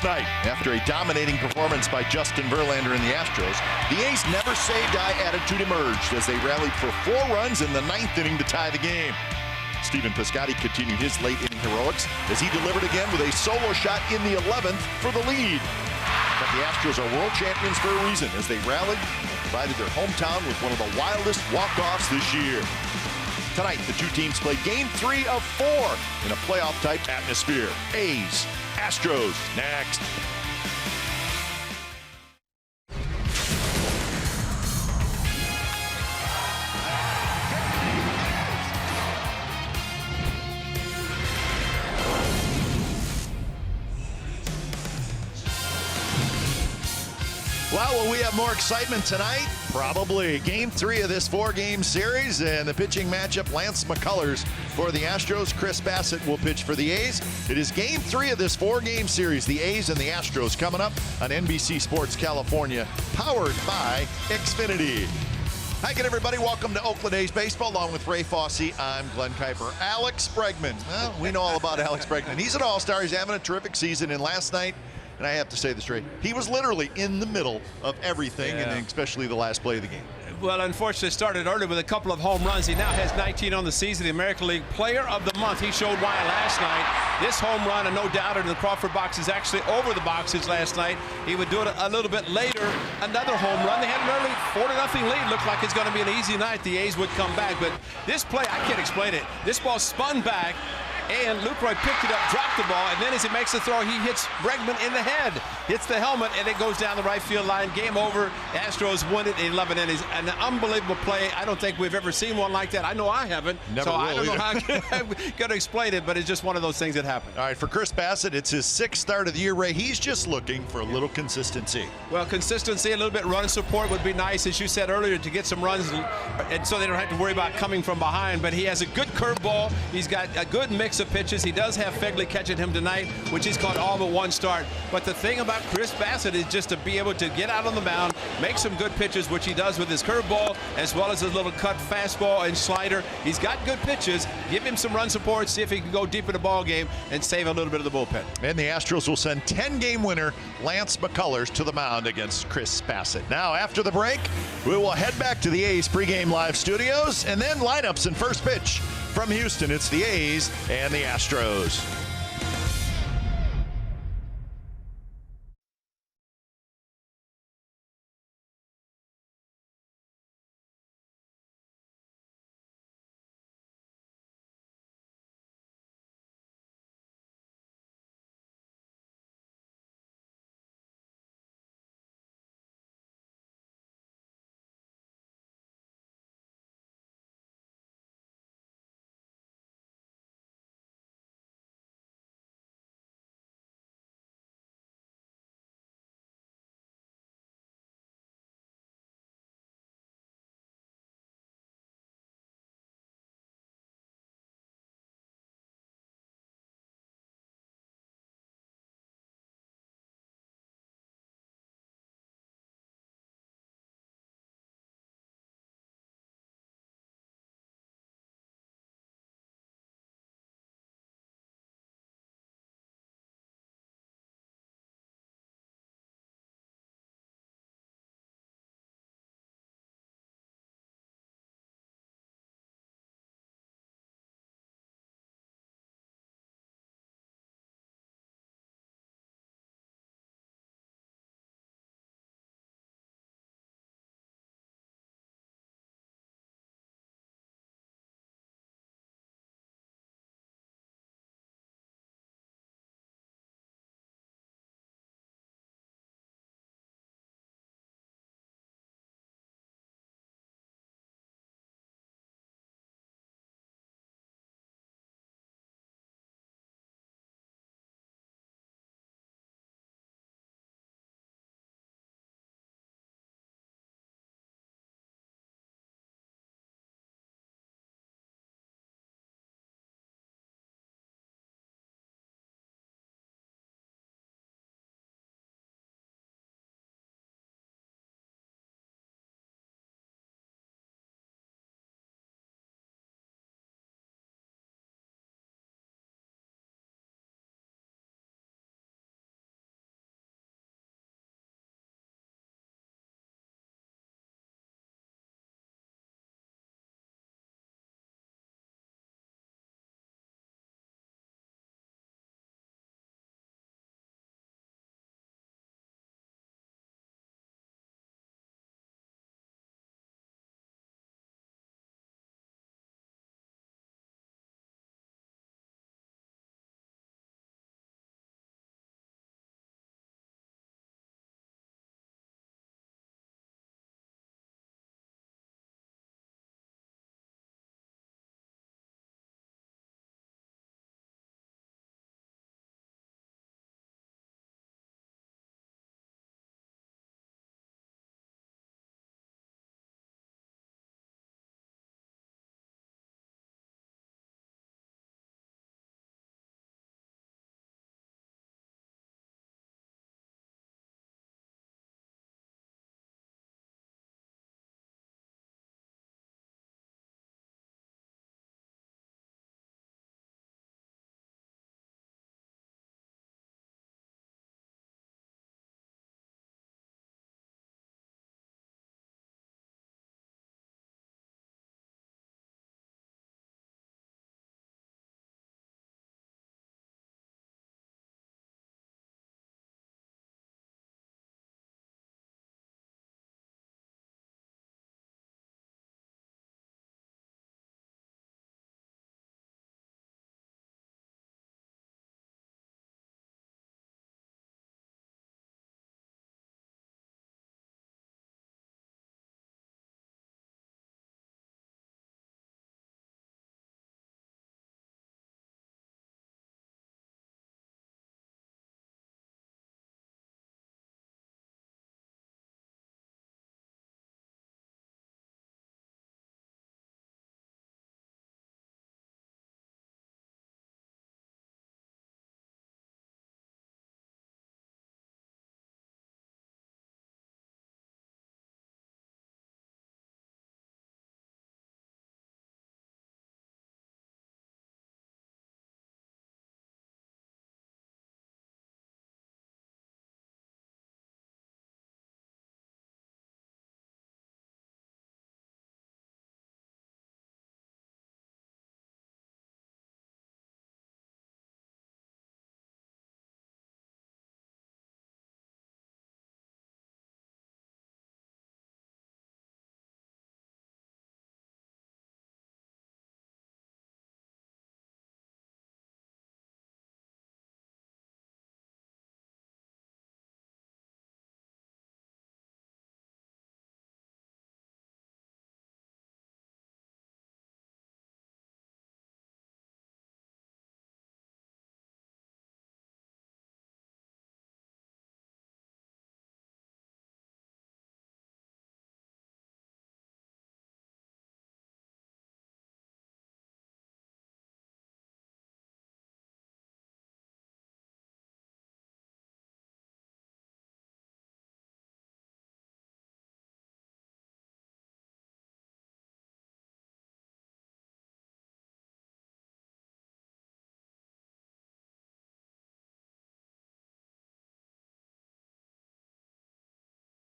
Night. After a dominating performance by Justin Verlander in the Astros, the A's never say die attitude emerged as they rallied for 4 runs in the 9th inning to tie the game. Stephen Piscotty continued his late inning heroics as he delivered again with a solo shot in the 11th for the lead. But the Astros are world champions for a reason as they rallied and provided their hometown with one of the wildest walk-offs this year. Tonight, the two teams play Game 3 of 4 in a playoff-type atmosphere. A's, Astros, next. Well, will we have more excitement tonight? Probably. Game 3 of this 4-game series, and the pitching matchup, Lance McCullers for the Astros. Chris Bassett will pitch for the A's. It is Game 3 of this 4-game series, the A's and the Astros, coming up on NBC Sports California, powered by Xfinity. Hi again, everybody. Welcome to Oakland A's Baseball. Along with Ray Fosse, I'm Glenn Kuiper. Alex Bregman. Well, we know all about Alex Bregman. He's an all-star. He's having a terrific season, and last night, and I have to say this, Ray, he was literally in the middle of everything, and especially the last play of the game. Well, unfortunately, started early with a couple of home runs. He now has 19 on the season, the American League Player of the Month. He showed why last night. This home run, and no doubt in the Crawford box, is actually over the boxes last night. He would do it a little bit later. Another home run. They had an early 4-0 lead. Looked like it's going to be an easy night. The A's would come back, but this play, I can't explain it. This ball spun back, and Lucroy picked it up, dropped the ball, and then as he makes the throw, he hits Bregman in the head, hits the helmet, and it goes down the right field line. Game over. Astros win it in 11 innings. An unbelievable play. I don't think we've ever seen one like that. I know I haven't. Never so will I don't know either. how I'm going to explain it, but it's just one of those things that happen. All right, for Chris Bassett, it's his 6th start of the year, Ray. He's just looking for a little consistency. Well, consistency, a little bit run support would be nice, as you said earlier, to get some runs, and so they don't have to worry about coming from behind. But he has a good curveball. He's got a good mix of pitches. He does have Fegley catching him tonight, which he's caught all but one start. But the thing about Chris Bassett is just to be able to get out on the mound, make some good pitches, which he does with his curveball, as well as his little cut fastball and slider. He's got good pitches. Give him some run support, see if he can go deep in the ball game and save a little bit of the bullpen. And the Astros will send 10-game winner Lance McCullers to the mound against Chris Bassett. Now, after the break, we will head back to the A's pregame live studios, and then lineups and first pitch. From Houston, it's the A's and the Astros.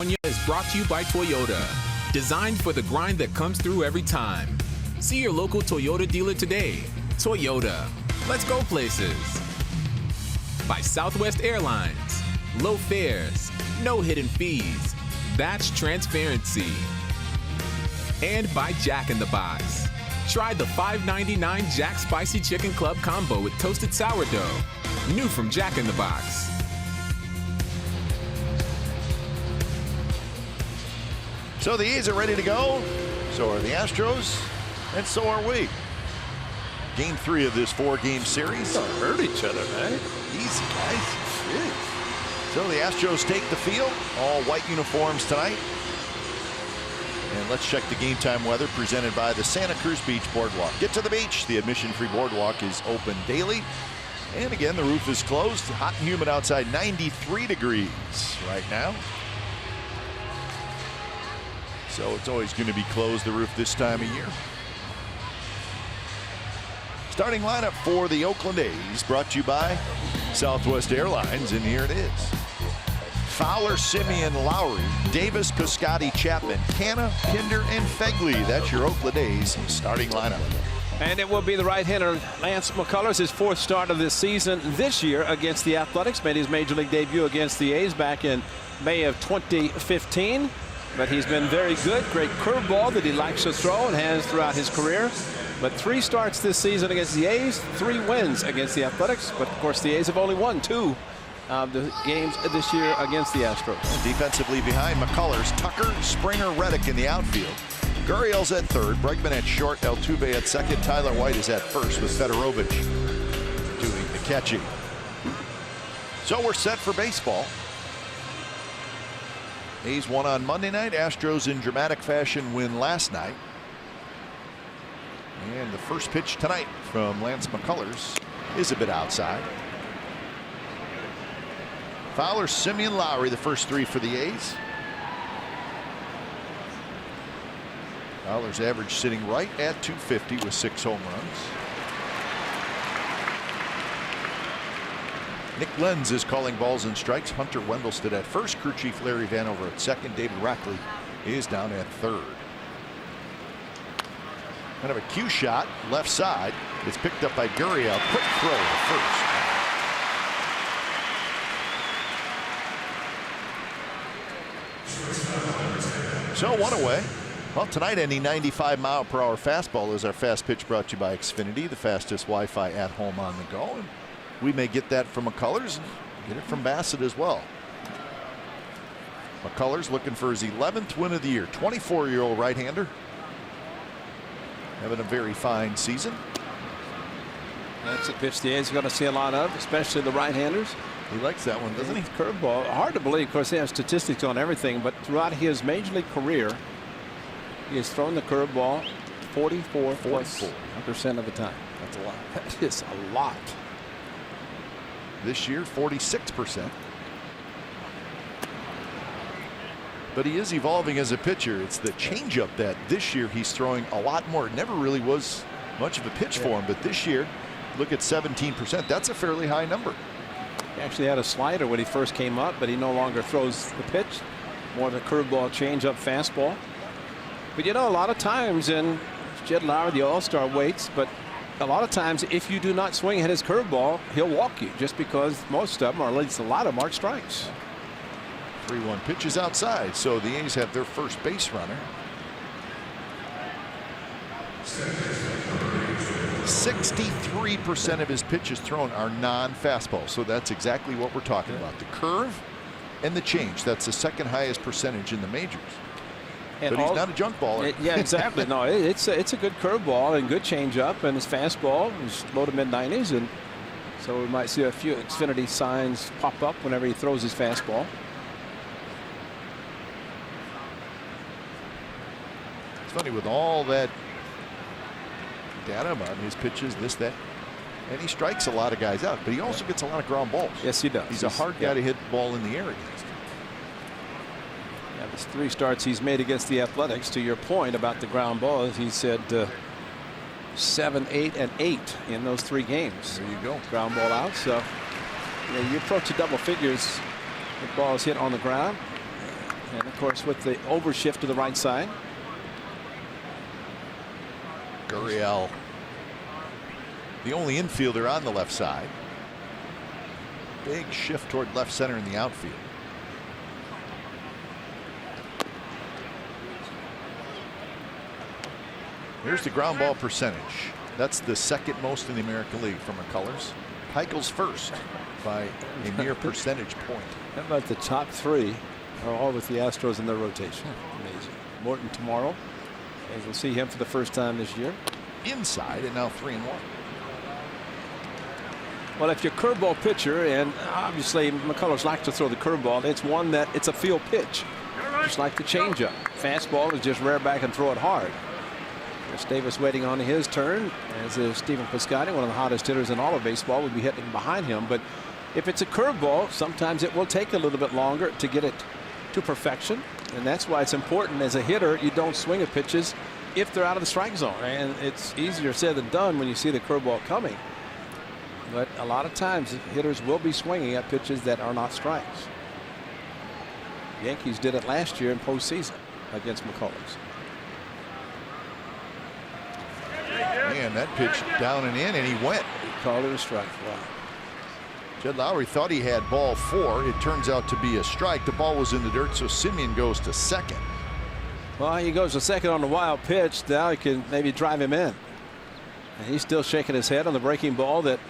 Is brought to you by Toyota. Designed for the grind that comes through every time. See your local Toyota dealer today. Toyota. Let's go places. By Southwest Airlines. Low fares. No hidden fees. That's transparency. And by Jack in the Box. Try the $5.99 Jack Spicy Chicken Club combo with toasted sourdough. New from Jack in the Box. So the A's are ready to go. So are the Astros, and so are we. Game 3 of this 4-game series. Don't hurt each other, man. Easy, guys. Jeez. So the Astros take the field. All white uniforms tonight. And let's check the game time weather presented by the Santa Cruz Beach Boardwalk. Get to the beach. The admission-free boardwalk is open daily. And again, the roof is closed. Hot and humid outside, 93 degrees right now. So it's always going to be closed, the roof, this time of year. Starting lineup for the Oakland A's, brought to you by Southwest Airlines, and here it is. Fowler, Simeon, Lowry, Davis, Piscotty, Chapman, Canna, Pinder, and Fegley. That's your Oakland A's starting lineup. And it will be the right-hander Lance McCullers, his 4th start of this season this year against the Athletics. Made his major league debut against the A's back in May of 2015. But he's been very good. Great curveball that he likes to throw and has throughout his career. But 3 starts this season against the A's, 3 wins against the Athletics. But of course the A's have only won 2 of the games this year against the Astros. And defensively behind McCullers, Tucker, Springer, Reddick in the outfield. Gurriel's at third, Bregman at short, Altuve at second, Tyler White is at first with Fedorovich doing the catching. So we're set for baseball. A's won on Monday night. Astros in dramatic fashion win last night. And the first pitch tonight from Lance McCullers is a bit outside. Fowler, Simeon, Lowry, the first 3 for the A's. Fowler's average sitting right at 250 with 6 home runs. Nick Lenz is calling balls and strikes. Hunter Wendelstedt at first. Crew chief Larry Vanover at second. David Rackley is down at third. Kind of a cue shot left side. It's picked up by Gurriel. Quick throw to first. So 1 away. Well, tonight any 95-mile-per-hour fastball is our fast pitch, brought to you by Xfinity, the fastest Wi-Fi at home on the go. And we may get that from McCullers and get it from Bassett as well. McCullers looking for his 11th win of the year. 24-year-old right-hander. Having a very fine season. That's a pitch the A's are going to see a lot of, especially the right-handers. He likes that one, doesn't he? Curveball. Hard to believe. Of course, they have statistics on everything, but throughout his major league career, he has thrown the curveball 44% of the time. That's a lot. That is a lot. This year, 46%. But he is evolving as a pitcher. It's the changeup that this year he's throwing a lot more. It never really was much of a pitch for him, but this year, look at 17%. That's a fairly high number. He actually had a slider when he first came up, but he no longer throws the pitch. More of a curveball, changeup, fastball. But you know, a lot of times, and Jed Lowry, the all-star, waits, but a lot of times if you do not swing at his curveball, he'll walk you, just because most of them, or at least a lot of them, are strikes. 3-1 pitches outside, so the A's have their first base runner. 63% of his pitches thrown are non-fastballs, so that's exactly what we're talking about. The curve and the change. That's the second highest percentage in the majors. And but he's not a junk baller. Yeah, exactly. No, it's a good curveball and good changeup, and his fastball is low to mid-90s, and so we might see a few Xfinity signs pop up whenever he throws his fastball. It's funny with all that data about his pitches, this, that, and he strikes a lot of guys out, but he also gets a lot of ground balls. Yes, he does. He's a hard guy to hit the ball in the air against. Yeah, the 3 starts he's made against the Athletics, to your point about the ground balls, he said 7, 8, and 8 in those 3 games. There you go. Ground ball out. So you approach the double figures with balls hit on the ground. And of course, with the overshift to the right side. Gurriel, the only infielder on the left side. Big shift toward left center in the outfield. Here's the ground ball percentage. That's the second most in the American League from McCullers. Heichel's first by a mere percentage point. How about the top three are all with the Astros in their rotation? Amazing. Morton tomorrow, as we'll see him for the first time this year. Inside and now 3-1. Well, if you're a curveball pitcher, and obviously McCullers likes to throw the curveball, it's one that it's a field pitch, just like the changeup. Fastball is just rear back and throw it hard. Chris Davis waiting on his turn, as is Stephen Piscotty, one of the hottest hitters in all of baseball, would be hitting behind him. But if it's a curveball, sometimes it will take a little bit longer to get it to perfection, and that's why it's important as a hitter you don't swing at pitches if they're out of the strike zone. And it's easier said than done when you see the curveball coming. But a lot of times hitters will be swinging at pitches that are not strikes. Yankees did it last year in postseason against McCullers. Man, that pitch down and in, and he went. He called it a strike. Wow. Jed Lowry thought he had ball 4. It turns out to be a strike. The ball was in the dirt, so Simeon goes to second. Well, he goes to second on the wild pitch. Now he can maybe drive him in. And he's still shaking his head on the breaking ball. That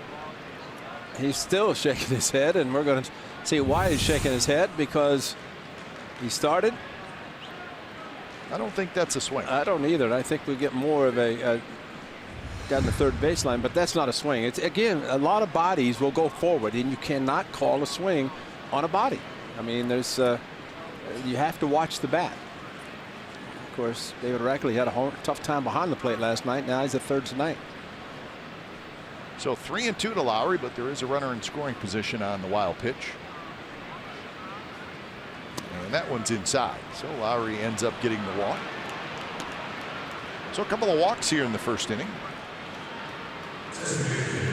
he's still shaking his head, and we're going to see why he's shaking his head, because he started. I don't think that's a swing. I don't either. I think we get more of a down the third baseline, but that's not a swing. It's, again, a lot of bodies will go forward, and you cannot call a swing on a body. I mean, there's you have to watch the bat. Of course, David Rackley had a tough time behind the plate last night. Now he's at third tonight. So 3-2 to Lowry, but there is a runner in scoring position on the wild pitch. And that one's inside. So Lowry ends up getting the walk. So a couple of walks here in the first inning.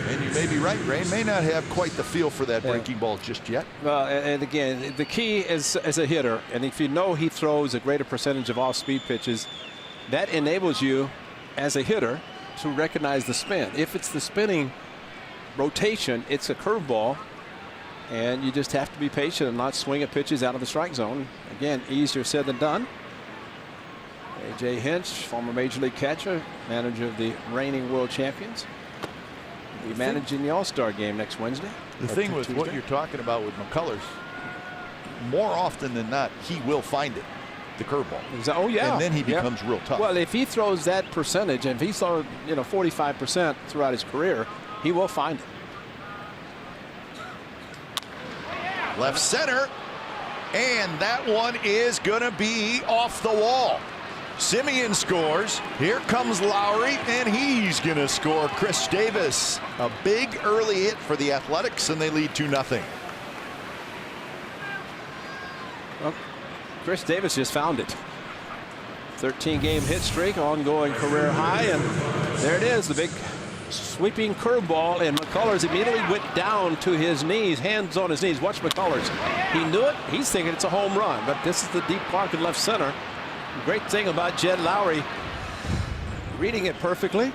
And you may be right, Ray. May not have quite the feel for that breaking ball just yet. Well, and again, the key is as a hitter, and if you know he throws a greater percentage of off-speed pitches, that enables you as a hitter to recognize the spin. If it's the spinning rotation, it's a curveball, and you just have to be patient and not swing at pitches out of the strike zone. Again, easier said than done. A.J. Hinch, former Major League catcher, manager of the reigning world champions. He managed in the All-Star game next Wednesday. The thing with what you're talking about with McCullers, more often than not, he will find it, the curveball. Oh, yeah. And then he becomes real tough. Well, if he throws that percentage, and if he's thrown 45% throughout his career, he will find it. Left center, and that one is going to be off the wall. Simeon scores. Here comes Lowry, and he's going to score. Chris Davis, a big early hit for the Athletics, and they lead 2-0. Well, Chris Davis just found it. 13-game hit streak, ongoing career high, and there it is, the big sweeping curveball, and McCullers immediately went down to his knees, hands on his knees. Watch McCullers. He knew it. He's thinking it's a home run, but this is the deep park in left center. The great thing about Jed Lowry, reading it perfectly,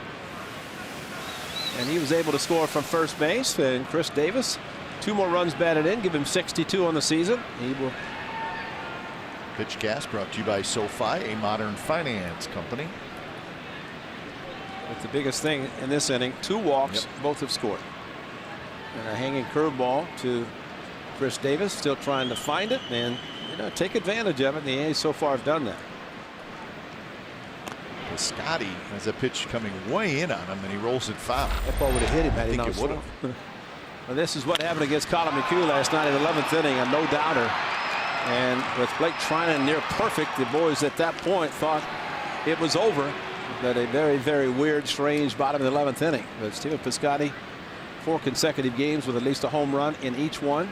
and he was able to score from first base. And Chris Davis, 2 more runs batted in, give him 62 on the season. He will. PitchCast brought to you by SoFi, a modern finance company. But the biggest thing in this inning, 2 walks, both have scored. And a hanging curveball to Chris Davis, still trying to find it and take advantage of it. The A's so far have done that. Piscotty has a pitch coming way in on him, and he rolls it foul. That ball would have hit him. I think it would have. Well, this is what happened against Colin McHugh last night in the 11th inning, a no-doubter. And with Blake Trinan near perfect, the boys at that point thought it was over. But a very, very weird, strange bottom of the 11th inning. But Stephen Piscotty, 4 consecutive games with at least a home run in each one.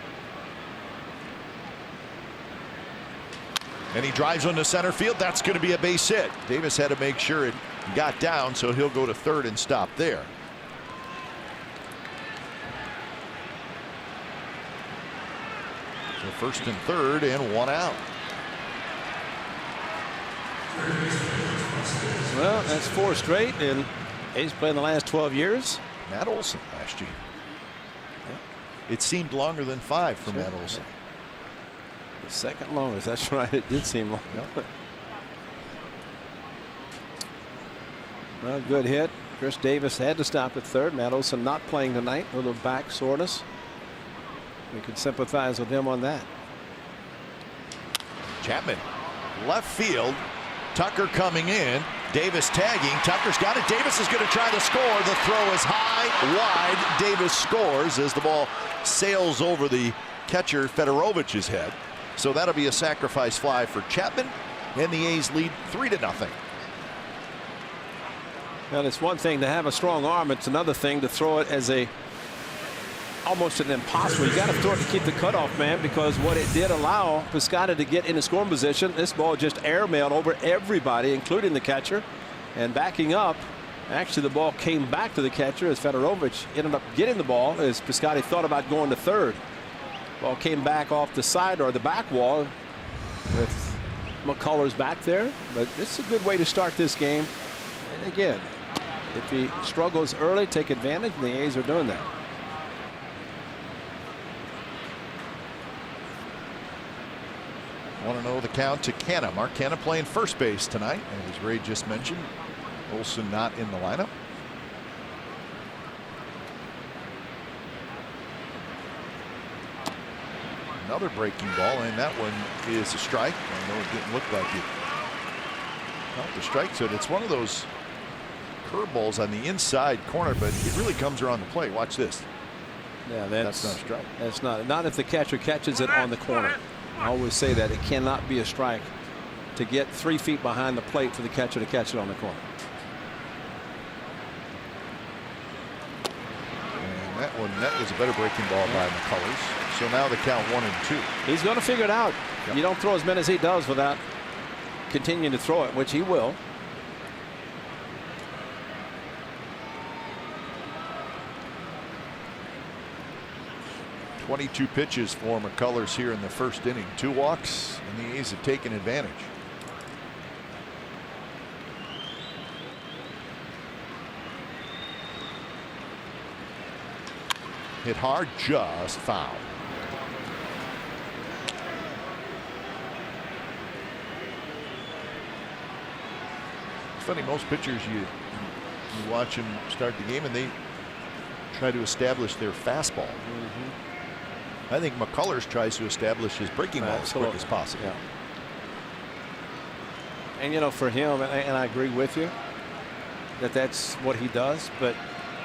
And he drives on the center field. That's going to be a base hit. Davis had to make sure it got down, so he'll go to third and stop there. So first and third, and 1 out. Well, that's 4 straight, and he's playing the last 12 years. Matt Olson last year. It seemed longer than 5 for Matt Olson. The second longest. That's right. It did seem long. Yep. Well, good hit. Chris Davis had to stop at third. Matt Olson not playing tonight. A little back soreness. We could sympathize with him on that. Chapman, left field. Tucker coming in. Davis tagging. Tucker's got it. Davis is going to try to score. The throw is high, wide. Davis scores as the ball sails over the catcher Fedorovic's head. So that'll be a sacrifice fly for Chapman, and the A's lead 3-0. Well, it's one thing to have a strong arm. It's another thing to throw it as almost an impossible. You got to throw it to keep the cutoff man, because what it did allow Piscotty to get in a scoring position. This ball just airmailed over everybody, including the catcher, and backing up. Actually, the ball came back to the catcher as Fedorovich ended up getting the ball as Piscotty thought about going to third. Ball came back off the side or the back wall with McCullers back there. But this is a good way to start this game. And again, if he struggles early, take advantage, and the A's are doing that. Want to know the count to Canna. Mark Canna playing first base tonight, as Ray just mentioned. Olson not in the lineup. Another breaking ball, and that one is a strike. I know it didn't look like it. Well, the strike zone. It's one of those curveballs on the inside corner, but it really comes around the plate. Watch this. Yeah, that's not a strike. That's not if the catcher catches it on the corner. I always say that it cannot be a strike to get 3 feet behind the plate for the catcher to catch it on the corner. And that was a better breaking ball by McCullers. So now the count 1-2. He's going to figure it out. Yep. You don't throw as many as he does without continuing to throw it, which he will. .22 pitches for McCullers here in the first inning. 2 walks, and the A's have taken advantage. Hit hard, just foul. It's funny, most pitchers you watch them start the game and they try to establish their fastball. I think McCullers tries to establish his breaking ball as quick as possible. Yeah. And you know, for him, and I agree with you that that's what he does, but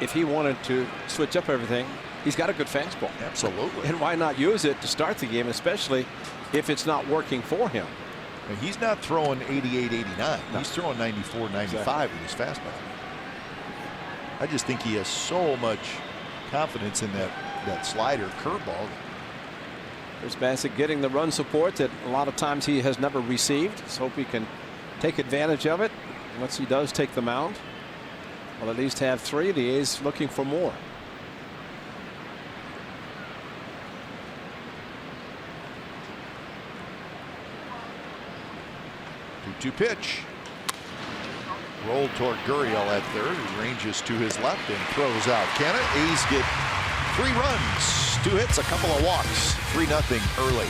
if he wanted to switch up everything, he's got a good fastball. Absolutely. And why not use it to start the game, especially if it's not working for him? And he's not throwing 88, 89. No. He's throwing 94, 95 Exactly. with his fastball. I just think he has so much confidence in that slider curveball. There's Bassett getting the run support that a lot of times he has never received. Let's hope he can take advantage of it. Once he does take the mound, we'll at least have 3. The A's looking for more. Two pitch. Roll toward Gurriel at third. He ranges to his left and throws out. Canna. A's get 3 runs, 2 hits, a couple of walks. 3-0 early.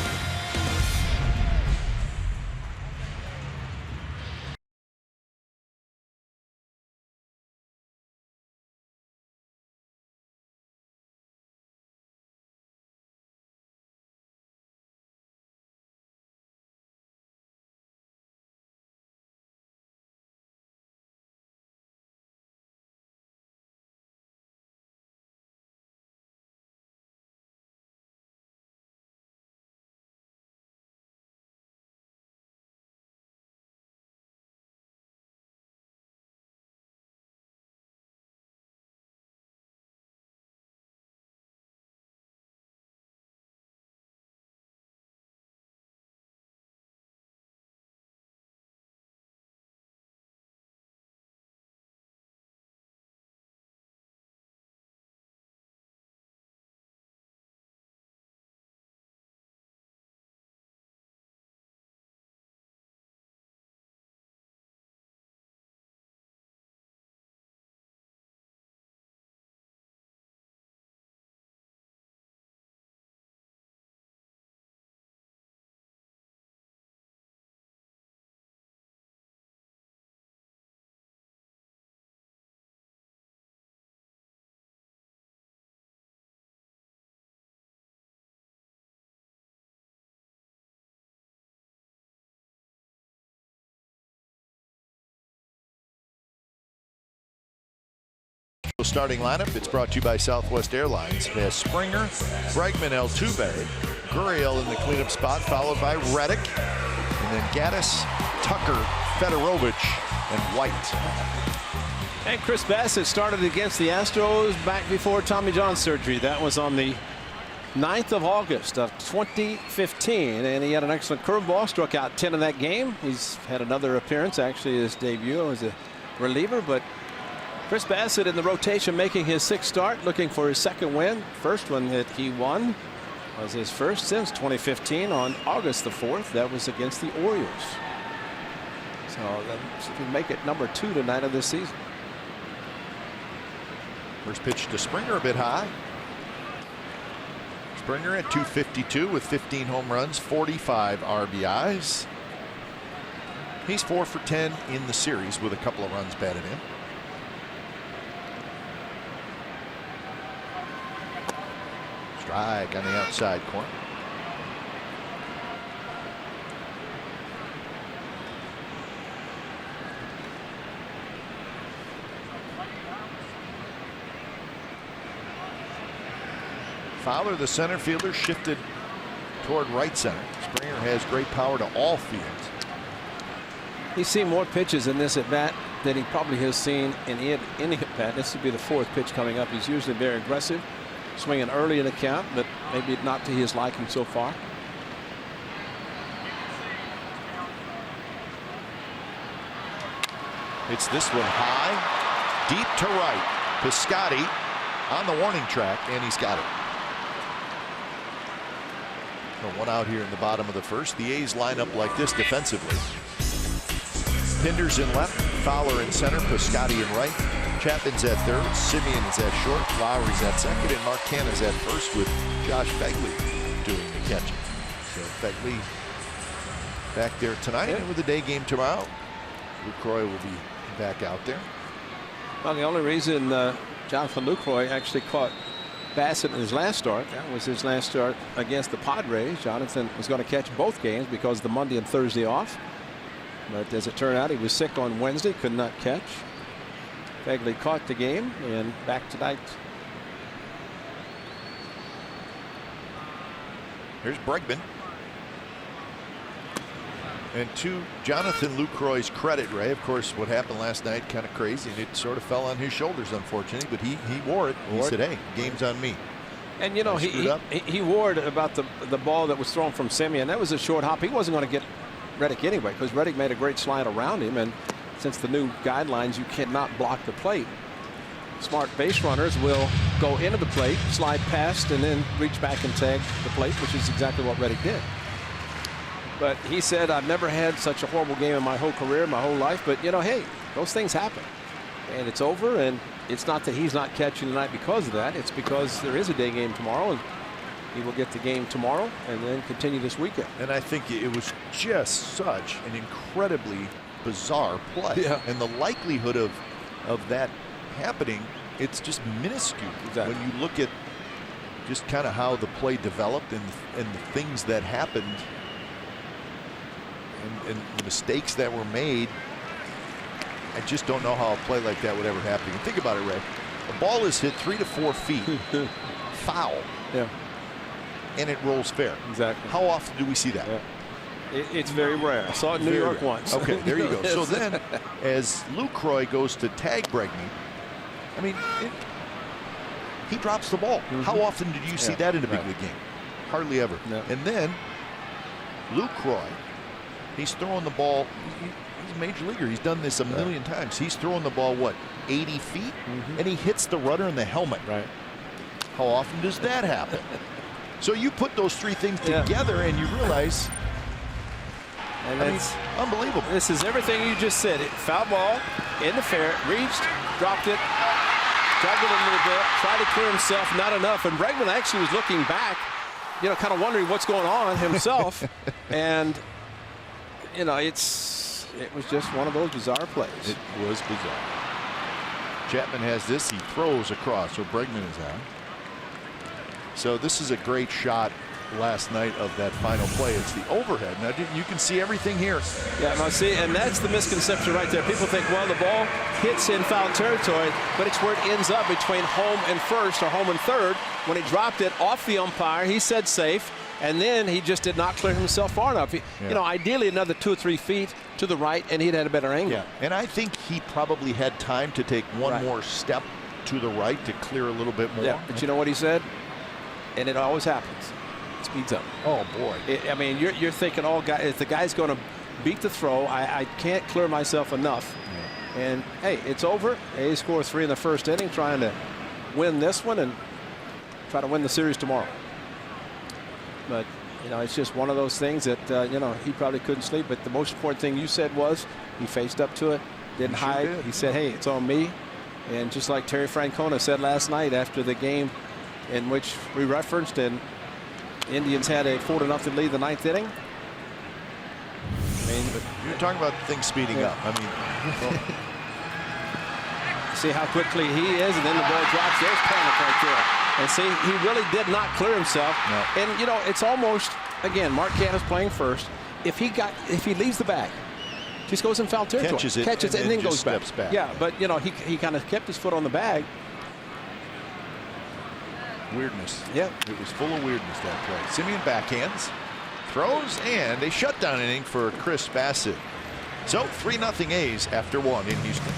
Starting lineup, it's brought to you by Southwest Airlines. It has Springer, Bregman, Altuve, Gurriel in the cleanup spot, followed by Reddick, and then Gaddis, Tucker, Fedorovich, and White. And Chris Bassett started against the Astros back before Tommy John surgery. That was on the 9th of August of 2015, and he had an excellent curveball, struck out 10 in that game. He's had another appearance, actually his debut as a reliever, but Chris Bassett in the rotation, making his 6th start, looking for his 2nd win. First one that he won was his first since 2015 on August the 4th. That was against the Orioles. So let's see if we make it number 2 tonight of this season. First pitch to Springer, a bit high. Springer at 252 with 15 home runs, 45 RBIs. He's 4 for 10 in the series with a couple of runs batted in. Strike on the outside corner. Fowler, the center fielder, shifted toward right center. Springer has great power to all fields. He's seen more pitches in this at bat than he probably has seen in any at bat. This would be the 4th pitch coming up. He's usually very aggressive, swinging early in the count, but maybe not to his liking so far. It's this one high, deep to right. Piscotty on the warning track, and he's got it. So one out here in the bottom of the first. The A's line up like this defensively. Pinders in left, Fowler in center, Piscotty in right. Chapman's at third, Simeon is at short, Lowry's at second, and Mark Canha's at first with Josh Begley doing the catching. So Begley back there tonight, and with the day game tomorrow, Lucroy will be back out there. Well, the only reason Jonathan Lucroy actually caught Bassett in his last start, that was his last start against the Padres. Jonathan was going to catch both games because of the Monday and Thursday off. But as it turned out, he was sick on Wednesday, could not catch. Begley caught the game and back tonight. Here's Bregman. And to Jonathan Lucroy's credit, Ray, of course, what happened last night, kind of crazy, and it sort of fell on his shoulders, unfortunately, but he wore it. He said, hey, game's on me. And, you know, he worried about the ball that was thrown from Simeon. That was a short hop. He wasn't going to get Reddick anyway, because Reddick made a great slide around him, and since the new guidelines, you cannot block the plate. Smart base runners will go into the plate, slide past, and then reach back and tag the plate, which is exactly what Reddick did. But he said, I've never had such a horrible game in my whole career, my whole life. But, you know, hey, those things happen. And it's over. And it's not that he's not catching tonight because of that. It's because there is a day game tomorrow. And he will get the game tomorrow and then continue this weekend. And I think it was just such an incredibly bizarre play. Yeah. And the likelihood of that happening, it's just minuscule. Exactly. When you look at just kind of how the play developed and the things that happened. And the mistakes that were made, I just don't know how a play like that would ever happen. And think about it, Ray. The ball is hit 3 to 4 feet, foul, yeah, and it rolls fair. Exactly. How often do we see that? Yeah. It's very rare. I saw it in New York once. Okay, there you go. So then, as Lucroy goes to tag Bregman, I mean, he drops the ball. How often did you see that in a big league game? Hardly ever. No. And then Lucroy, he's throwing the ball. He's a major leaguer. He's done this a million times. He's throwing the ball, what, 80 feet? And he hits the runner in the helmet. Right. How often does that happen? So you put those three things together and you realize, and it's unbelievable. This is everything you just said. Foul ball, in the fair, reached, dropped it, juggled a little bit, tried to clear himself, not enough. And Bregman actually was looking back, you know, kind of wondering what's going on himself. And you know, it was just one of those bizarre plays. It was bizarre. Chapman has this. He throws across, so Bregman is out. So this is a great shot last night of that final play. It's the overhead. Now you can see everything here. Yeah, now see, and that's the misconception right there. People think, well, the ball hits in foul territory, but it's where it ends up between home and first or home and third. When he dropped it off the umpire, he said safe, and then he just did not clear himself far enough. You know, ideally another 2 or 3 feet to the right, and he'd had a better angle. Yeah, and I think he probably had time to take one more step to the right to clear a little bit more. Yeah, but you know what he said? And it always happens. It speeds up. Oh, boy. I mean, you're thinking, oh, guy, if the guy's going to beat the throw, I can't clear myself enough. Yeah. And, hey, it's over. A's score 3 in the first inning, trying to win this one and try to win the series tomorrow. But, you know, it's just one of those things that, you know, he probably couldn't sleep. But the most important thing you said was he faced up to it, didn't hide. Did. He said, hey, it's on me. And just like Terry Francona said last night after the game in which we referenced, and Indians had a 4-0 lead the 9th inning. I mean, you're talking about things speeding up. I mean, well, see how quickly he is, and then the ball drops. There's panic right there. And see, he really did not clear himself. No. And you know, it's almost, again, Mark Canha's playing first. If he leaves the bag, just goes in foul territory, catches it, and then goes back. Yeah, but you know, he kind of kept his foot on the bag. Weirdness. Yeah, it was full of weirdness, that play. Simeon backhands, throws, and a shutdown inning for Chris Bassett. So 3-0 A's after 1 in Houston.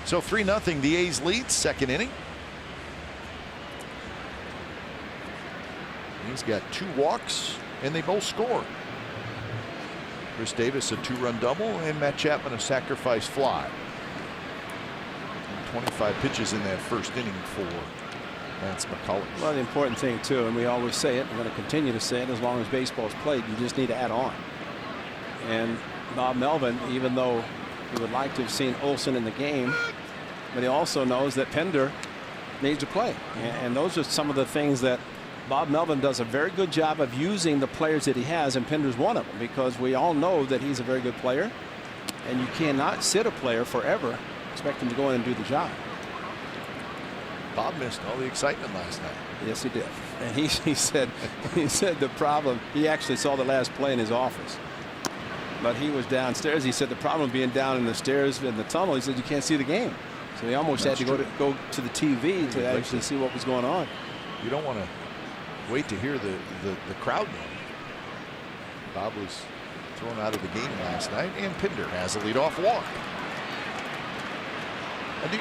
So 3-0, the A's lead, 2nd inning. He's got 2 walks, and they both score. Chris Davis a 2-run double, and Matt Chapman a sacrifice fly. And 25 pitches in that first inning for Lance McCullers. Well, the important thing too, and we always say it, we're going to continue to say it as long as baseball's played, you just need to add on. And Bob Melvin, even though he would like to have seen Olson in the game, but he also knows that Pender needs to play. And those are some of the things that Bob Melvin does a very good job of using the players that he has, and Pender's one of them, because we all know that he's a very good player, and you cannot sit a player forever, expect him to go in and do the job. Bob missed all the excitement last night. Yes, he did. And he said the problem, he actually saw the last play in his office. But he was downstairs. He said the problem being down in the stairs in the tunnel, he said you can't see the game. So he almost had to go to the TV to actually see what was going on. You don't want to wait to hear the crowd noise. Bob was thrown out of the game last night, and Pinder has a leadoff walk.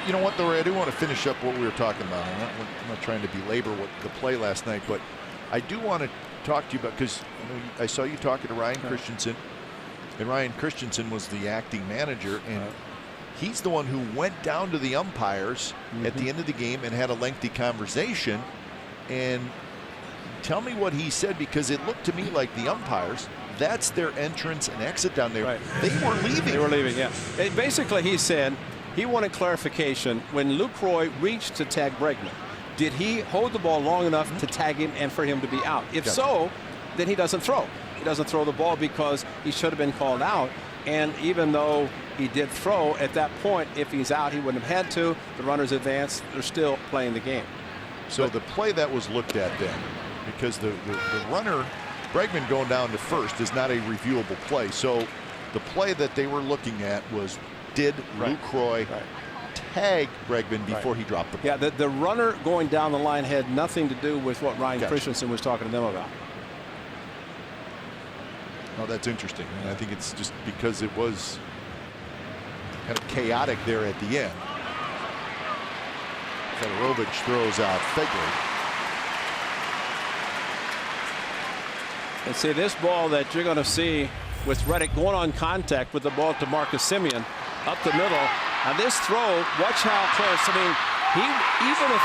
You know what, though, I do want to finish up what we were talking about. I'm not trying to belabor what the play last night, but I do want to talk to you about, because I saw you talking to Ryan Christensen, and Ryan Christensen was the acting manager, and he's the one who went down to the umpires at the end of the game and had a lengthy conversation. And tell me what he said, because it looked to me like the umpires, that's their entrance and exit down there. Right. They were leaving. They were leaving, yeah. Basically, he said he wanted clarification. When Lucroy reached to tag Bregman, did he hold the ball long enough to tag him and for him to be out? If so, then he doesn't throw. He doesn't throw the ball because he should have been called out. And even though he did throw at that point, if he's out, he wouldn't have had to. The runners advance. They're still playing the game. So the play that was looked at then, because the runner, Bregman going down to first, is not a reviewable play. So the play that they were looking at was, did Lucroy tag Bregman before he dropped the ball? Yeah, the runner going down the line had nothing to do with what Ryan Christensen was talking to them about. Oh, that's interesting. And I think it's just because it was kind of chaotic there at the end. Fedorovich throws out Fegley. And see, this ball that you're going to see with Reddick going on contact with the ball to Marcus Semien up the middle. Now this throw, watch how close. I mean, even if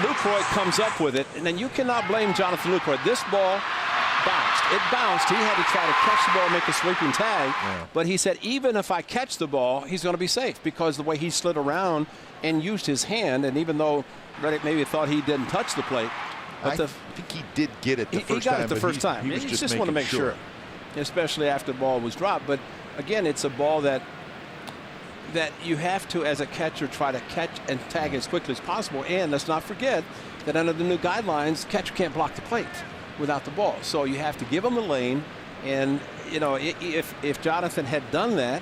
Lucroy comes up with it, and then you cannot blame Jonathan Lucroy. This ball bounced. It bounced. He had to try to catch the ball and make a sweeping tag. Yeah. But he said, even if I catch the ball, he's going to be safe, because the way he slid around and used his hand, and even though Reddick maybe thought he didn't touch the plate, I think he did get it the first time. He got it the first time. He just want to make sure, especially after the ball was dropped. But again, it's a ball that you have to, as a catcher, try to catch and tag as quickly as possible. And let's not forget that under the new guidelines, the catcher can't block the plate without the ball. So you have to give him a lane. And, you know, if Jonathan had done that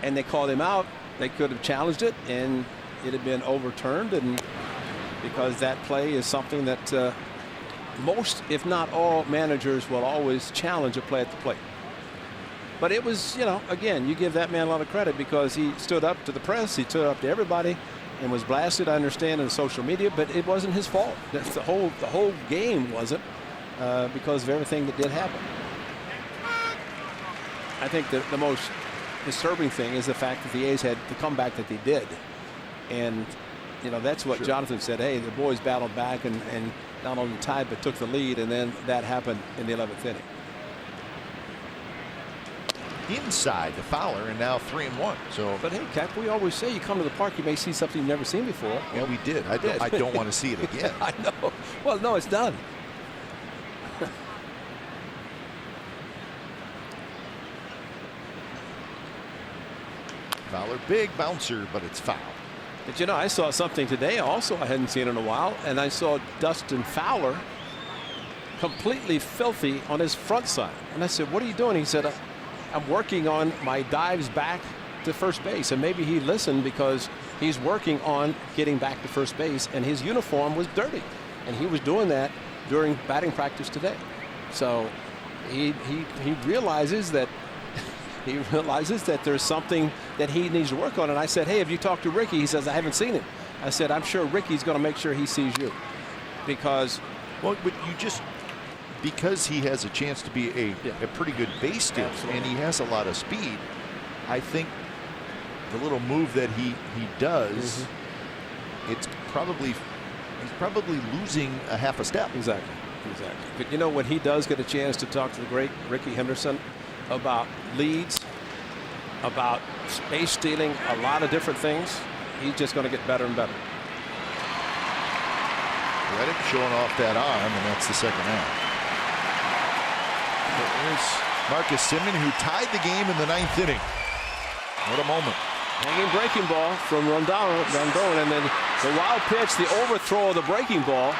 and they called him out, they could have challenged it and it had been overturned. And because that play is something that most, if not all, managers will always challenge a play at the plate. But it was, you know, again, you give that man a lot of credit, because he stood up to the press, he stood up to everybody, and was blasted, I understand, in social media, but it wasn't his fault. The whole game wasn't, because of everything that did happen. I think the most disturbing thing is the fact that the A's had the comeback that they did. And, you know, that's what Jonathan said. Hey, the boys battled back and not only tied but took the lead, and then that happened in the 11th inning. Inside the Fowler, and now 3-1. So, but hey, Cap, we always say you come to the park, you may see something you've never seen before. Yeah, we did. I don't want to see it again. I know. Well, no, it's done. Fowler, big bouncer, but it's foul. But you know, I saw something today also I hadn't seen in a while, and I saw Dustin Fowler completely filthy on his front side. And I said, what are you doing? He said, I'm working on my dives back to first base. And maybe he listened, because he's working on getting back to first base, and his uniform was dirty. And he was doing that during batting practice today. So he realizes that there's something that he needs to work on. And I said, hey, have you talked to Ricky? He says, I haven't seen him. I said, I'm sure Ricky's going to make sure he sees you, because, well, but because he has a chance to be a pretty good base stealer, and he has a lot of speed. I think the little move that he does, he's probably losing a half a step. Exactly. But you know, when he does get a chance to talk to the great Ricky Henderson about leads, about base stealing, a lot of different things, he's just going to get better and better. Reddick showing off that arm, and that's the second out. There's Marcus Semien, who tied the game in the 9th inning. What a moment. Hanging breaking ball from Rondon, and then the wild pitch, the overthrow of the breaking ball,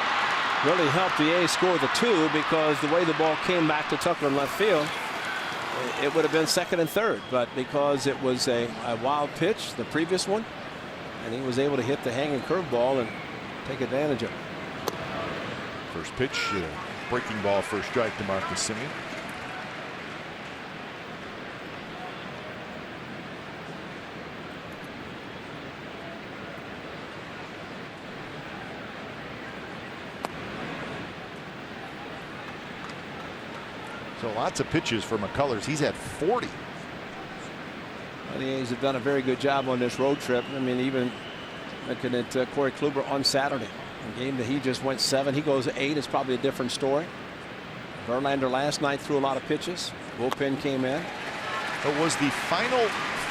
really helped the A's score the 2, because the way the ball came back to Tucker in left field, it would have been second and third. But because it was a wild pitch, the previous one, and he was able to hit the hanging curveball and take advantage of it. First pitch, breaking ball, first strike to Marcus Semien. So lots of pitches for McCullers. He's had 40 The A's have done a very good job on this road trip. I mean, even looking at Corey Kluber on Saturday, a game that he just went 7, he goes 8. It's probably a different story. Verlander last night threw a lot of pitches. Bullpen came in. But was the final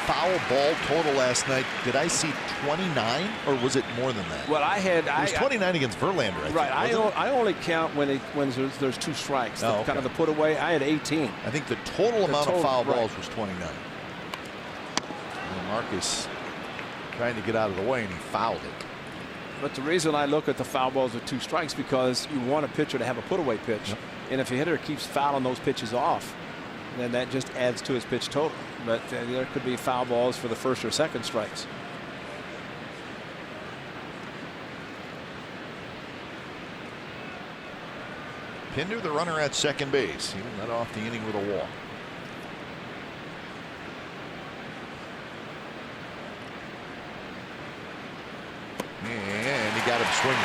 foul ball total last night, did I see 29 or was it more than that? Well, it was 29 against Verlander, I think. Right. I only count when there's 2 strikes. Kind of the put away. I had 18. I think the total amount of foul balls was 29. And Marcus trying to get out of the way, and he fouled it. But the reason I look at the foul balls with 2 strikes, because you want a pitcher to have a put away pitch. Yep. And if a hitter keeps fouling those pitches off, then that just adds to his pitch total. But there could be foul balls for the first or second strikes. Pinder, the runner at second base. He led off the inning with a walk. And he got him swinging.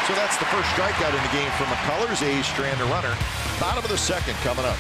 So that's the first strikeout in the game for McCullers. A's strand a runner. Bottom of the second coming up.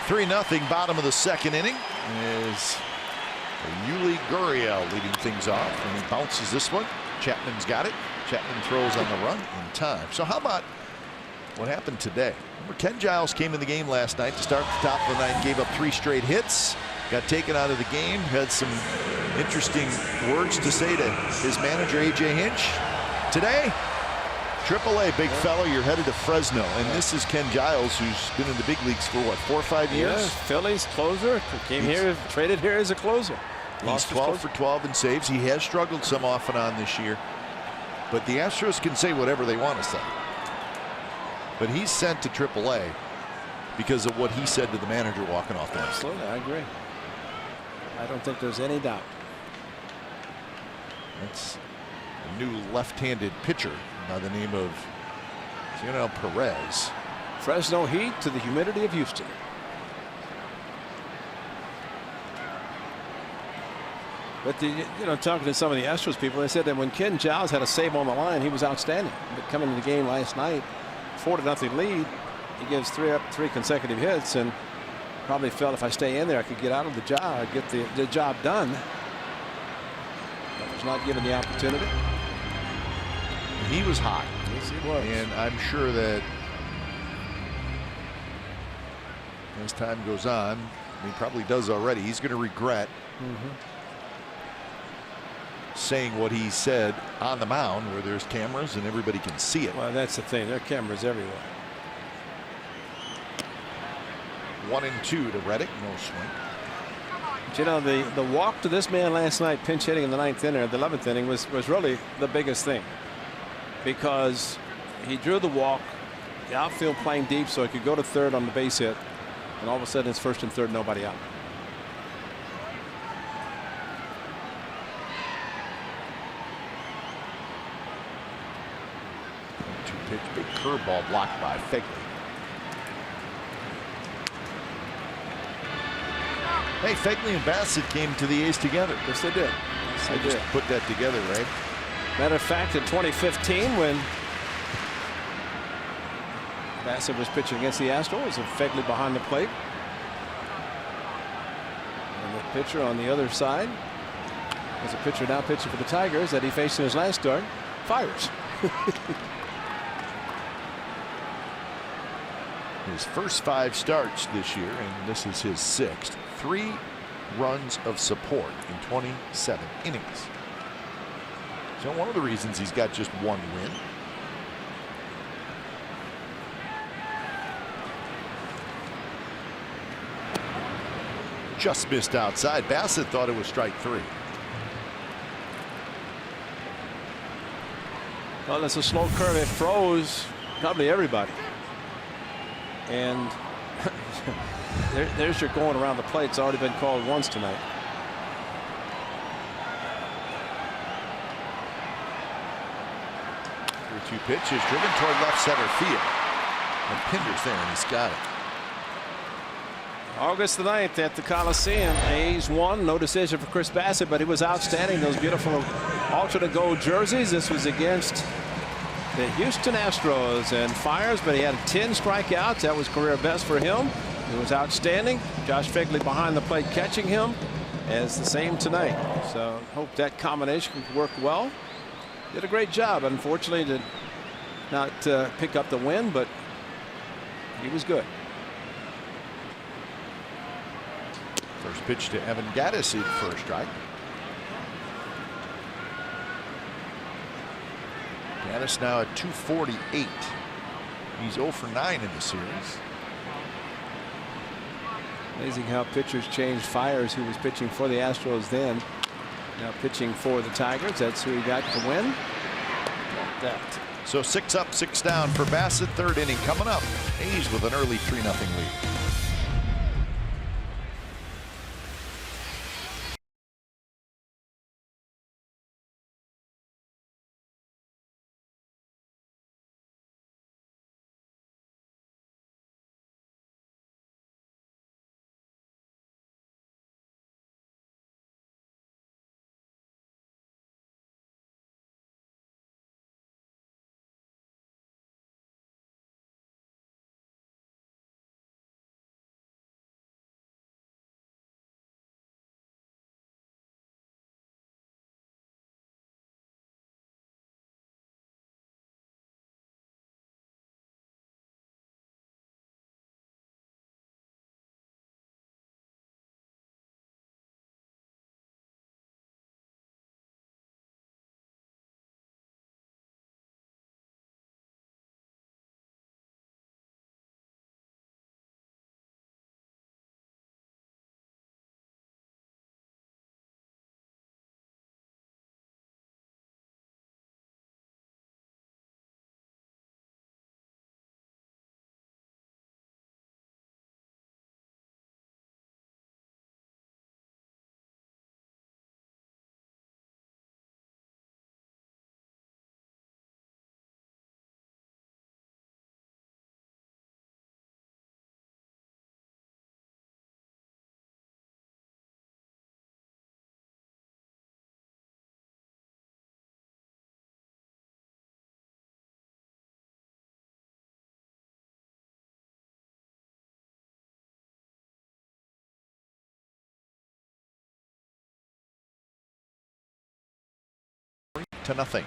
Three 3-0 bottom of the second inning is Yuli Gurriel leading things off, and he bounces this one. Chapman's got it. Chapman throws on the run in time. So how about what happened today? Remember, Ken Giles came in the game last night to start the top of the ninth, gave up 3 straight hits, got taken out of the game, had some interesting words to say to his manager, AT HOU. Today, AAA, big fella, you're headed to Fresno, and this is Ken Giles, who's been in the big leagues for what, 4 or 5 years? Yeah, Phillies closer, came here, traded here as a closer. He's 12 for 12 in saves. He has struggled some off and on this year, but the Astros can say whatever they want to say. But he's sent to AAA because of what he said to the manager walking off the ice. Absolutely, I agree. I don't think there's any doubt. That's a new left-handed pitcher by the name of Cionel Perez. Fresno Heat to the humidity of Houston. But talking to some of the Astros people, they said that when Ken Giles had a save on the line, he was outstanding. But coming into the game last night, 4-0 lead, he gives 3 consecutive hits, and probably felt if I stay in there, I could get out of the job, get the job done. But was not given the opportunity. He was hot. Yes, he was. And I'm sure that as time goes on, he probably does already, he's going to regret saying what he said on the mound where there's cameras and everybody can see it. Well, that's the thing. There are cameras everywhere. 1-2 to Reddick. No swing. But the walk to this man last night, pinch hitting in the 9th inning, or the 11th inning, was really the biggest thing, because he drew the walk, the outfield playing deep so he could go to third on the base hit. And all of a sudden it's first and third, nobody out. Two-pitch, big curveball blocked by Fegley. Hey, Fegley and Bassett came to the A's together. Yes, they did. Yes, they just put that together, right? Matter of fact, in 2015, when Bassett was pitching against the Astros and Fegley behind the plate, and the pitcher on the other side is a pitcher now pitching for the Tigers that he faced in his last start, fires. His first 5 starts this year, and this is his 6th. 3 runs of support in 27 innings. So one of the reasons he's got just 1 win. Just missed outside. Bassett thought it was strike 3. Well, it's a slow curve. It froze probably everybody. And there's your going around the plate. It's already been called once tonight. Two pitches driven toward left center field. And Pinder's there, and he's got it. August the 9th at the Coliseum. A's won. No decision for Chris Bassett, but he was outstanding. Those beautiful alternate gold jerseys. This was against the Houston Astros, and fires, but he had 10 strikeouts. That was career best for him. It was outstanding. Josh Fegley behind the plate catching him, as the same tonight. So hope that combination can work well. Did a great job. Unfortunately, did not pick up the win, but he was good. First pitch to Evan Gattis for a strike. Gattis now at 248. He's 0 for 9 in the series. Amazing how pitchers change. Fires, who was pitching for the Astros then, now pitching for the Tigers. That's who he got to win. That. So 6 up, 6 down for Bassett. 3rd inning coming up. A's with an early 3-0 lead. To nothing.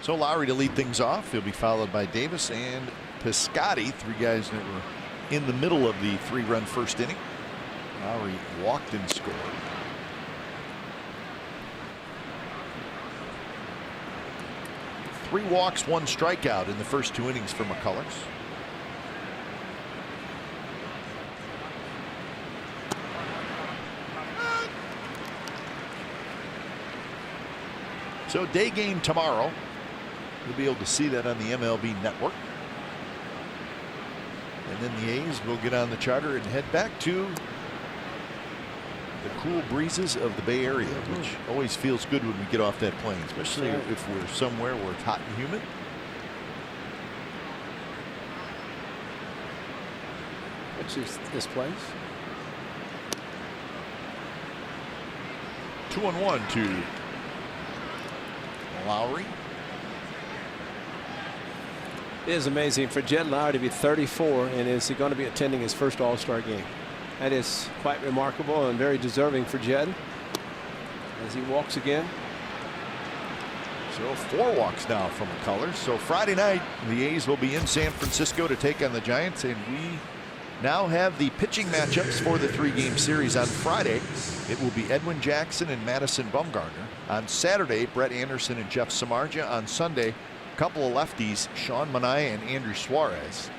So Lowry to lead things off. He'll be followed by Davis and Piscotty, 3 guys that were in the middle of the 3-run first inning. Lowry walked and scored. Three walks, 1 strikeout in the first 2 innings for McCullers. So day game tomorrow. You'll be able to see that on the MLB Network. And then the A's will get on the charter and head back to the cool breezes of the Bay Area, which always feels good when we get off that plane, especially if we're somewhere where it's hot and humid. Which is this place? 2-1 to Lowry. It is amazing for Jed Lowry to be 34 and is going to be attending his first All-Star game. That is quite remarkable and very deserving for Jed as he walks again. So 4 walks now from McCullers. So Friday night, the A's will be in San Francisco to take on the Giants, and we now have the pitching matchups for the 3-game series. On Friday, it will be Edwin Jackson and Madison Bumgarner. On Saturday, Brett Anderson and Jeff Samardzija. On Sunday, a couple of lefties, Sean Manaea and Andrew Suarez.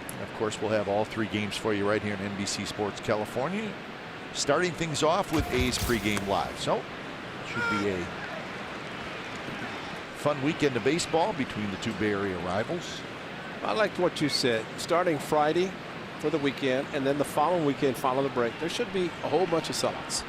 And of course, we'll have all 3 games for you right here on NBC Sports California. Starting things off with A's pregame live. So, it should be a fun weekend of baseball between the 2 Bay Area rivals. I liked what you said. Starting Friday for the weekend, and then the following weekend, following the break, there should be a whole bunch of sellouts.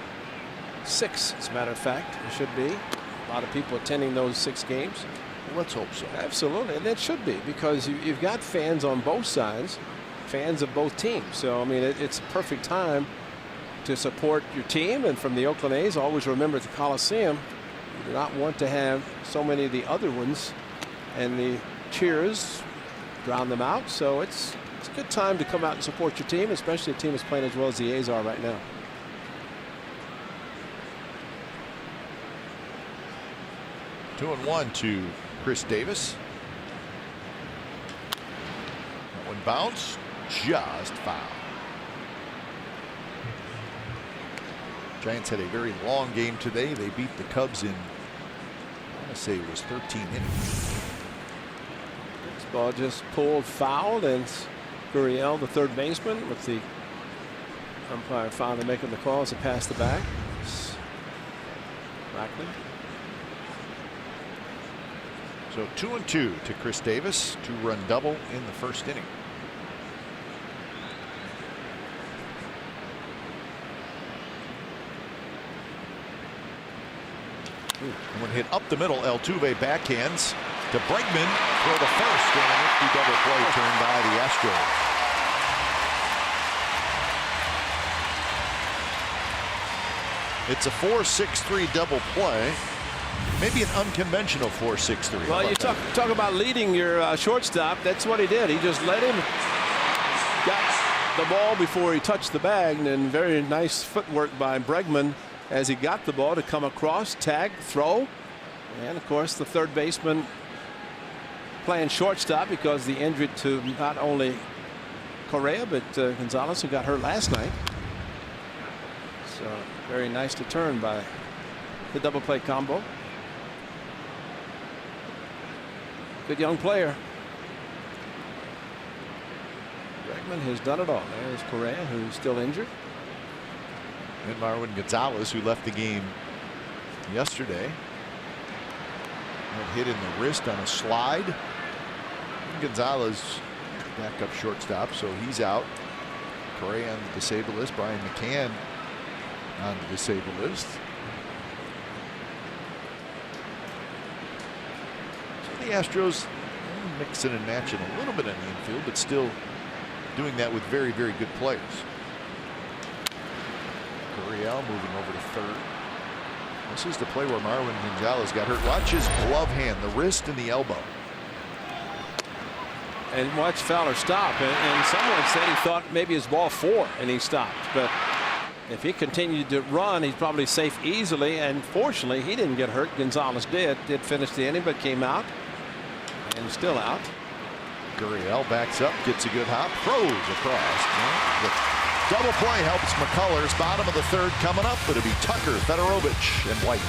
6, as a matter of fact, there should be. A lot of people attending those 6 games. Let's hope so. Absolutely, and it should be, because you've got fans on both sides, fans of both teams. So I mean, it's a perfect time to support your team. And from the Oakland A's, always remember at the Coliseum, you do not want to have so many of the other ones and the cheers drown them out. So it's a good time to come out and support your team, especially a team that's playing as well as the A's are right now. Two and one to Chris Davis. That one bounced, just foul. Giants had a very long game today. They beat the Cubs in, I want to say it was 13 innings. This ball just pulled foul, and Gurriel, the third baseman, with the umpire finally making the call as it passed the bag. Rackley. So 2-2 to Chris Davis, 2-run double in the first inning. One hit up the middle. Altuve backhands to Bregman for the first, and a nifty double play turned by the Astros. It's a 4-6-3 double play. Maybe an unconventional 4-6-3. Well, you talk about leading your shortstop. That's what he did. He just let him got the ball before he touched the bag, and then very nice footwork by Bregman as he got the ball to come across, tag, throw, and of course the third baseman playing shortstop because the injury to not only Correa but Gonzalez, who got hurt last night. So very nice to turn by the double play combo. Good young player. Bregman has done it all. There's Correa, who's still injured. And Marwin Gonzalez, who left the game yesterday, hit in the wrist on a slide. And Gonzalez, backup shortstop, so he's out. Correa on the disabled list. Brian McCann on the disabled list. The Astros mixing and matching a little bit on the infield, but still doing that with very, very good players. Gurriel moving over to third. This is the play where Marwin Gonzalez got hurt. Watch his glove hand, the wrist and the elbow. And watch Fowler stop. And someone said he thought maybe his ball 4 and he stopped. But if he continued to run, he's probably safe easily. And fortunately, he didn't get hurt. Gonzalez did finish the inning, but came out. And still out. Gurriel backs up, gets a good hop, throws across. The double play helps McCullers. Bottom of the third coming up. It'll be Tucker, Fedorovich, and White.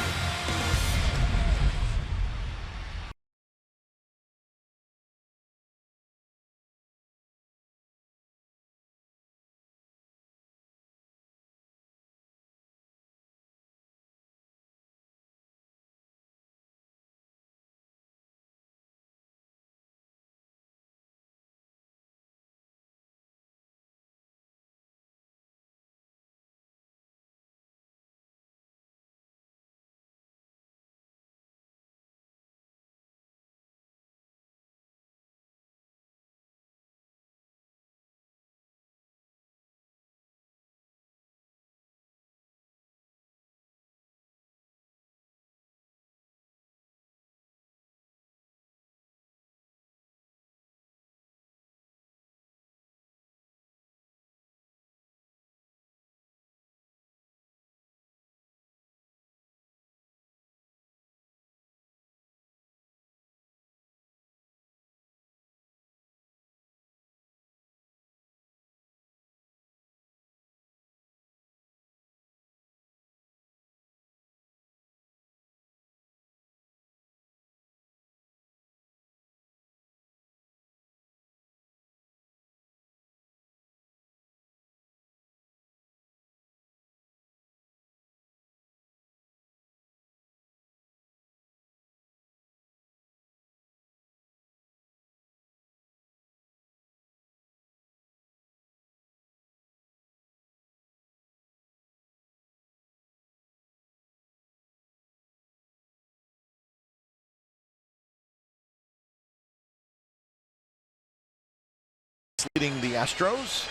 leading the Astros.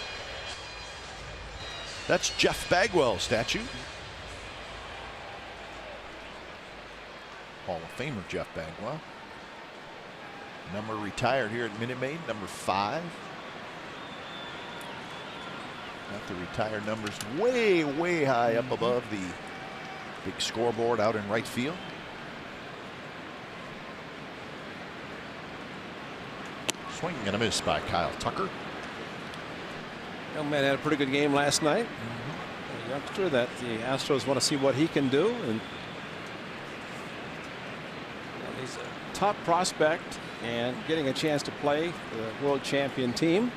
That's Jeff Bagwell's statue. Hall of Famer Jeff Bagwell. Number retired here at Minute Maid, number 5. Got the retired numbers way, way high up above the big scoreboard out in right field. Swing and a miss by Kyle Tucker. Young man had a pretty good game last night. A youngster that the Astros want to see what he can do. And he's a top prospect and getting a chance to play for the world champion team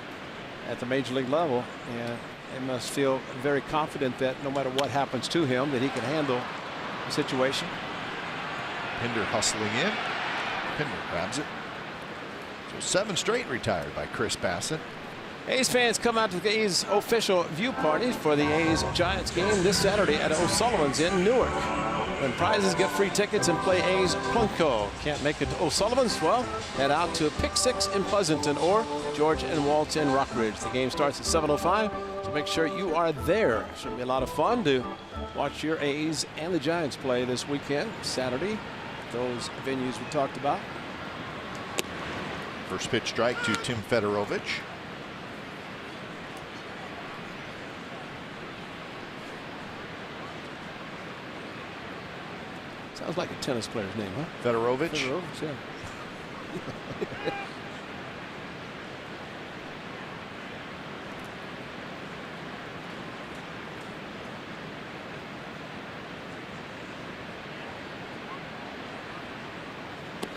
at the major league level. And they must feel very confident that no matter what happens to him, that he can handle the situation. Pinder hustling in. Pinder grabs it. So 7 straight retired by Chris Bassett. A's fans come out to the A's official view party for the A's Giants game this Saturday at O'Sullivan's in Newark. When prizes, get free tickets and play A's Plunko. Can't make it to O'Sullivan's? Well, head out to Pick 6 in Pleasanton or George and Walt in Rockridge. The game starts at 7:05, so make sure you are there. Should be a lot of fun to watch your A's and the Giants play this weekend, Saturday. Those venues we talked about. First pitch strike to Tim Fedorovich. Sounds like a tennis player's name, huh? Fedorovich. Fedorovich, yeah.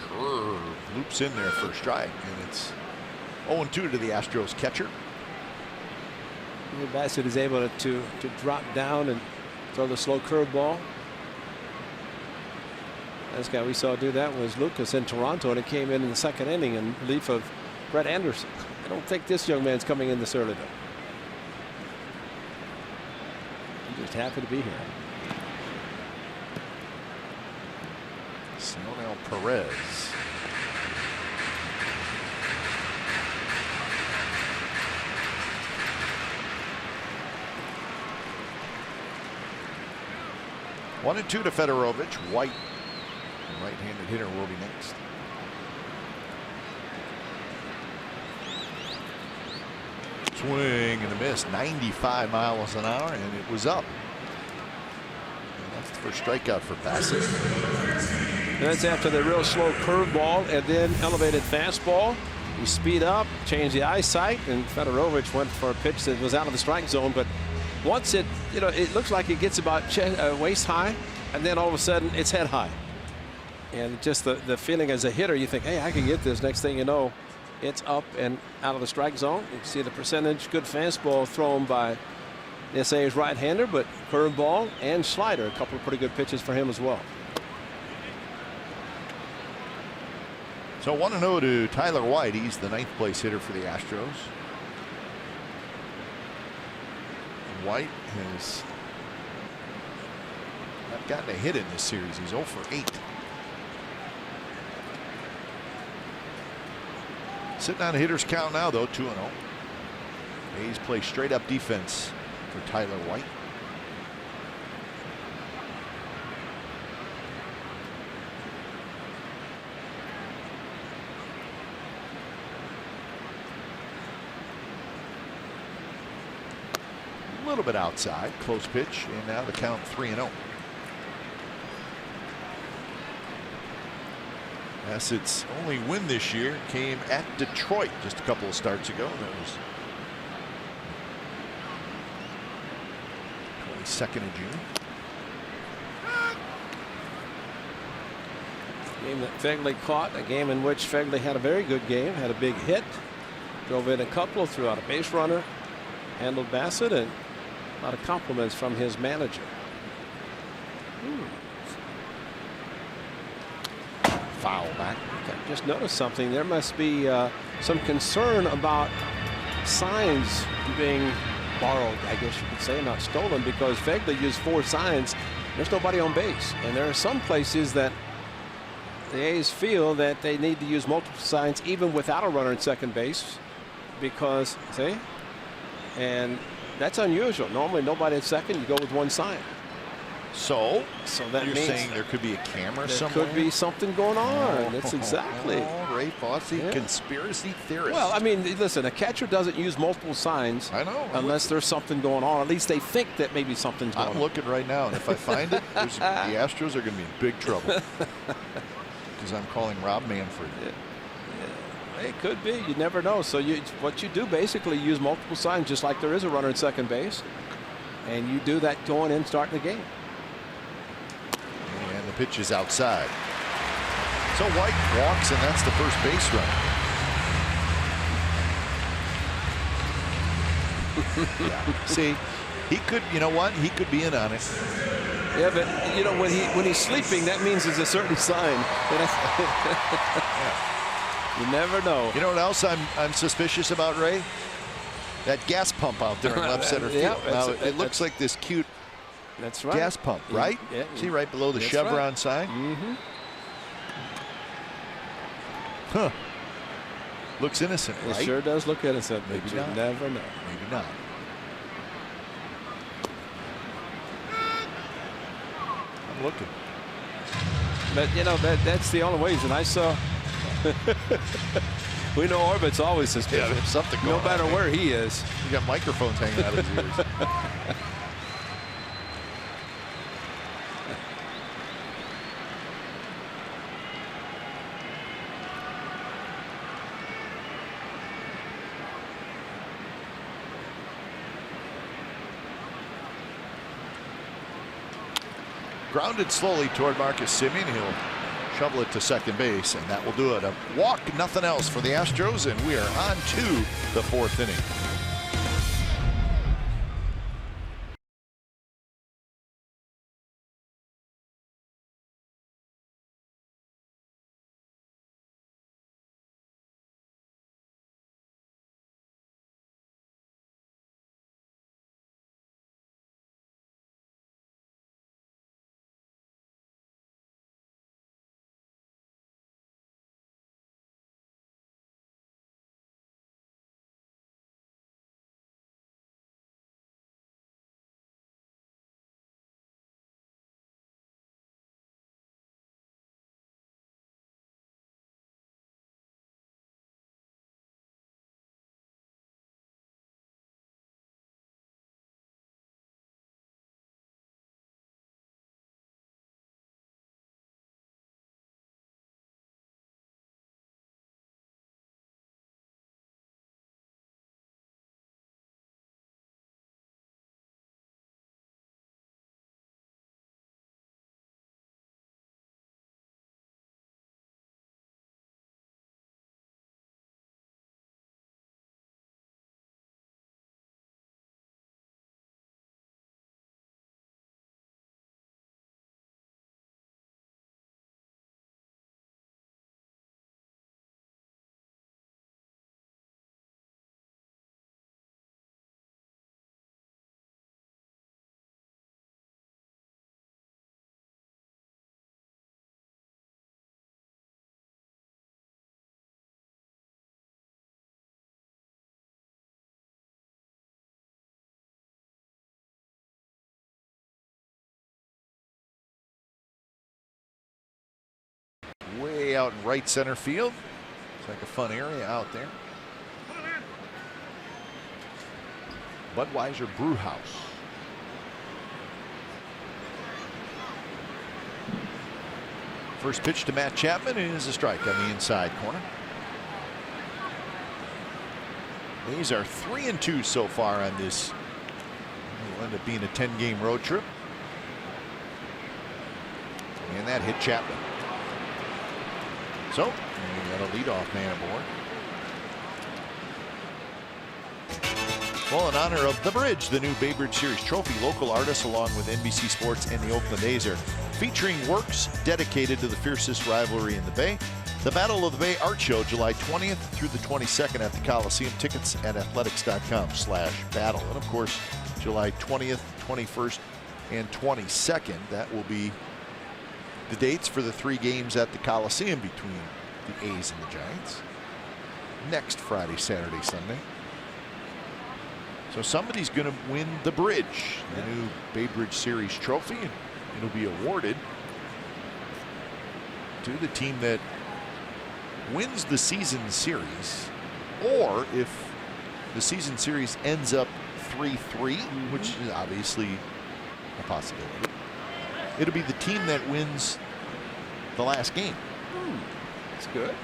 Curve loops in there for a strike, and it's 0-2 to the Astros catcher. Bassett is able to drop down and throw the slow curveball. This guy we saw do that was Lucas in Toronto, and it came in the second inning in relief of Brett Anderson. I don't think this young man's coming in this early, though. I'm just happy to be here. Sionel Perez. One and 2 to Fedorovich. White, the right-handed hitter, will be next. Swing and a miss. 95 miles an hour, and it was up. And that's the first strikeout for Bassett. And that's after the real slow curveball and then elevated fastball. You speed up, change the eyesight, and Fedorovich went for a pitch that was out of the strike zone. But once it, it looks like it gets about waist high, and then all of a sudden it's head high. And just the feeling as a hitter, you think, hey, I can get this. Next thing you know, it's up and out of the strike zone. You can see the percentage. Good fastball thrown by this A's right-hander, but curveball and slider, a couple of pretty good pitches for him as well. So 1-0 to Tyler White. He's the 9th place hitter for the Astros. White has not gotten a hit in this series. He's 0 for 8. Sitting on a hitter's count now, though, 2-0. A's play straight up defense for Tyler White. A little bit outside, close pitch, and now the count 3-0. Bassett's only win this year came at Detroit just a couple of starts ago. That was 22nd of June. Game that Fegley caught, a game in which Fegley had a very good game, had a big hit, drove in a couple, threw out a base runner, handled Bassett, and a lot of compliments from his manager. Foul back. I just noticed something. There must be some concern about signs being borrowed, I guess you could say, not stolen, because Fegley used 4 signs. There's nobody on base. And there are some places that the A's feel that they need to use multiple signs even without a runner at second base. because, see, and that's unusual. Normally nobody at second, you go with one sign. So that you're means saying there could be a camera somewhere? There could be something going on. That's exactly. Ray Fosse, conspiracy theorist. Well, I mean, listen, a catcher doesn't use multiple signs. I know. Unless there's something going on. At least they think that maybe something's going on. I'm looking right now, and if I find it, the Astros are going to be in big trouble. Because I'm calling Rob Manfred. It could be. You never know. So what you do basically use multiple signs, just like there is a runner at second base. And you do that going in, starting the game. And the pitch is outside. So White walks, and that's the first base run. Yeah. See, he could, you know what? He could be in on it. Yeah, but you know, when he's sleeping, that means there's a certain sign. You never know. You know what else I'm suspicious about, Ray? That gas pump out there in left center field. Now, it looks like this cute gas pump, right? Yeah. See right below the chevron sign? Mm-hmm. Huh. Looks innocent, right? It sure does look innocent. Maybe but not. You never know. Maybe not. I'm looking. But, you know, that's the only reason I saw. We know Orbit's always suspicious. Yeah, there's something going on. No matter where he is. You got microphones hanging out of his ears. Grounded slowly toward Marcus Semien. He'll shovel it to second base, and that will do it. A walk, nothing else for the Astros, and we are on to the fourth inning. Way out in right center field. It's like a fun area out there. Budweiser Brew House. First pitch to Matt Chapman is a strike on the inside corner. These are 3-2 so far on this. It will end up being a 10-game road trip. And that hit Chapman. So, we got a leadoff man aboard. Well, in honor of The Bridge, the new Babe Ruth Series trophy, local artists along with NBC Sports and the Oakland A's are featuring works dedicated to the fiercest rivalry in the Bay. The Battle of the Bay Art Show, July 20th through the 22nd at the Coliseum. Tickets at athletics.com/battle. And of course, July 20th, 21st, and 22nd. That will be the dates for the 3 games at the Coliseum between the A's and the Giants. Next Friday, Saturday, Sunday. So somebody's going to win the bridge, the new Bay Bridge Series trophy. And it'll be awarded to the team that wins the season series, or if the season series ends up 3-3, which is obviously a possibility, it'll be the team that wins the last game. That's good.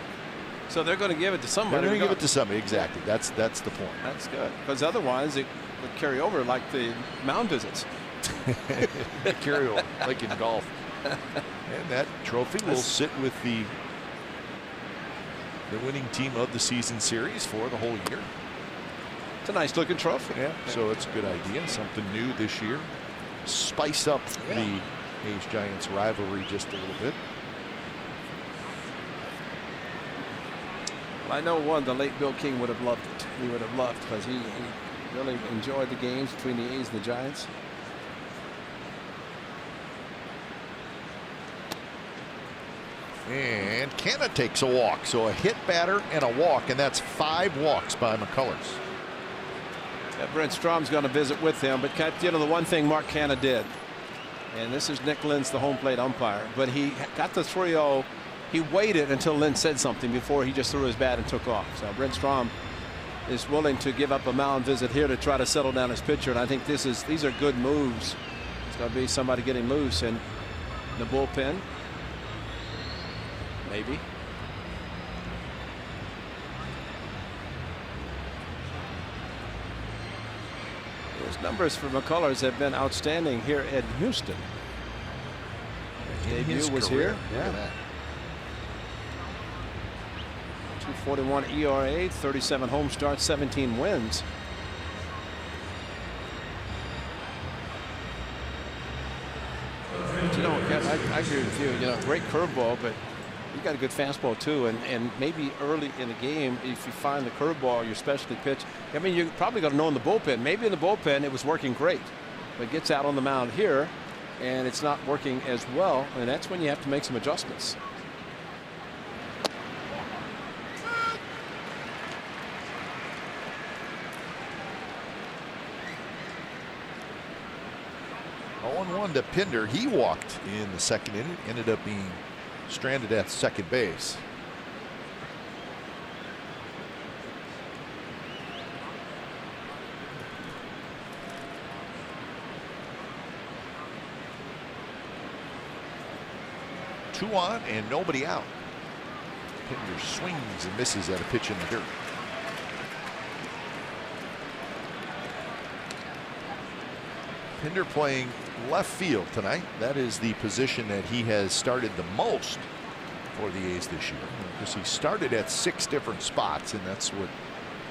So they're going to give it to somebody. They're going to give it to somebody, exactly. That's the point. That's good, because otherwise it would carry over like the mound visits. Carry over, like in golf. And that trophy will sit with the winning team of the season series for the whole year. It's a nice looking trophy. Yeah, so it's a good idea. Something new this year. Spice up the A's Giants rivalry just a little bit. Well, I know the late Bill King would have loved it. He would have loved, because he really enjoyed the games between the A's and the Giants. And Canna takes a walk. So a hit batter and a walk, and that's 5 walks by McCullers. Brent Strom's going to visit with him, but the one thing Mark Canna did, and this is Nick Lentz, the home plate umpire, but he got the 3-0. He waited until Lentz said something before he just threw his bat and took off. So Brent Strom is willing to give up a mound visit here to try to settle down his pitcher, and I think these are good moves. It's going to be somebody getting loose in the bullpen. Maybe. His numbers for McCullers have been outstanding here in Houston. His debut was here. Look at that. 2.41 ERA, 37 home starts, 17 wins. But I agree with you. Great curveball, but you got a good fastball too, and maybe early in the game, if you find the curveball, your specialty pitch. I mean, you're probably going to know in the bullpen. Maybe in the bullpen it was working great, but it gets out on the mound here, and it's not working as well, and that's when you have to make some adjustments. On to Pinder. He walked in the second inning, ended up being stranded at second base. Two on and nobody out. Pinder swings and misses at a pitch in the dirt. Pinder playing left field tonight. That is the position that he has started the most for the A's this year, because he started at 6 different spots, and that's what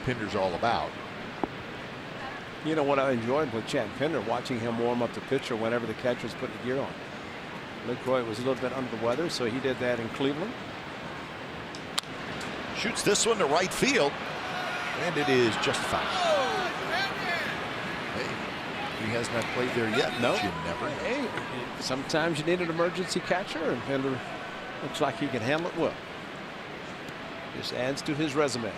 Pinder's all about. You know what I enjoyed with Chad Pinder, watching him warm up the pitcher whenever the catcher's putting the gear on. LaCroix was a little bit under the weather, so he did that in Cleveland. Shoots this one to right field, and it is just foul. He has not played there yet. No. You never know. Hey, sometimes you need an emergency catcher, and Pinder looks like he can handle it well. Just adds to his resume.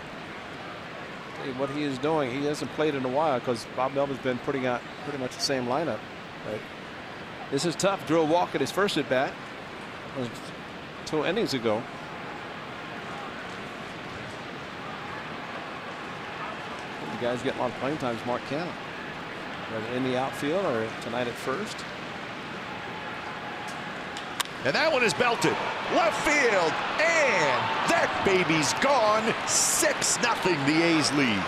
Hey, what he is doing, he hasn't played in a while because Bob Melvin's been putting out pretty much the same lineup. But this is tough. Drew a walk at his first at bat. It was 2 innings ago. The guys getting a lot of playing time is Mark Canna. Whether in the outfield or tonight at first. And that one is belted left field, and that baby's gone. 6-0 the A's lead.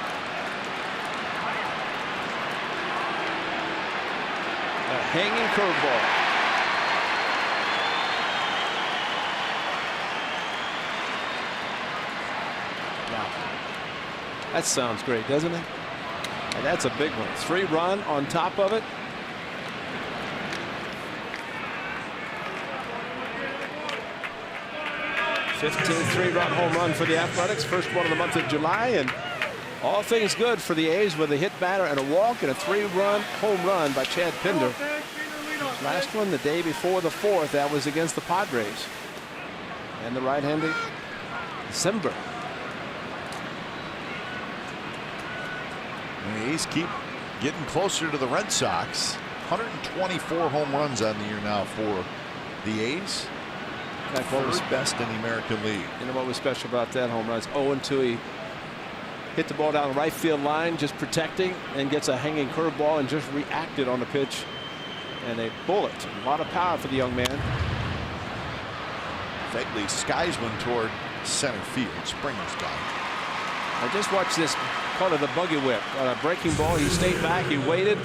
A hanging curveball. Wow. That sounds great, doesn't it? And that's a big one. 3-run on top of it. '15 3-run home run for the Athletics. First one of the month of July. And all things good for the A's with a hit batter and a walk and a 3-run home run by Chad Pinder. Last one the day before the 4th. That was against the Padres. And the right-handed December. The A's keep getting closer to the Red Sox. 124 home runs on the year now for the A's. What was best in the American League? You know what was special about that home run? It's 0-2. He hit the ball down the right field line, just protecting, and gets a hanging curveball and just reacted on the pitch. And a bullet. A lot of power for the young man. Fegley skies one toward center field. Springer's got it. I just watched this, call it a buggy whip. On a breaking ball, he stayed back, he waited,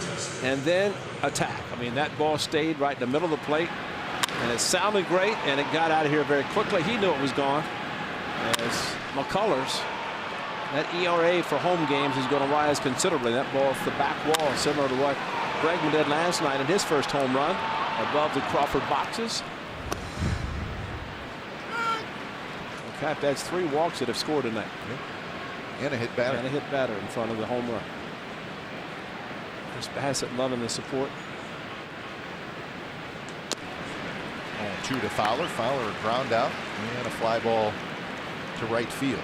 and then attack. I mean, that ball stayed right in the middle of the plate, and it sounded great, and it got out of here very quickly. He knew it was gone. As McCullers, that ERA for home games is going to rise considerably. That ball off the back wall, similar to what Bregman did last night in his first home run, above the Crawford boxes. Okay, that's 3 walks that have scored tonight. And a hit batter. And a hit batter in front of the home run. Chris Bassett loving the support. 2 to Fowler. Fowler a ground out and a fly ball to right field.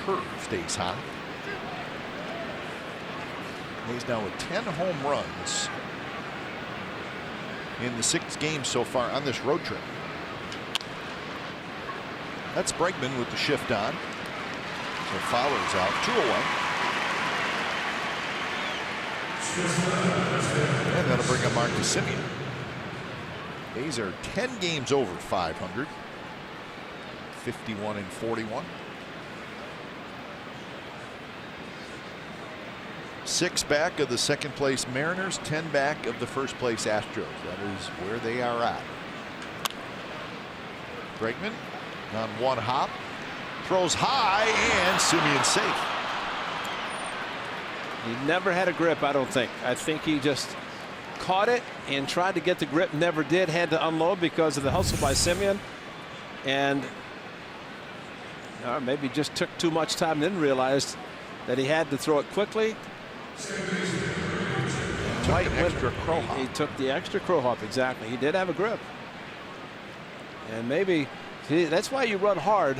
Curve stays high. He's now with 10 home runs in the 6 games so far on this road trip. That's Bregman with the shift on. So Fowler's out. 2-1. And that'll bring up Marcus Simeon. A's are 10 games over 500. 51-41. 6 back of the second place Mariners, 10 back of the first place Astros. That is where they are at. Bregman on one hop, throws high, and Simeon safe. He never had a grip, I don't think. I think he just caught it and tried to get the grip, never did, had to unload because of the hustle by Simeon. And maybe just took too much time, then realized that he had to throw it quickly. Took an extra crow hop. He took the extra crow hop, exactly. He did have a grip. And maybe that's why you run hard.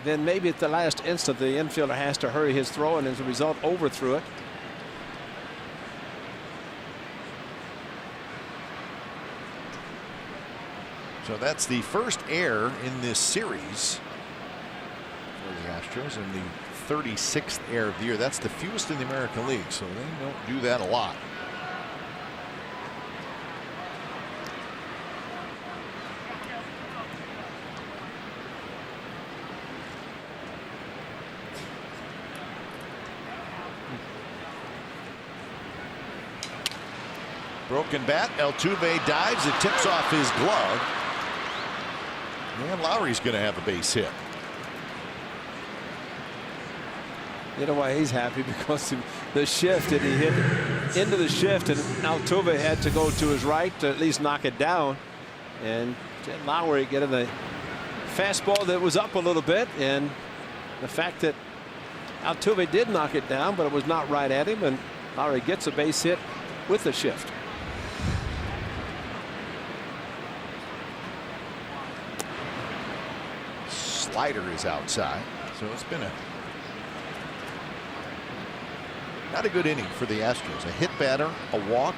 Then maybe at the last instant the infielder has to hurry his throw, and as a result overthrew it. So that's the first error in this series for the Astros, and the 36th error of the year. That's the fewest in the American League, so they don't do that a lot. Broken bat. Altuve dives. It tips off his glove. And Lowry's going to have a base hit. You know why he's happy? Because the shift, and he hit into the shift, and Altuve had to go to his right to at least knock it down. And Lowry getting the fastball that was up a little bit, and the fact that Altuve did knock it down, but it was not right at him, and Lowry gets a base hit with the shift. Slider is outside, so it's been not a good inning for the Astros. A hit batter, a walk,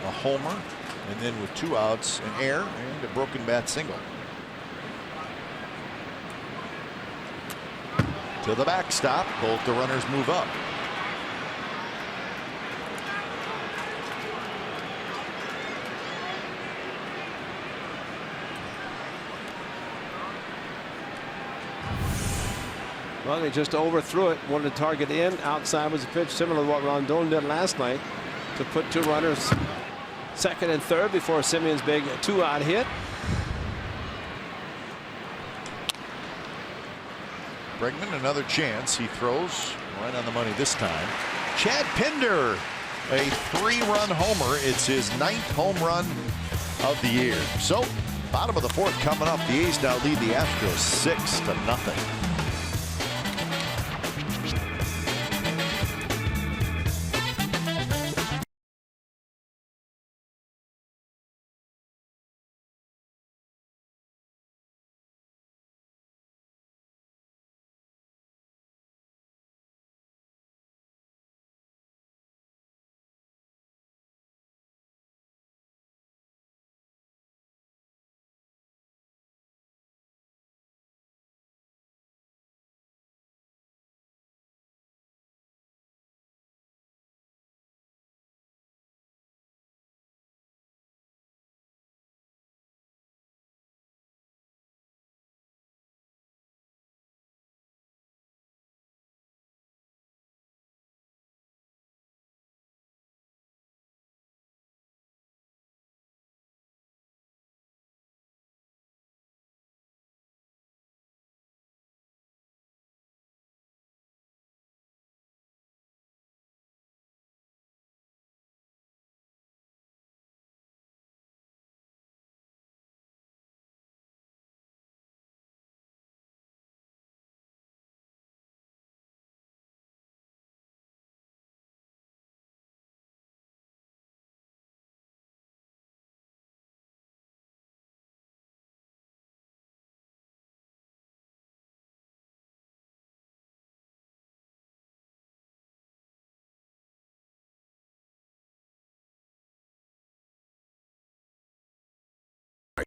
a homer, and then with 2 outs, an error and a broken bat single. To the backstop, both the runners move up. Well, they just overthrew it. Wanted to target in. Outside was a pitch similar to what Rondon did last night to put 2 runners second and third before Simeon's big 2-out hit. Bregman another chance. He throws right on the money this time. Chad Pinder, a 3-run homer. It's his 9th home run of the year. So bottom of the 4th coming up. The A's now lead the Astros 6-0.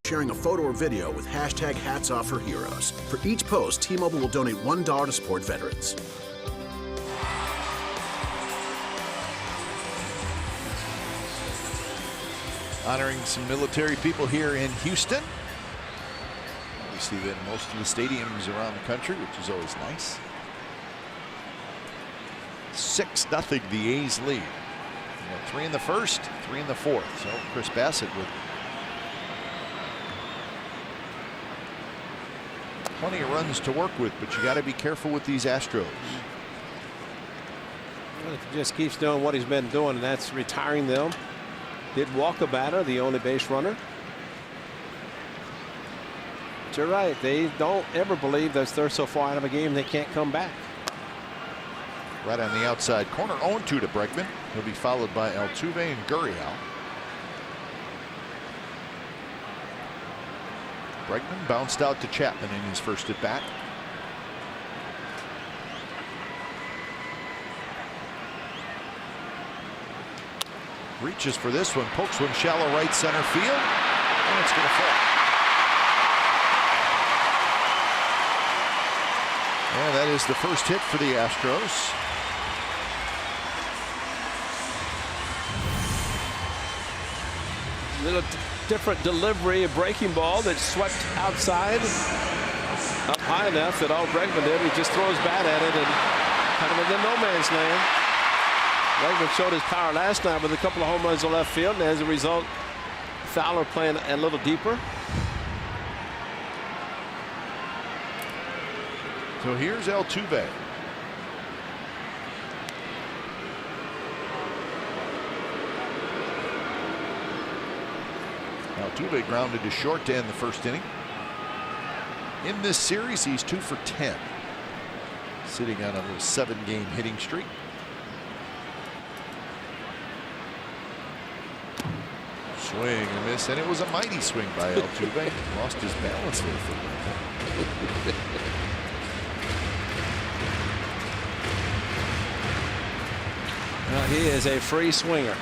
sharing a photo or video with hashtag Hats Off for Heroes. For each post, T-Mobile will donate $1 to support veterans. Honoring some military people here in Houston. We see that in most of the stadiums around the country, which is always nice. 6-0 the A's lead. 3 in the first, 3 in the fourth. So Chris Bassett with plenty of runs to work with, but you got to be careful with these Astros. Well, if he just keeps doing what he's been doing, and that's retiring them. Did walk a batter, the only base runner. But you're right, they don't ever believe that they're so far out of a game they can't come back. Right on the outside corner, 0-2 to Bregman. He'll be followed by Altuve and Gurriel. Bregman bounced out to Chapman in his first at bat. Reaches for this one, pokes one shallow right center field, and it's going to fall. And that is the first hit for the Astros. A little different delivery, a breaking ball that swept outside, up high enough that all Bregman did, he just throws bat at it and kind of in the no man's land. Bregman showed his power last night with a couple of home runs to left field, and as a result, Fowler playing a little deeper. So here's Altuve. Altuve grounded to short to end the first inning. In this series, he's 2 for 10, sitting on a little 7-game hitting streak. Swing and a miss, and it was a mighty swing by Altuve. Lost his balance there for a minute. Well, he is a free swinger.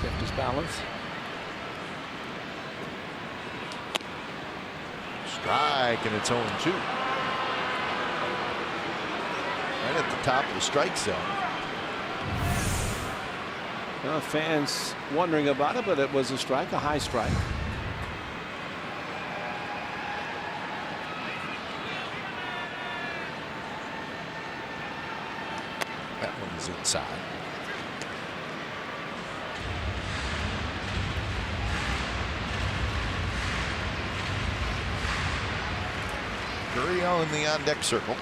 Kept his balance. Strike, and it's 0-2. Right at the top of the strike zone. Well, fans wondering about it, but it was a strike, a high strike. That one's inside. Gurriel in the on-deck circle.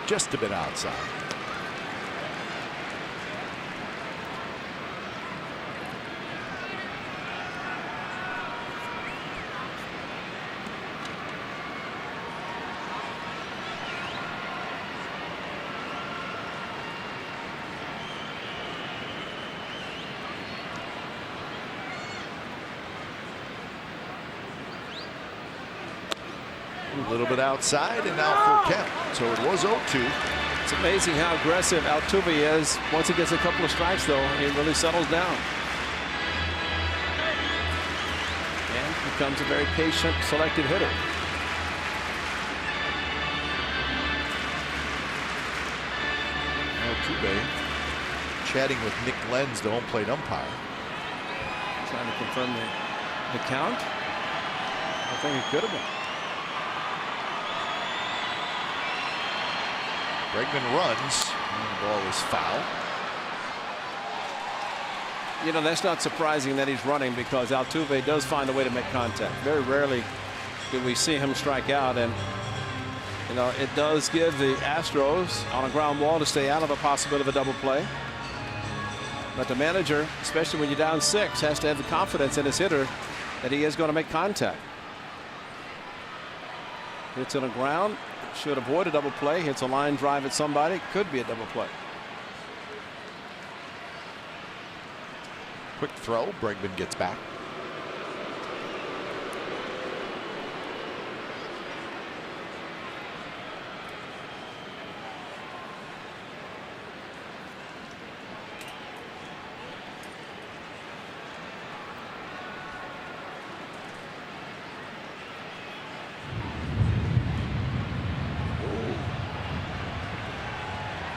Just a bit outside. A little bit outside, and now full count. So it was 0-2. It's amazing how aggressive Altuve is. Once he gets a couple of strikes, though, he really settles down. And becomes a very patient, selected hitter. Altuve chatting with Nick Lenz, the home plate umpire. Trying to confirm the count. I think it could have been. Bregman runs, and the ball is foul. You know, that's not surprising that he's running, because Altuve does find a way to make contact. Very rarely do we see him strike out, and you know, it does give the Astros on a ground ball to stay out of a possibility of a double play. But the manager, especially when you're down 6, has to have the confidence in his hitter that he is going to make contact. Hits on the ground, should avoid a double play. Hits a line drive at somebody, could be a double play. Quick throw, Bregman gets back.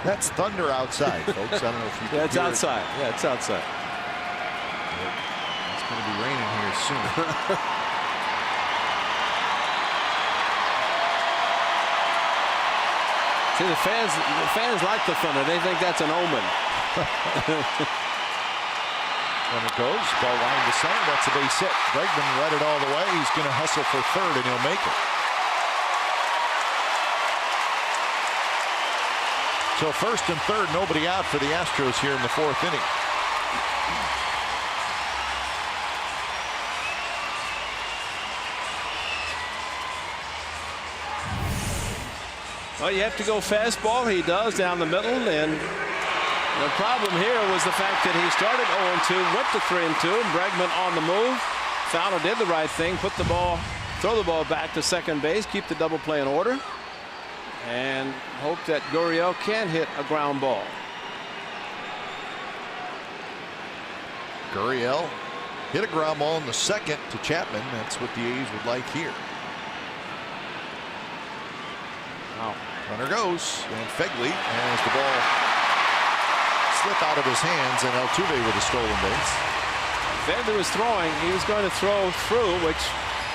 That's thunder outside, folks. I don't know if you can Yeah, it's hear outside. Yeah, it's outside. It's going to be raining here soon. See, the fans like the thunder. They think that's an omen. And it goes. Ball line to center. That's a base hit. Bregman read it all the way. He's going to hustle for third, and he'll make it. So first and third, nobody out for the Astros here in the fourth inning. Well, you have to go fastball. He does down the middle, and the problem here was the fact that he started 0-2, went to 3-2, and Bregman on the move. Fowler did the right thing, throw the ball back to second base, keep the double play in order, and hope that Gurriel can hit a ground ball. Gurriel hit a ground ball in the second to Chapman. That's what the A's would like here. Wow. Runner goes, and Fegley has the ball slip out of his hands, and Altuve with a stolen base. Fegley was throwing. He was going to throw through, which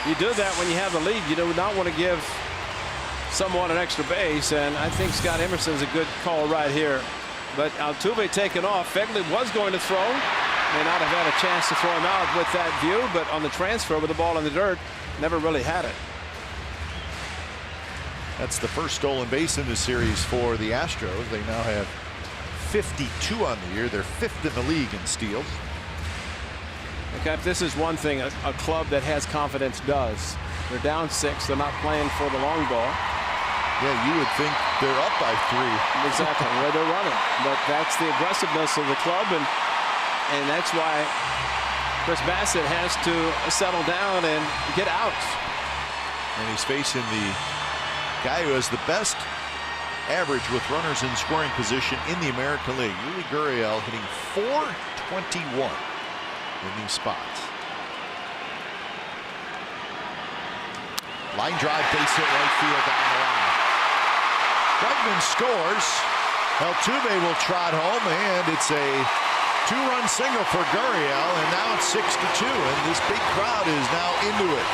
you do that when you have the lead. You do not want to give someone an extra base, and I think Scott Emerson's a good call right here. But Altuve taken off. Fegley was going to throw. May not have had a chance to throw him out with that view, but on the transfer with the ball in the dirt, never really had it. That's the first stolen base in the series for the Astros. They now have 52 on the year. They're fifth in the league in steals. Okay, this is one thing a club that has confidence does. They're down 6. They're not playing for the long ball. Yeah, you would think they're up by 3. Exactly, where they're running. But that's the aggressiveness of the club, and that's why Chris Bassett has to settle down and get out. And he's facing the guy who has the best average with runners in scoring position in the American League. Yuli Gurriel hitting .421 in these spots. Line drive, base hit, right field, down the line. Bregman scores. Altuve will trot home, and it's a 2-run single for Gurriel, and now it's 6-2, and this big crowd is now into it.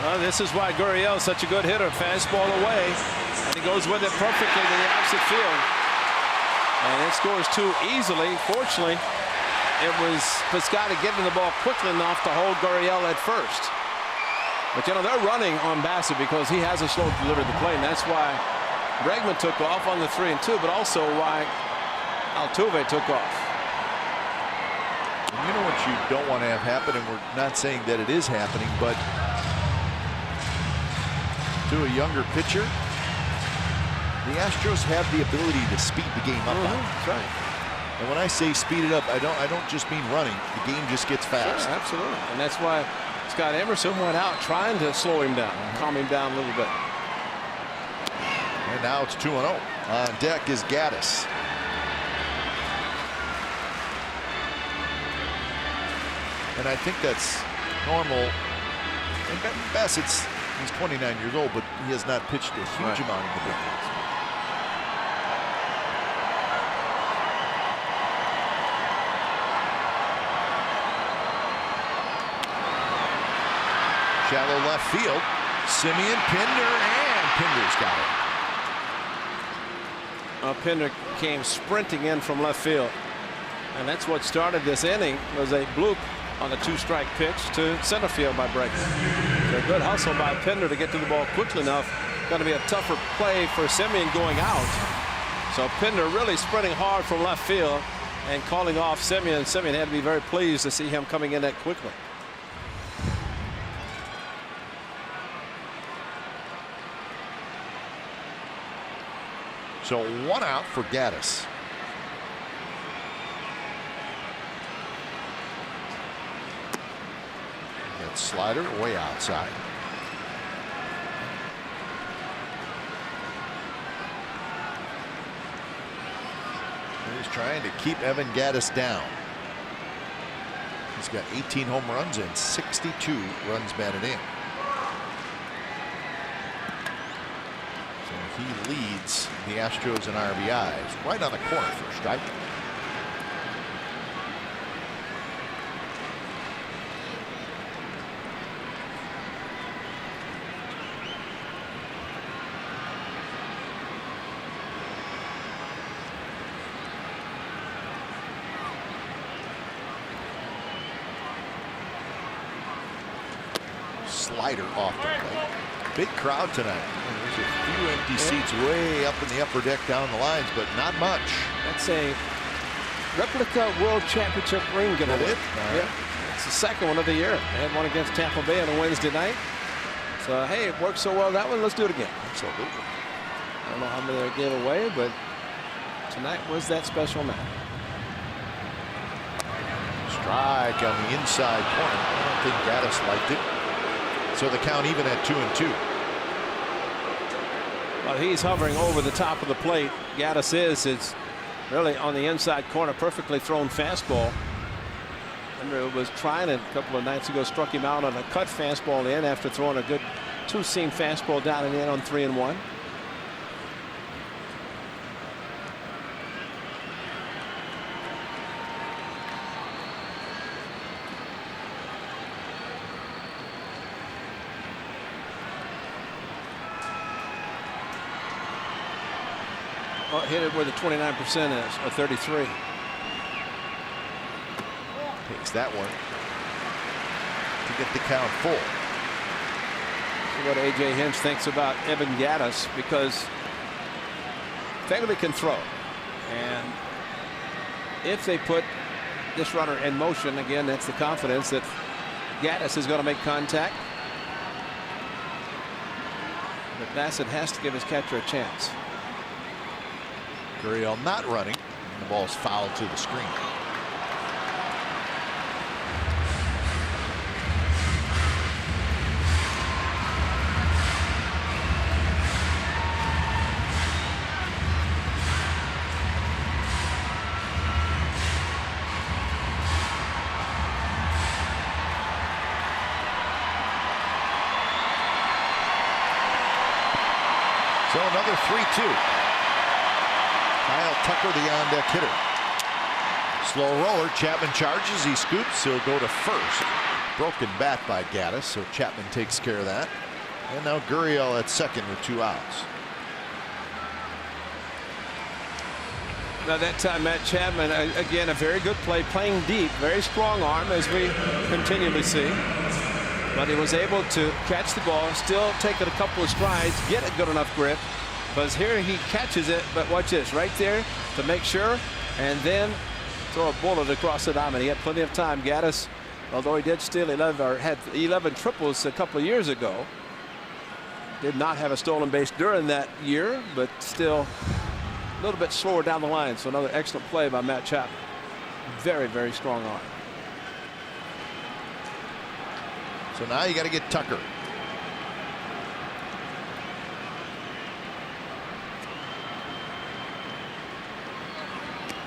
Well, this is why Gurriel is such a good hitter. Fastball away, and he goes with it perfectly to the opposite field. And it scores 2 easily. Fortunately, it was Piscotty getting the ball quickly enough to hold Gurriel at first. But, you know, they're running on Bassett because he has a slow delivery to the plate, and that's why Bregman took off on the 3-2, but also why Altuve took off. You know what you don't want to have happen, and we're not saying that it is happening, but to a younger pitcher, the Astros have the ability to speed the game up. That's right. And when I say speed it up, I don't just mean running. The game just gets fast. Sure, absolutely. And that's why Scott Emerson went out trying to slow him down, calm him down a little bit. And now it's 2-0. On deck is Gaddis. And I think that's normal. And Bassett's, he's 29 years old, but he has not pitched a huge amount in the big leagues. Shallow left field. Simeon, Pinder, and Pinder's got it. Pinder came sprinting in from left field. And that's what started this inning, was a bloop on the 2-strike pitch to center field by Bregman. A good hustle by Pinder to get to the ball quickly enough. Going to be a tougher play for Simeon going out. So Pinder really sprinting hard from left field and calling off Simeon. Simeon had to be very pleased to see him coming in that quickly. So 1 out for Gaddis. That slider way outside. He's trying to keep Evan Gaddis down. He's got 18 home runs and 62 runs batted in. So he leads the Astros in RBIs, right on the corner for a strike. Slider off the plate. Big crowd tonight. There's a few empty seats way up in the upper deck down the lines, but not much. That's a replica World Championship ring giveaway. That it? Yeah. It's the second one of the year. They had one against Tampa Bay on a Wednesday night. So, hey, it worked so well that one. Let's do it again. Absolutely. I don't know how many they gave away, but tonight was that special night. Strike on the inside corner. I don't think Gaddis liked it. So the count even at 2-2. Well, he's hovering over the top of the plate. Gaddis is. It's really on the inside corner. Perfectly thrown fastball. Remember, it was trying it a couple of nights ago. Struck him out on a cut fastball in after throwing a good two-seam fastball down and in on 3-1. Oh, hit it where the 29% is, a 33. Takes that one to get the count full. See what A.J. Hinch thinks about Evan Gaddis, because Fairley can throw. And if they put this runner in motion, again, that's the confidence that Gaddis is going to make contact. But Bassett has to give his catcher a chance. Gurriel not running. And the ball's fouled to the screen. So another 3-2. Kyle Tucker, the on-deck hitter. Slow roller. Chapman charges. He scoops. He'll go to first. Broken bat by Gaddis, so Chapman takes care of that. And now Gurriel at second with 2 outs. Now that time, Matt Chapman, again, a very good play, playing deep, very strong arm, as we continually see. But he was able to catch the ball, still take it a couple of strides, get a good enough grip. Because here he catches it, but watch this, right there to make sure, and then throw a bullet across the diamond. He had plenty of time. Gaddis, although he did steal 11, or had 11 triples a couple of years ago, did not have a stolen base during that year, but still a little bit slower down the line. So another excellent play by Matt Chapman. Very, very strong arm. So now you got to get Tucker.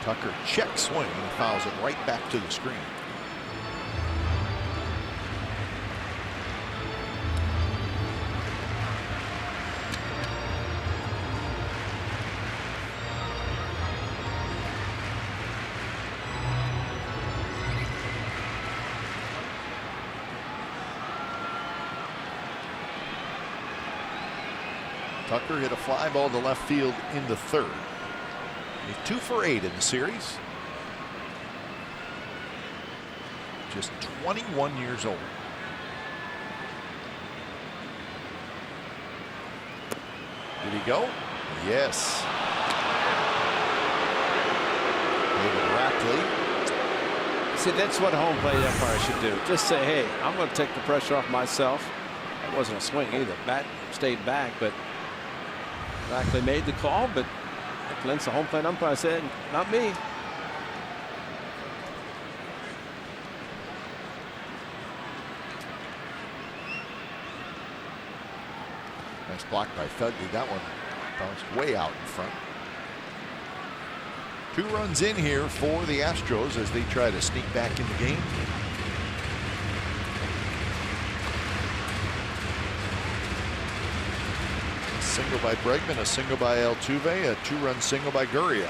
Tucker check swing and fouls it right back to the screen. Tucker hit a fly ball to left field in the third. He's 2 for 8 in the series. Just 21 years old. Did he go? Yes. David Rackley. See, that's what a home plate umpire should do. Just say, hey, I'm going to take the pressure off myself. That wasn't a swing either. Bat stayed back, but Rackley made the call, but Lentz, the home plate umpire, said, not me. Nice block by Thugly. That one bounced way out in front. 2 runs in here for the Astros as they try to sneak back in the game. single by Bregman, a single by Altuve, a 2-run single by Gurriel.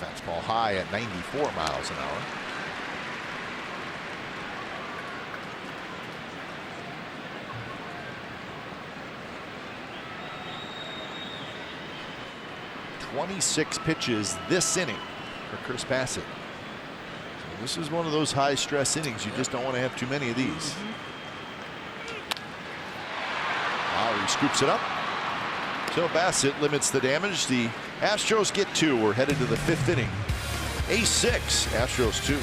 Fastball high at 94 miles an hour. .26 pitches this inning for Chris Bassett. So this is one of those high stress innings. You just don't want to have too many of these. Lowry scoops it up. So Bassett limits the damage. The Astros get 2. We're headed to the 5th inning. A6, Astros 2.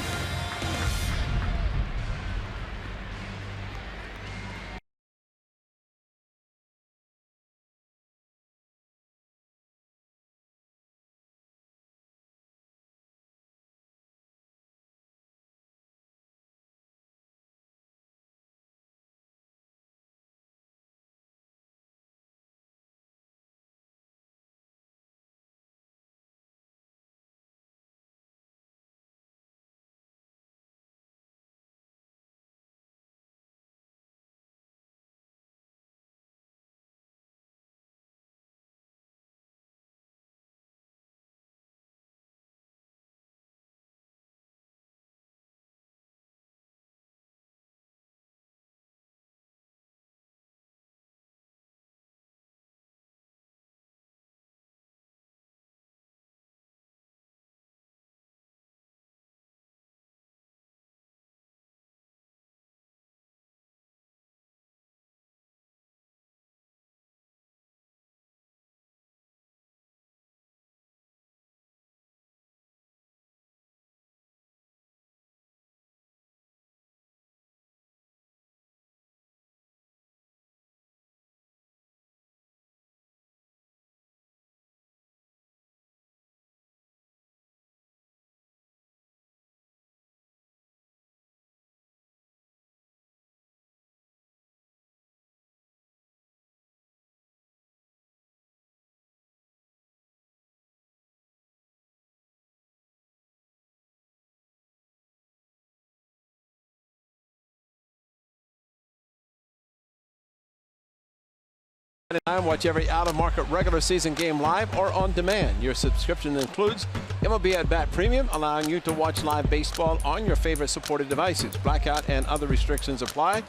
Watch every out-of-market regular season game live or on demand. Your subscription includes MLB At Bat Premium, allowing you to watch live baseball on your favorite supported devices. Blackout and other restrictions apply.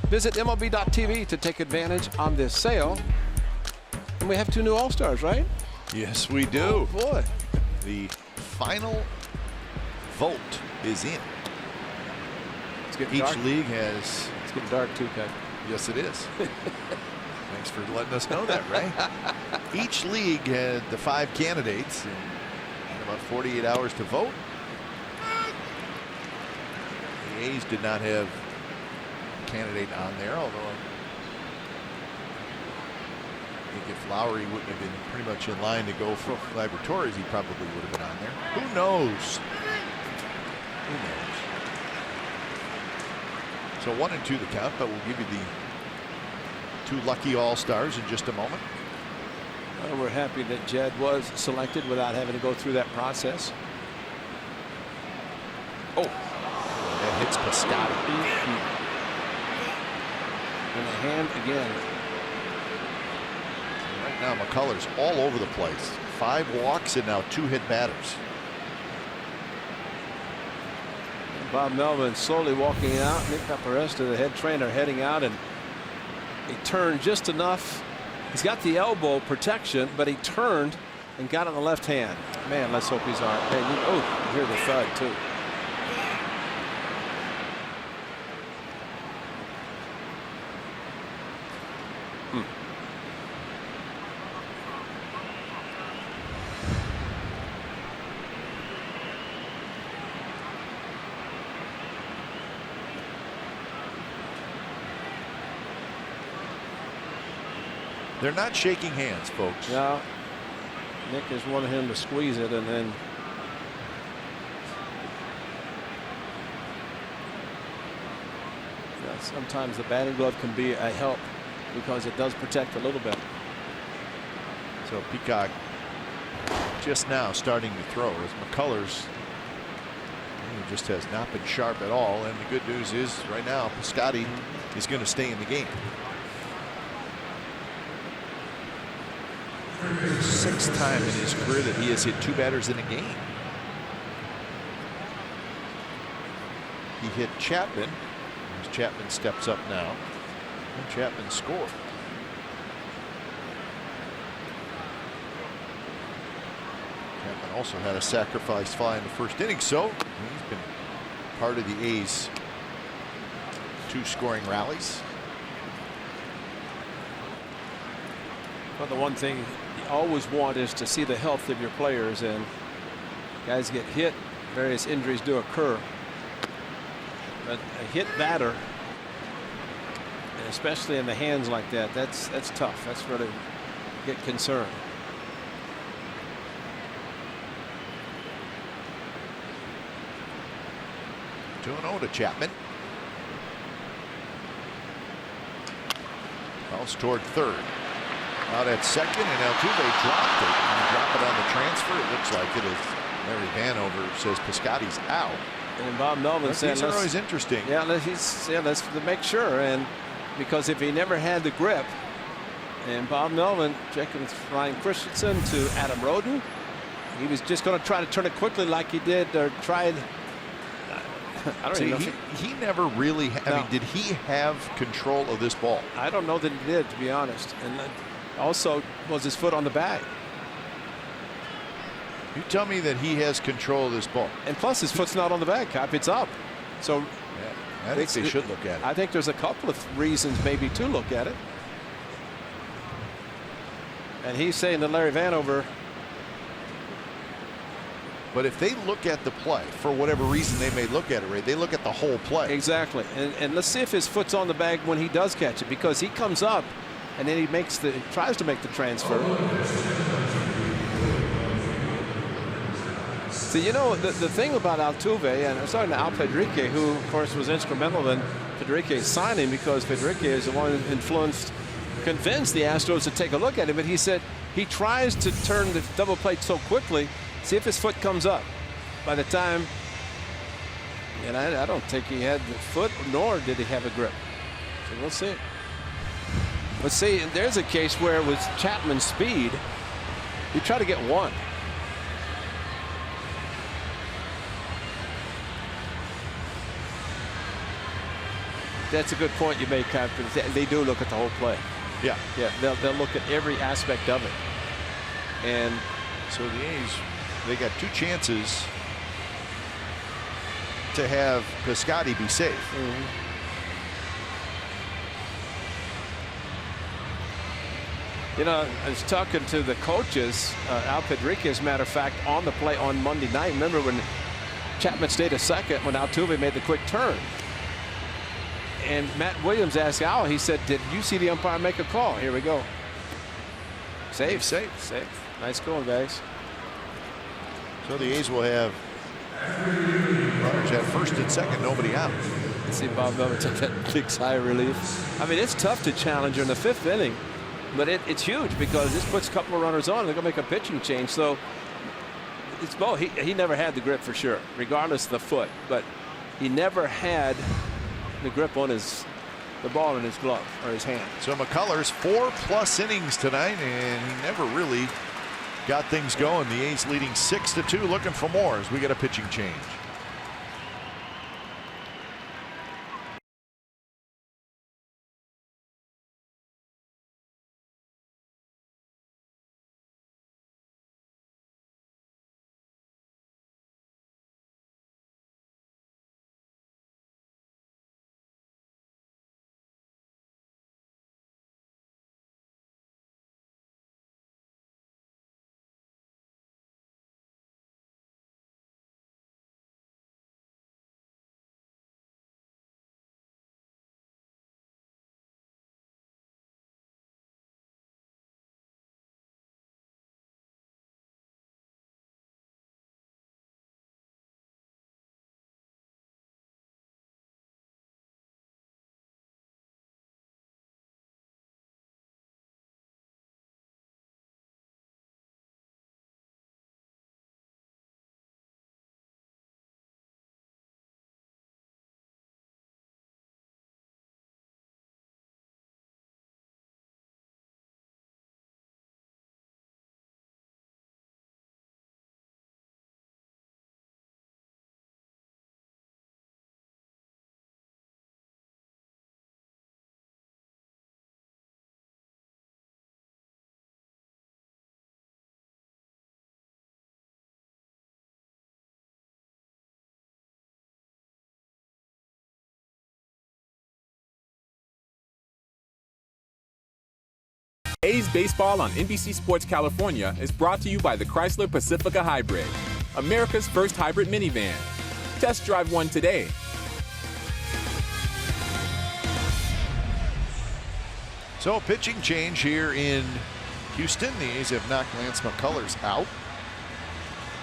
Visit MLB.tv to take advantage of this sale. And we have 2 new All-Stars, right? Yes, we do. Oh, boy. The final vote is in. Each dark. league has. It's getting dark too, Ken. Yes, it is. Thanks for letting us know that, Ray. Each league had the 5 candidates and about 48 hours to vote. The A's did not have a candidate on there, although I think if Lowry wouldn't have been pretty much in line to go for Laboratories, he probably would have been on there. Who knows? Who knows? So 1 and 2 the count, but we'll give you the 2 lucky All-Stars in just a moment. Well, we're happy that Jed was selected without having to go through that process. Oh, that hits Piscotty. In the hand again. Right now, McCullers all over the place. 5 walks and now 2 hit batters. Bob Melvin slowly walking out. Nick Caparesta, the head trainer, heading out, and he turned just enough. He's got the elbow protection, but he turned and got on the left hand. Man, let's hope he's all right. Hey, you hear the thud too. They're not shaking hands, folks. No. Nick just wanted him to squeeze it, and then sometimes the batting glove can be a help because it does protect a little bit. So Peacock just now starting to throw as McCullers just has not been sharp at all. And the good news is right now Piscotty is going to stay in the game. 6th time in his career that he has hit 2 batters in a game. He hit Chapman as Chapman steps up now, and Chapman scored. Chapman also had a sacrifice fly in the 1st inning, so he's been part of the A's 2 scoring rallies. Well, the one thing you always want is to see the health of your players, and guys get hit, various injuries do occur. But a hit batter, and especially in the hands like that, that's tough. That's really get concerned. Two 2-0 to Chapman. Falls toward 3rd. Out at 2nd, and Altuve dropped it. And drop it on the transfer. It looks like it is. Larry Vanover says Piscotty's out. And Bob Melvin said, "These are always interesting." Yeah, let's make sure, and because if he never had the grip, and Bob Melvin checking with Ryan Christensen to Adam Roden, he was just going to try to turn it quickly like he did or tried. I don't even know. He never really. I mean, did he have control of this ball? I don't know that he did, to be honest. And also, was his foot on the bag? You tell me that he has control of this ball. And plus, his foot's not on the bag, Cap. It's up. So yeah, I think they should look at it. I think there's a couple of reasons maybe to look at it. And he's saying to Larry Vanover. But if they look at the play, for whatever reason they may look at it, Ray, they look at the whole play. Exactly. And let's see if his foot's on the bag when he does catch it, because he comes up and then he tries to make the transfer. So, you know, the thing about Altuve, and I was talking to Al Pedrique, who, of course, was instrumental in Pedrique's signing, because Pedrique is the one who convinced the Astros to take a look at it. But he said he tries to turn the double plate so quickly, see if his foot comes up. By the time, and I don't think he had the foot, nor did he have a grip. So we'll see. But see, there's a case where with Chapman's speed, you try to get one. That's a good point you make, Captain. They do look at the whole play. Yeah. Yeah, they'll look at every aspect of it. And so the A's, they got 2 chances to have Piscotty be safe. You know, I was talking to the coaches, Al Pedrique, as a matter of fact, on the play on Monday night. Remember when Chapman stayed a second when Altuve made the quick turn? And Matt Williams asked Al, he said, did you see the umpire make a call? Here we go. Safe. Nice going, guys. So the A's will have runners at 1st and 2nd, nobody out. See Bob Melvin took that big sigh of relief. I mean, it's tough to challenge in the 5th inning, but it's huge because this puts a couple of runners on. They're going to make a pitching change. So it's both. He never had the grip for sure, regardless of the foot, but he never had the grip on the ball in his glove or his hand. So McCullers 4+ innings tonight, and he never really got things going. The A's leading 6-2, looking for more as we get a pitching change. A's Baseball on NBC Sports California is brought to you by the Chrysler Pacifica Hybrid, America's first hybrid minivan. Test drive one today. So a pitching change here in Houston. The A's have knocked Lance McCullers out.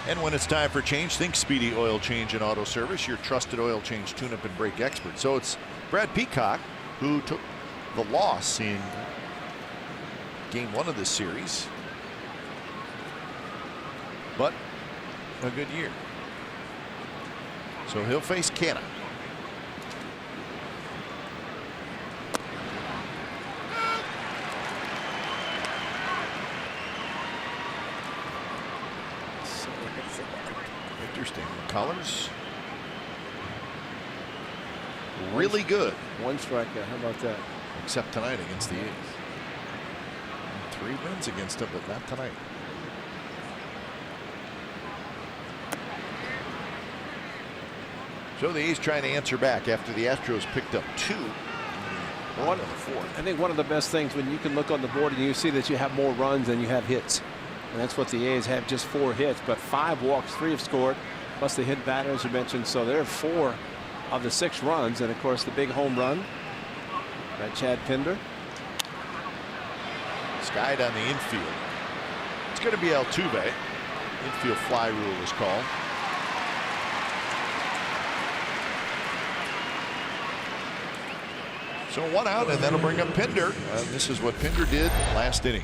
And when it's time for change, think Speedy Oil Change and Auto Service, your trusted oil change, tune-up, and brake expert. So it's Brad Peacock who took the loss in Game 1 of this series. But a good year. So he'll face Canna. Interesting. McCullers really good. One strikeout. How about that? Except tonight against the A's. 3 wins against them, but not tonight. So the A's trying to answer back after the Astros picked up 2. One of the 4. I think one of the best things when you can look on the board and you see that you have more runs than you have hits. And that's what the A's have, just 4 hits, but 5 walks, 3 have scored, plus the hit batter, as you mentioned. So there are 4 of the 6 runs, and of course the big home run by Chad Pinder. Skied on the infield. It's going to be Altuve. Infield fly rule is called. So 1 out, and that'll bring up Pinder. This is what Pinder did last inning.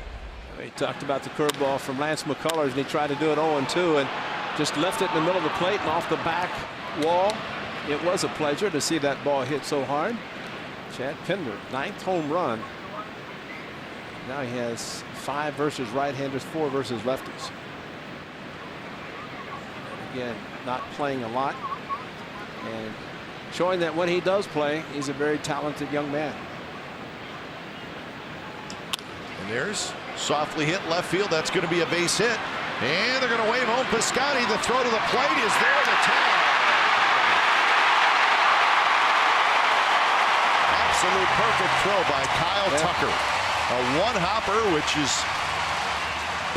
He talked about the curveball from Lance McCullers, and he tried to do it 0-2 and just left it in the middle of the plate and off the back wall. It was a pleasure to see that ball hit so hard. Chad Pinder, 9th home run. Now he has 5 versus right-handers, 4 versus lefties. And again, not playing a lot and showing that when he does play, he's a very talented young man. And there's softly hit left field. That's going to be a base hit. And they're going to wave home Piscotty. The throw to the plate is there. The tag. Absolute perfect throw by Kyle Tucker. A one-hopper, which is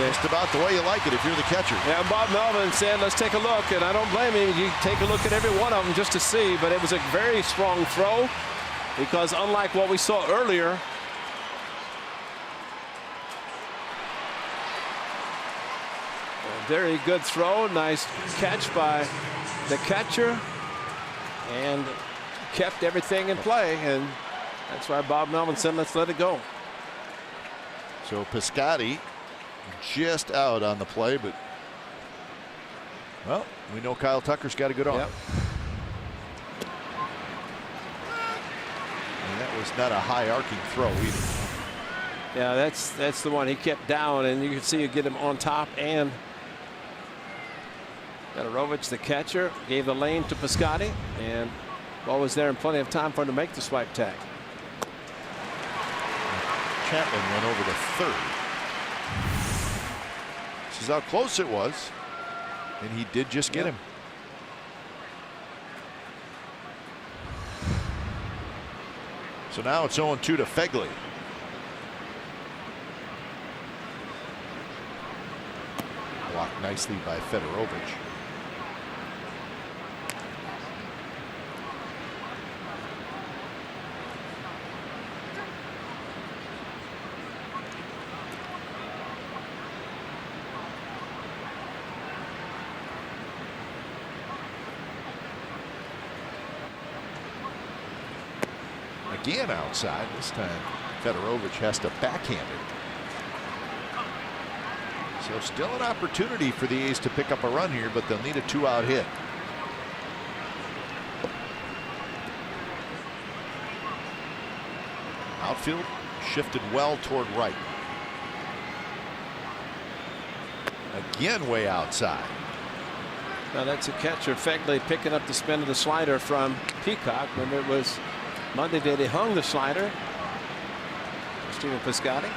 just about the way you like it if you're the catcher. Yeah, Bob Melvin said, let's take a look. And I don't blame him. You take a look at every one of them just to see. But it was a very strong throw because unlike what we saw earlier, very good throw. Nice catch by the catcher and kept everything in play. And that's why Bob Melvin said, let's let it go. So Piscotty just out on the play, but well, we know Kyle Tucker's got a good arm. Yep. And that was not a high arcing throw either. Yeah, that's the one he kept down, and you can see you get him on top. And Fedorovich, the catcher, gave the lane to Piscotty, and ball was there and plenty of time for him to make the swipe tag. Chapman went over to third. This is how close it was, and he did just get him. So now it's 0-2 to Fegley. Blocked nicely by Fedorovich. Again outside. This time Fedorovich has to backhand it. So still an opportunity for the A's to pick up a run here, but they'll need a 2-out hit. Outfield shifted well toward right. Again way outside. Now that's a catcher. Fegley picking up the spin of the slider from Peacock. When it was Monday that he hung the slider. Stephen Piscotty.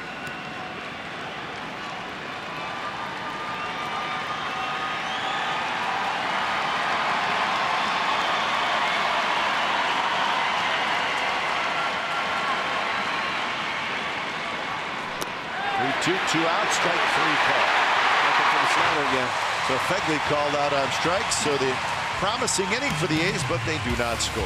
2 out, strike 3 call. Looking for the slider again. So Fegley called out on strikes. So the promising inning for the A's, but they do not score.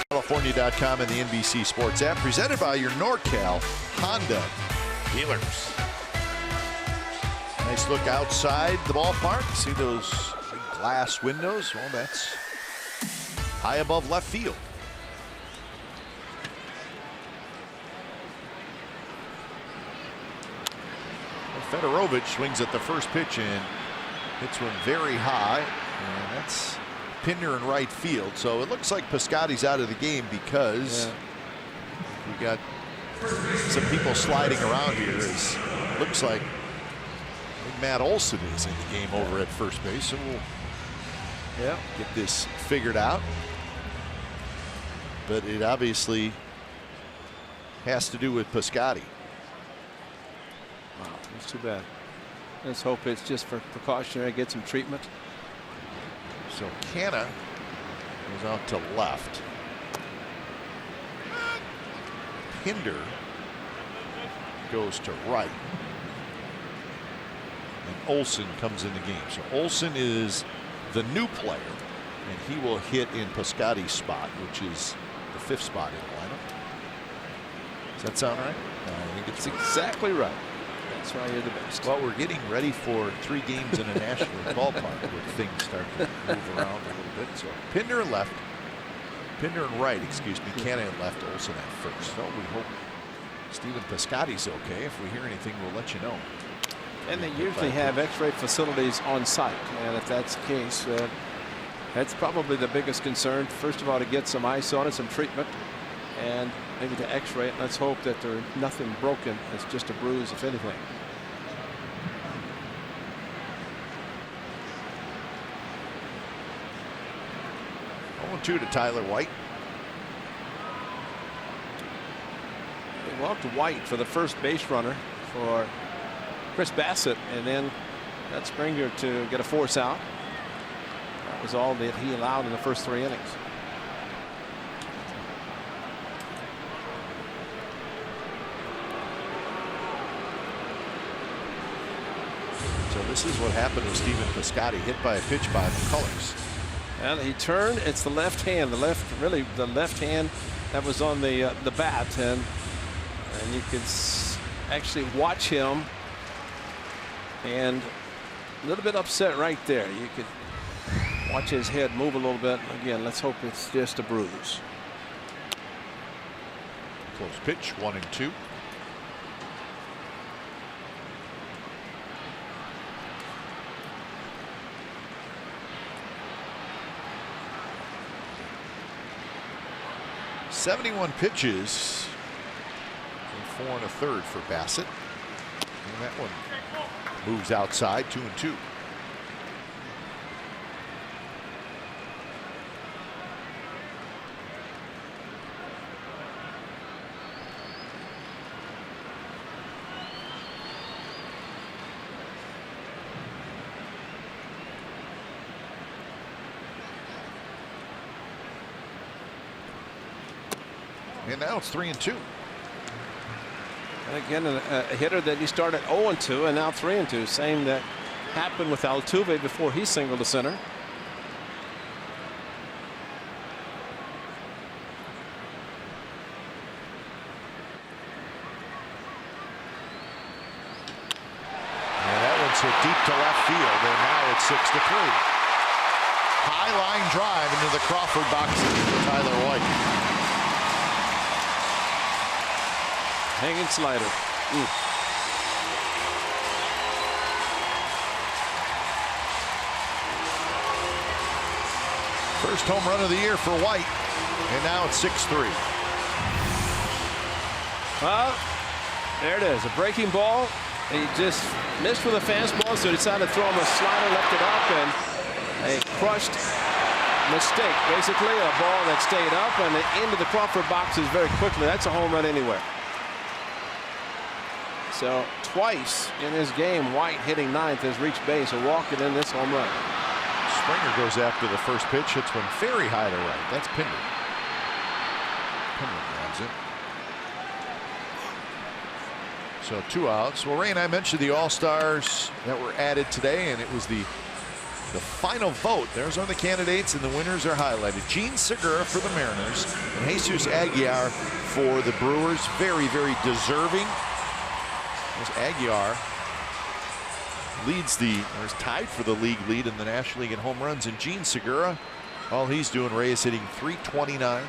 California.com and the NBC Sports app, presented by your NorCal Honda dealers. Nice look outside the ballpark. See those big glass windows? Well, that's high above left field. Fedorovich swings at the first pitch and hits one very high, and that's Pinder in right field. So it looks like Piscotty's out of the game because we got some people sliding around here. Looks like Matt Olson is in the game over at first base. So we'll get this figured out. But it obviously has to do with Piscotty. Wow, that's too bad. Let's hope it's just for precautionary, get some treatment. So Canna goes out to left. Pinder goes to right. And Olson comes in the game. So Olson is the new player, and he will hit in Piscotty's spot, which is the 5th spot in the lineup. Does that sound right? I think it's exactly right. That's why you're the best. Well, we're getting ready for 3 games in a national ballpark where things start to move around a little bit. So Pinder and left, Pinder and right, excuse me, Canna and left, Olson at first. So we hope Stephen Piscotty's okay. If we hear anything, we'll let you know. And they usually have X-ray facilities on site, and if that's the case, that's probably the biggest concern. First of all, to get some ice on it, some treatment, and maybe to X-ray it. Let's hope that there's nothing broken. It's just a bruise, if anything. Two to Tyler White. They walked White for the first base runner for Chris Bassett, and then got Springer to get a force out. That was all that he allowed in the first 3 innings. So this is what happened with Stephen Piscotty, hit by a pitch by McCullers. And he turned. It's the left hand, the left hand that was on the bat, and you can actually watch him, and a little bit upset right there. You could watch his head move a little bit. Again, let's hope it's just a bruise. Close pitch, 1-2. 71 pitches. 4 1/3 for Bassett. And that one moves outside, 2-2. And now it's 3-2. And again, a hitter that he started 0-2 and now 3-2. Same that happened with Altuve before he singled to center. And that one's hit deep to left field, and now it's 6-3. High line drive into the Crawford boxes for Tyler White. Hanging slider. First home run of the year for White, and now it's 6-3. Well, there it is, a breaking ball. He just missed with a fastball, so he decided to throw him a slider, left it up, and a crushed mistake. Basically, a ball that stayed up and into the Crawford boxes very quickly. That's a home run anywhere. So twice in this game, White hitting ninth has reached base and walking in this home run. Springer goes after the first pitch, hits one very high to right. That's Pinder. Pinder grabs it. So 2 outs. Well, Ray and I mentioned the All-Stars that were added today, and it was the final vote. There's are the candidates, and the winners are highlighted. Gene Segura for the Mariners and Jesus Aguilar for the Brewers. Very, very deserving. Aguilar leads or is tied for the league lead in the National League in home runs, and Gene Segura, all he's doing, Ray, is hitting .329.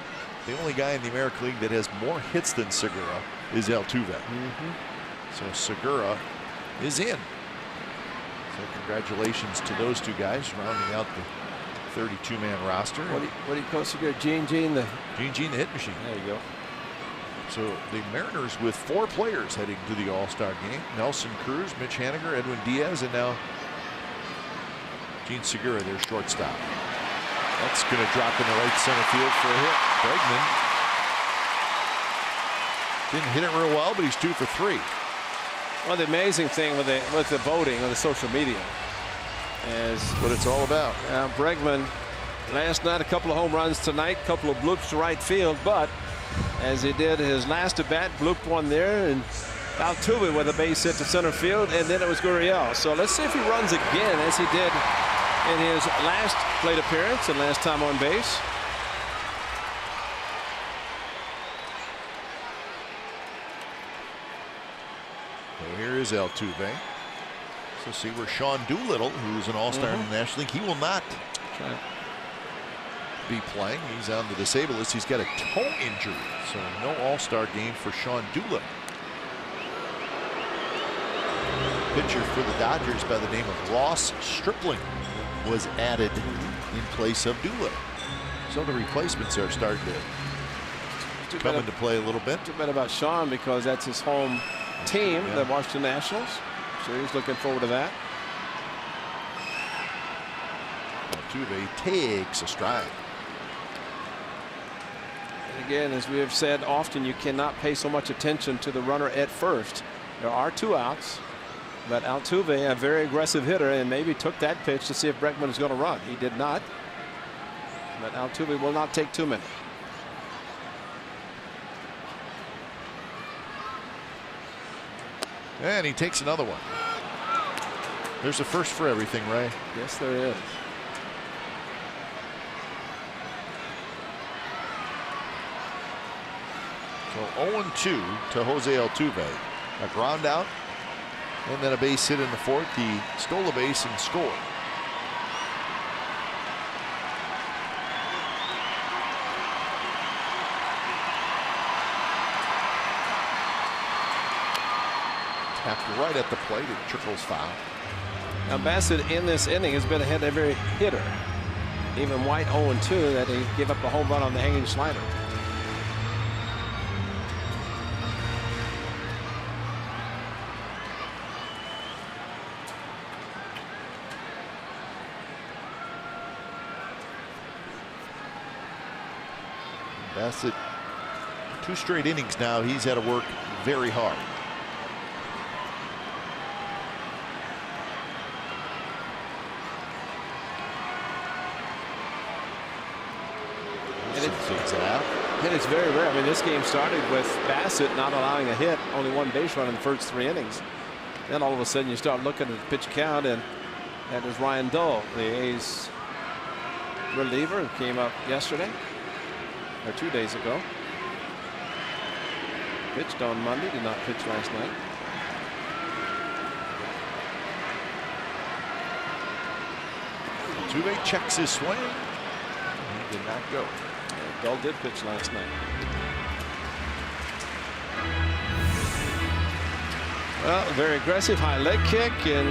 The only guy in the American League that has more hits than Segura is Altuve. So Segura is in. So congratulations to those two guys, rounding out the 32-man roster. What do you call Segura? Gene the hit machine. There you go. So the Mariners with 4 players heading to the All-Star game. Nelson Cruz, Mitch Haniger, Edwin Diaz, and now Gene Segura, their shortstop. That's going to drop into right center field for a hit. Bregman didn't hit it real well, but he's 2 for 3. Well, the amazing thing with the voting on the social media is what it's all about. Bregman last night, a couple of home runs tonight, a couple of bloops to right field, but as he did his last at bat, blooped one there, and Altuve with a base hit to center field, and then it was Gurriel. So let's see if he runs again as he did in his last plate appearance and last time on base. So here is Altuve. So see where Sean Doolittle, who's an all-star in the National League, he will not be playing. He's on the disabled list. He's got a toe injury, so no all-star game for Sean Doolittle. Pitcher for the Dodgers by the name of Ross Stripling was added in place of Doolittle. So the replacements are starting to come into play a little bit. Too bad about Sean, because that's his home team, the Washington Nationals. So he's looking forward to that. Altuve takes a stride. And again, as we have said often, you cannot pay so much attention to the runner at first. There are 2 outs, but Altuve, a very aggressive hitter, and maybe took that pitch to see if Bregman is going to run. He did not. But Altuve will not take too many. And he takes another one. There's a first for everything, Ray. Yes, there is. So 0-2 to Jose Altuve. A ground out, and then a base hit in the 4th. He stole a base and scored. Tapped right at the plate. It trickles foul. Now Bassett in this inning has been ahead of every hitter. Even White 0-2, that he gave up a home run on the hanging slider. Bassett, 2 straight innings now, he's had to work very hard. And it's very rare. I mean, this game started with Bassett not allowing a hit, only 1 base run in the first 3 innings. Then all of a sudden you start looking at the pitch count, and that is Ryan Dull, the A's reliever, who came up yesterday or 2 days ago. Pitched on Monday, did not pitch last night. Altuve checks his swing. He did not go. Dull did pitch last night. Well, very aggressive, high leg kick, and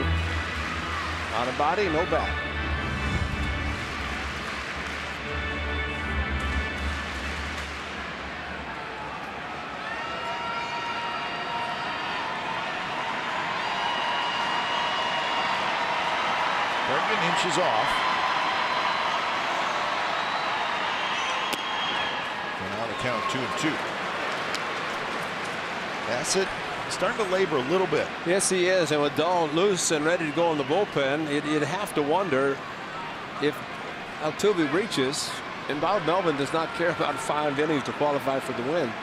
out of body, no bat. Bergman inches off. Count 2-2. Bassett starting to labor a little bit. Yes, he is. And with Dull loose and ready to go in the bullpen, you'd have to wonder if Altuve reaches. And Bob Melvin does not care about 5 innings to qualify for the win.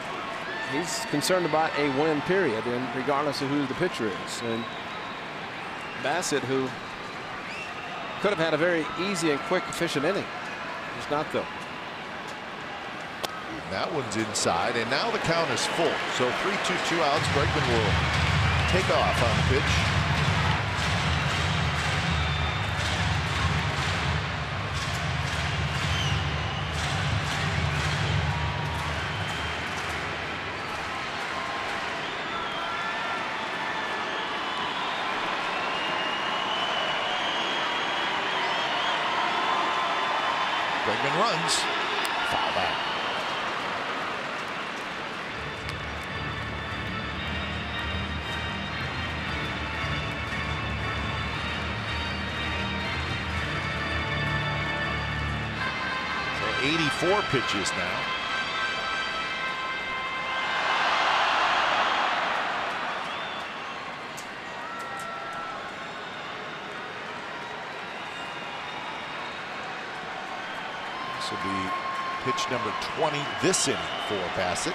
He's concerned about a win, period, and regardless of who the pitcher is. And Bassett, who could have had a very easy and quick, efficient inning, he's not, though. That one's inside, and now the count is full. So 3-2, 2 outs. Bregman will take off on the pitch. Bregman runs. Foul back. So 84 pitches now. This will be pitch number 20 this inning for Bassett.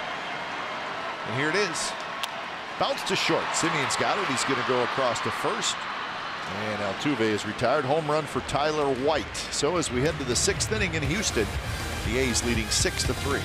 And here it is. Bounce to short. Simeon's got it. He's going to go across to first. And Altuve is retired. Home run for Tyler White. So as we head to the 6th inning in Houston, the A's leading 6-3.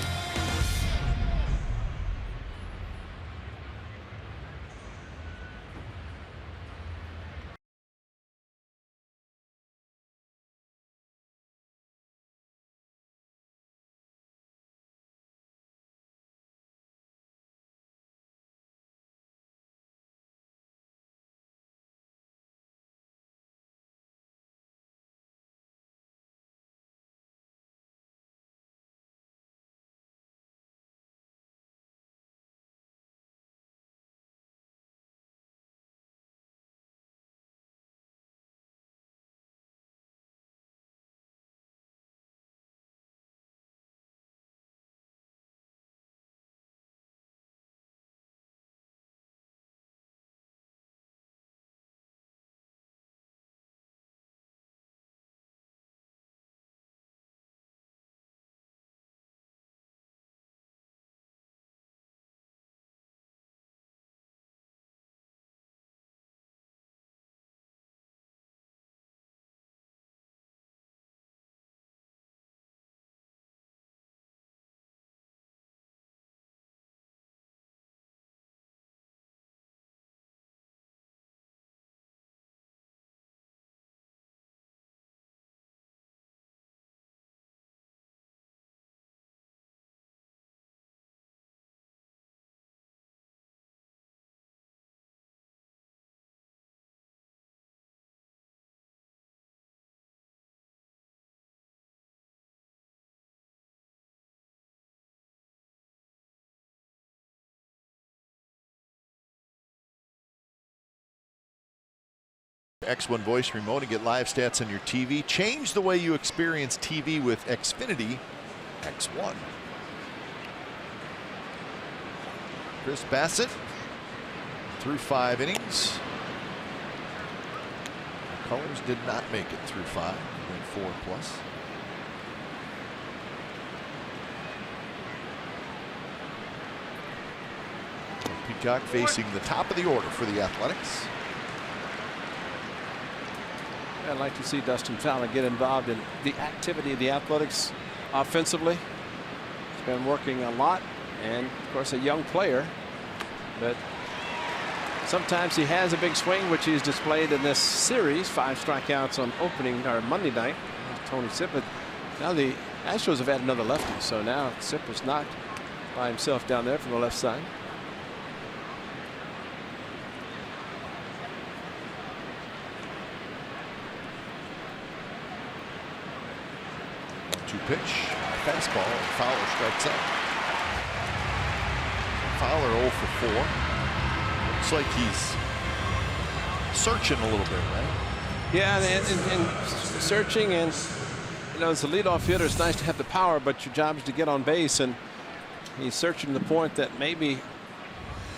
X1 voice remote and get live stats on your TV. Change the way you experience TV with Xfinity X1. Chris Bassett through 5 innings. Colors did not make it through 5. Went 4 plus. Peacock facing the top of the order for the Athletics. I'd like to see Dustin Fowler get involved in the activity of the Athletics offensively. He's been working a lot, and of course a young player, but sometimes he has a big swing, which he's displayed in this series. 5 strikeouts on opening or Monday night. Tony Sippett. Now the Astros have had another lefty, so now Sippett's not by himself down there from the left side. 2 pitch, fastball, and Fowler strikes out. Fowler 0 for 4. Looks like he's searching a little bit, right? Yeah, and searching, and you know, as a leadoff hitter, it's nice to have the power, but your job is to get on base, and he's searching the point that maybe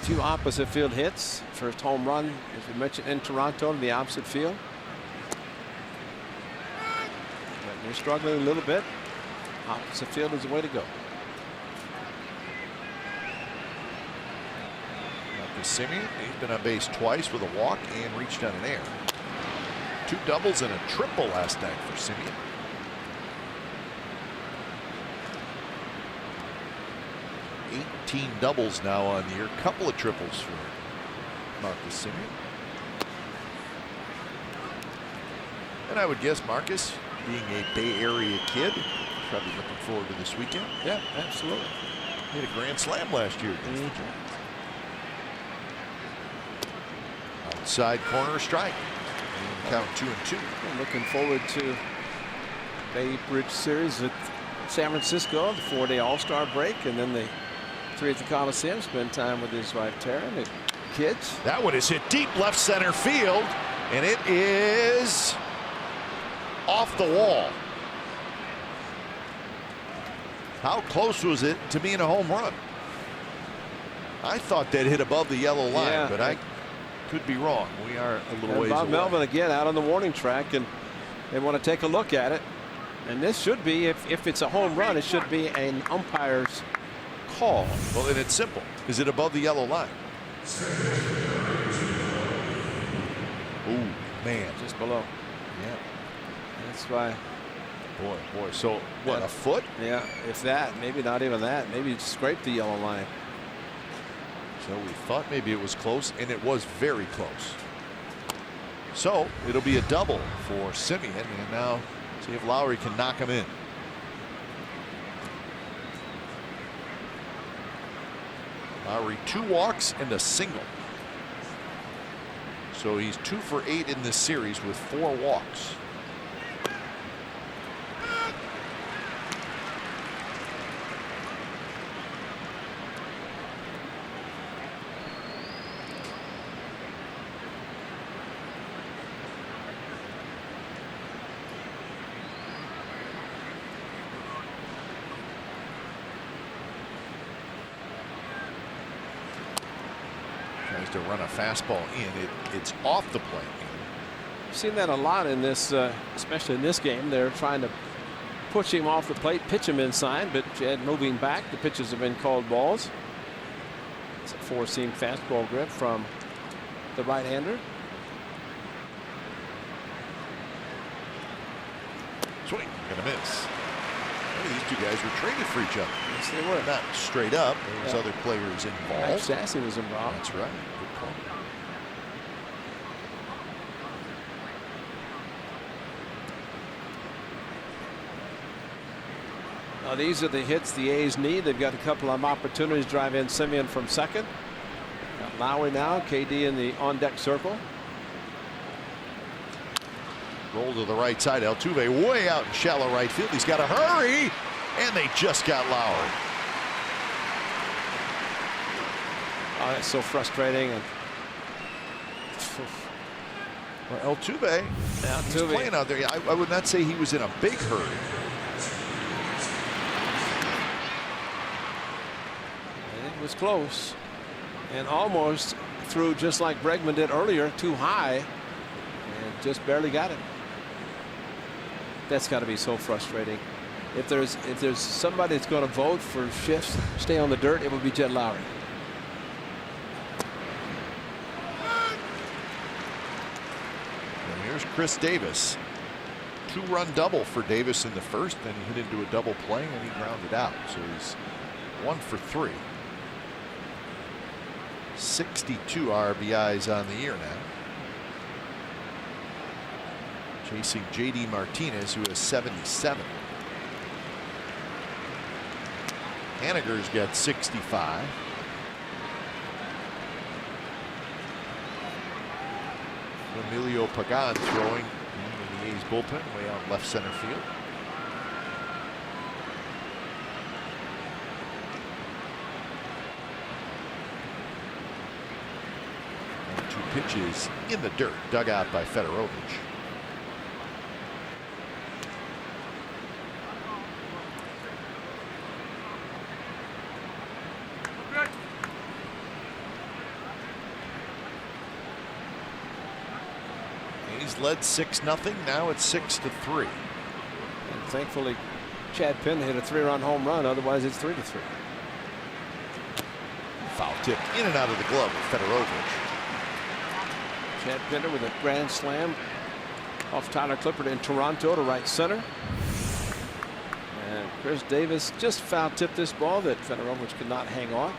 2 opposite field hits. First home run, as we mentioned, in Toronto, to the opposite field. But they're struggling a little bit. Opposite field is the way to go. Simeon, he's been on base twice with a walk and reached on an error. 2 doubles and a triple last night for Simeon. $18 doubles now on the year. Couple of triples for Marcus Simeon. And I would guess Marcus, being a Bay Area kid, probably looking forward to this weekend. Yeah, absolutely. He had a grand slam last year against the Giants. Outside corner strike. And count 2-2. I'm looking forward to Bay Bridge series at San Francisco, the 4-day All-Star break, and then the 3 at the Coliseum. Spend time with his wife Tara and the kids. That one is hit deep left center field, and it is off the wall. How close was it to being a home run? I thought that hit above the yellow line, Yeah. but I could be wrong. We are a little And ways Bob away. Melvin again out on the warning track, and they want to take a look at it. And this should be, if it's a home run, it should be an umpire's call. Well, and it's simple. Is it above the yellow line? Ooh, man. Just below. Yeah. That's why. Boy. So, what, a foot? Yeah, if that, maybe not even that. Maybe scrape the yellow line. So we thought maybe it was close, and it was very close. So it'll be a double for Simeon, and now see if Lowry can knock him in. Lowry 2 walks and a single. So he's 2 for 8 in this series with 4 walks. Tries to run a fastball in. It's off the plate. I've seen that a lot in this, especially in this game. They're trying to push him off the plate, pitch him inside, but Jed moving back. The pitches have been called balls. It's a 4-seam fastball grip from the right-hander. Swing and a miss. These 2 guys were traded for each other. Yes, they were. Not straight up. There was other players involved. Max Sassy was involved. That's right. Good call. Now these are the hits the A's need. They've got a couple of opportunities to drive in Simeon from second. Got Lowry now, KD in the on-deck circle. Roll to the right side. Altuve way out in shallow right field. He's got to hurry, and they just got Lowry. Oh, that's so frustrating. And Well, Altuve, he's playing out there. I would not say he was in a big hurry. it was close. and almost threw just like Bregman did earlier, too high, and just barely got it. That's got to be so frustrating. If there's somebody that's going to vote for shifts, stay on the dirt, it would be Jed Lowry. And here's Chris Davis. 2-run double for Davis in the first, then he hit into a double play and he grounded out. So he's 1 for 3. 62 RBIs on the year now. Chasing JD Martinez, who has 77. Haniger's got 65. Emilio Pagan throwing in the A's bullpen way out left center field. And 2 pitches in the dirt, dug out by Fedorovich. He's led 6-0. Now it's 6-3. And thankfully, Chad Penn hit a 3-run home run. Otherwise, it's 3-3. Foul tip in and out of the glove of Fedorovich. Chad Pinder with a grand slam off Tyler Clippard in Toronto to right center. And Chris Davis just foul tipped this ball that Fedorovich could not hang on.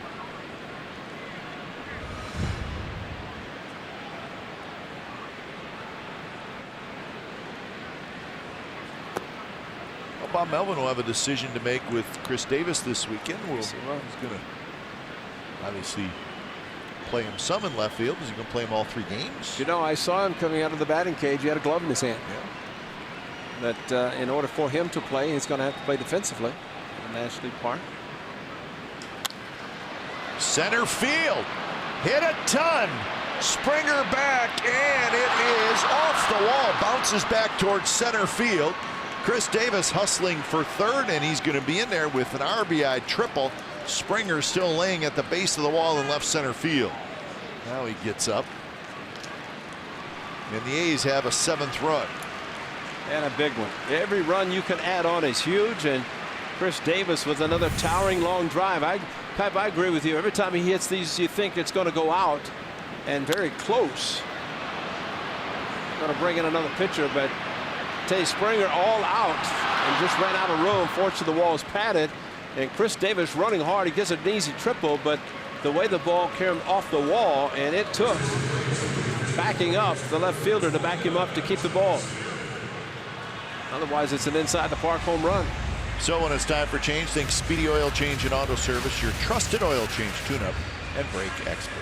Bob Melvin will have a decision to make with Chris Davis this weekend. He's going to obviously play him some in left field. Is he going to play him all 3 games? You know, I saw him coming out of the batting cage. He had a glove in his hand. Yeah. That in order for him to play, he's going to have to play defensively in National League Park. Center field. Hit a ton. Springer back, and it is off the wall. Bounces back towards center field. Chris Davis hustling for third, and he's going to be in there with an RBI triple. Springer still laying at the base of the wall in left center field. Now he gets up. And the A's have a 7th run. And a big one. Every run you can add on is huge, and Chris Davis with another towering long drive. I agree with you. Every time he hits these, you think it's going to go out, and very close. Going to bring in another pitcher, but Tay Springer all out and just ran out of room. Fortunately, the wall is padded, and Chris Davis running hard. He gets an easy triple, but the way the ball came off the wall, and it took backing up the left fielder to back him up to keep the ball. Otherwise, it's an inside the park home run. So when it's time for change, think Speedy Oil Change and Auto Service, your trusted oil change, tune-up, and brake experts.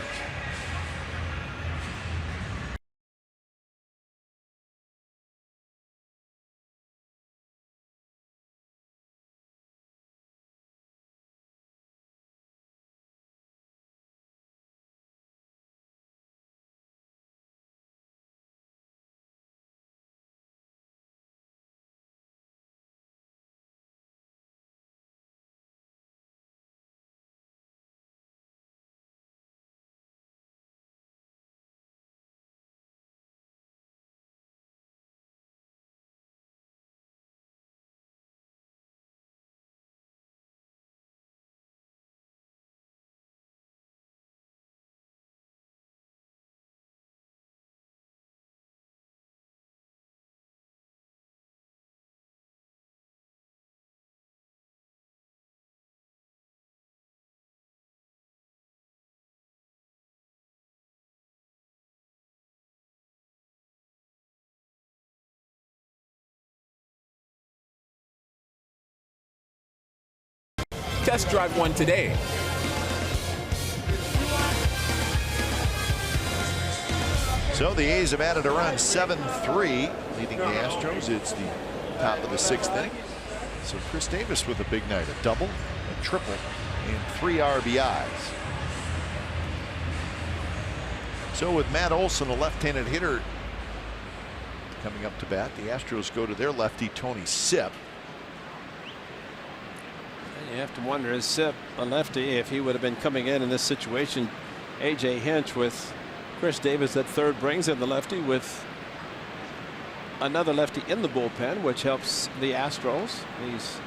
Test drive one today. So the A's have added a run, 7-3, leading the Astros. It's the top of the 6th inning. So Chris Davis with a big night, a double, a triple, and 3 RBIs. So with Matt Olson, a left-handed hitter, coming up to bat, the Astros go to their lefty, Tony Sipp. You have to wonder, is Sipp a lefty? If he would have been coming in this situation A.J. Hinch with Chris Davis at third brings in the lefty with another lefty in the bullpen, which helps the Astros. These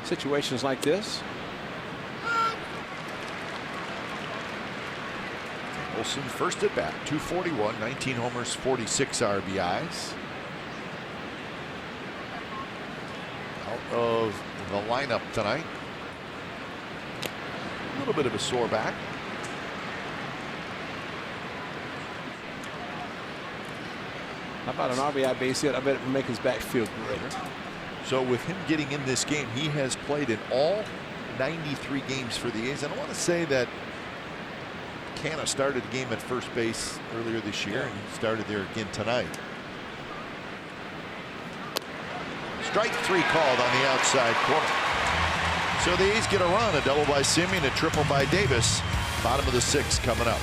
situations like this. Olson first at bat, 241, 19 homers, 46 RBIs. Out of the lineup tonight. A little bit of a sore back. How about an RBI base hit? I bet it would make his back feel great. So with him getting in this game, he has played in all 93 games for the A's. And I want to say that Canna started the game at first base earlier this year, and he started there again tonight. Strike 3 called on the outside corner. So the A's get a run, a double by Simeon, a triple by Davis. Bottom of the 6th coming up.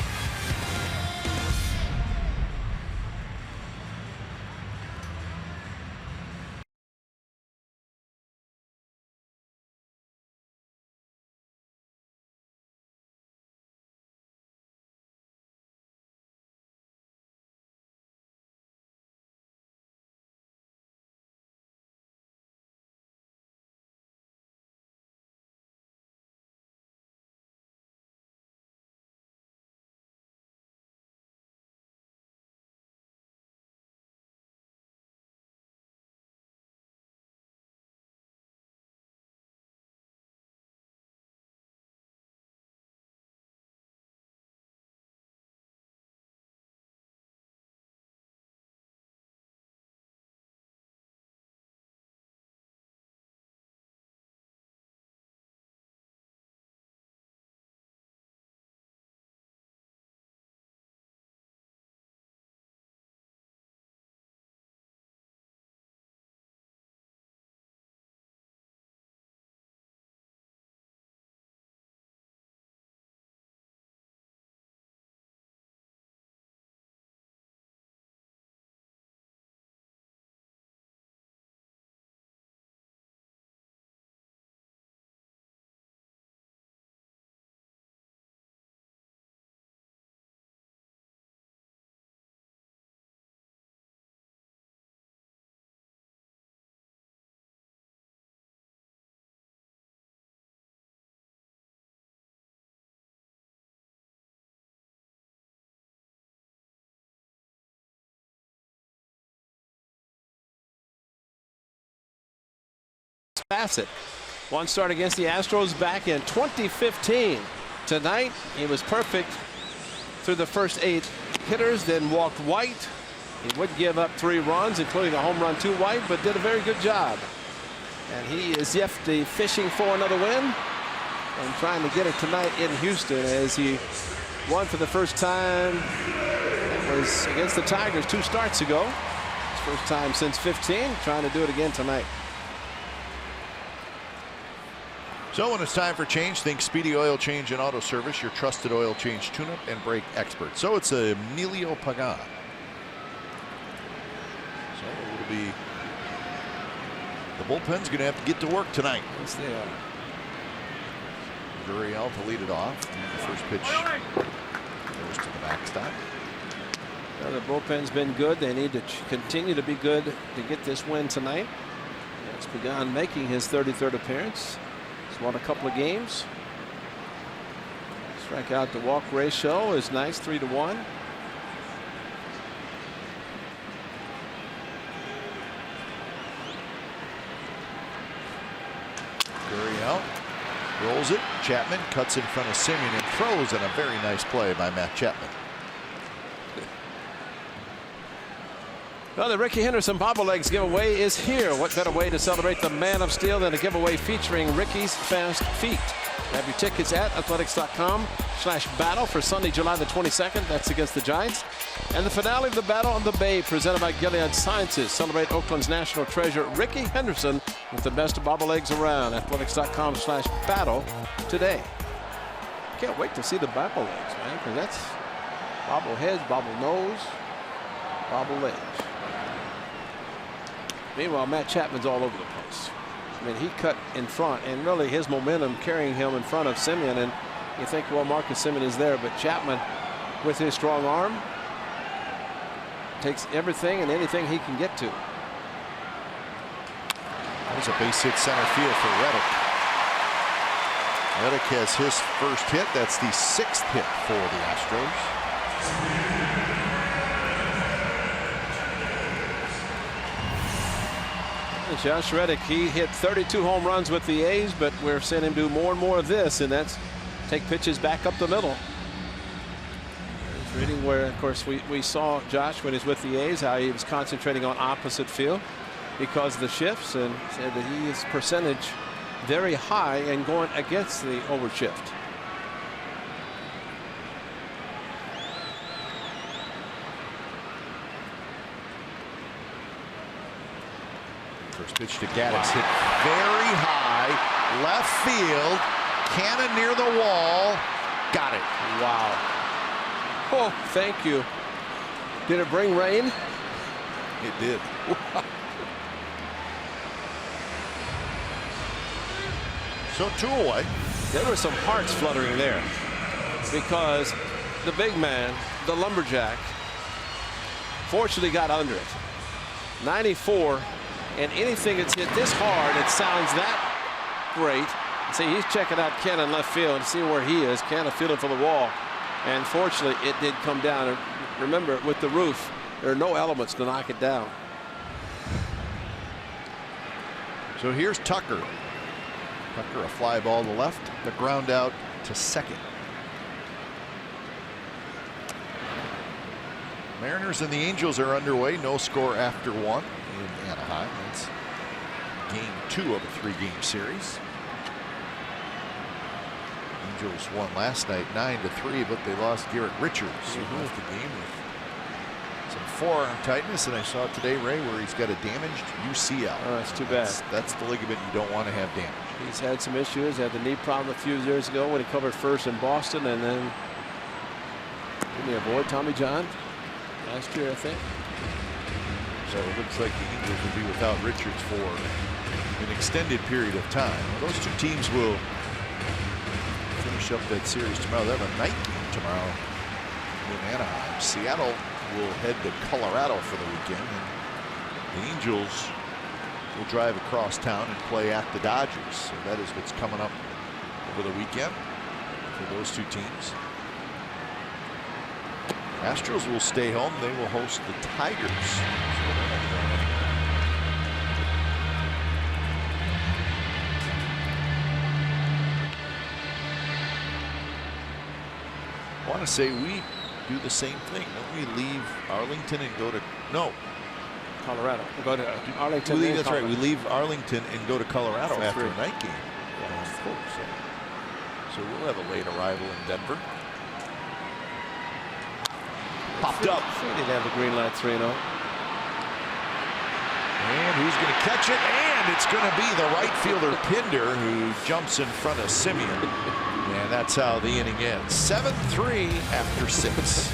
Facet. One start against the Astros back in 2015. Tonight, he was perfect through the first 8 hitters, then walked White. He would give up 3 runs, including a home run to White, but did a very good job. And he is yet fishing for another win and trying to get it tonight in Houston as he won for the first time. It was against the Tigers 2 starts ago. His first time since 15, trying to do it again tonight. So when it's time for change, think Speedy Oil Change and Auto Service, your trusted oil change tune-up and brake expert. So it's Emilio Pagan. So it'll be the bullpen's going to have to get to work tonight. Yes, they are. Gurriel to lead it off. And the first pitch goes to the backstop. Well, the bullpen's been good. They need to continue to be good to get this win tonight. It's Pagan making his 33rd appearance. Won a couple of games. Strikeout to walk ratio is nice, 3-1. Gurriel rolls it. Chapman cuts in front of Simeon and throws in a very nice play by Matt Chapman. Well, the Ricky Henderson Bobbleheads giveaway is here. What better way to celebrate the Man of Steel than a giveaway featuring Ricky's Fast Feet? Have your tickets at athletics.com/battle for Sunday, July the 22nd. That's against the Giants. And the finale of the Battle on the Bay, presented by Gilead Sciences. Celebrate Oakland's national treasure, Ricky Henderson, with the best bobbleheads around. Athletics.com/battle today. Can't wait to see the bobbleheads, man, because that's bobbleheads, bobblenose, bobbleheads. Meanwhile, Matt Chapman's all over the place. I mean, he cut in front, and really his momentum carrying him in front of Simeon. And you think, well, Marcus Simeon is there, but Chapman with his strong arm. Takes everything and anything he can get to. There's a base hit center field for Reddick. Reddick has his first hit. That's the 6th hit for the Astros. Josh Reddick, he hit 32 home runs with the A's, but we're seeing him do more and more of this, and that's take pitches back up the middle. Reading where, of course, we saw Josh when he's with the A's, how he was concentrating on opposite field because of the shifts, and said that his percentage very high and going against the overshift. First pitch to Gaddis, hit very high, left field, cannon near the wall, got it. Wow. Oh, thank you. Did it bring rain? It did. So 2 away. There were some hearts fluttering there because the big man, the lumberjack, fortunately got under it. 94, and anything that's hit this hard, it sounds that great. See, he's checking out Ken in left field and see where he is. Ken fielding for the wall. And fortunately, it did come down. And remember, with the roof, there are no elements to knock it down. So here's Tucker. Tucker, a fly ball to left, the ground out to second. Mariners and the Angels are underway. No score after 1 in Anaheim. It's game 2 of a 3-game series. Angels won last night 9-3, but they lost Garrett Richards. He left the game with some forearm tightness, and I saw today, Ray, where he's got a damaged UCL. Oh, that's too bad. That's the ligament you don't want to have damaged. He's had some issues. Had the knee problem a few years ago when he covered first in Boston, and then didn't he avoid Tommy John last year, I think? So it looks like the Angels will be without Richards for an extended period of time. Those 2 teams will finish up that series tomorrow. They have a night game tomorrow in Anaheim. Seattle will head to Colorado for the weekend, and the Angels will drive across town and play at the Dodgers. So that is what's coming up over the weekend for those 2 teams. Astros will stay home. They will host the Tigers. I want to say we do the same thing. Don't we leave Arlington and go to Colorado. We'll go to Arlington. That's right. We leave Arlington and go to Colorado after a night game. Yeah, of course. So we'll have a late arrival in Denver. Popped up. They didn't have the green light 3-0. And who's going to catch it? And it's going to be the right fielder Pinder who jumps in front of Simeon. And that's how the inning ends. 7-3 after 6.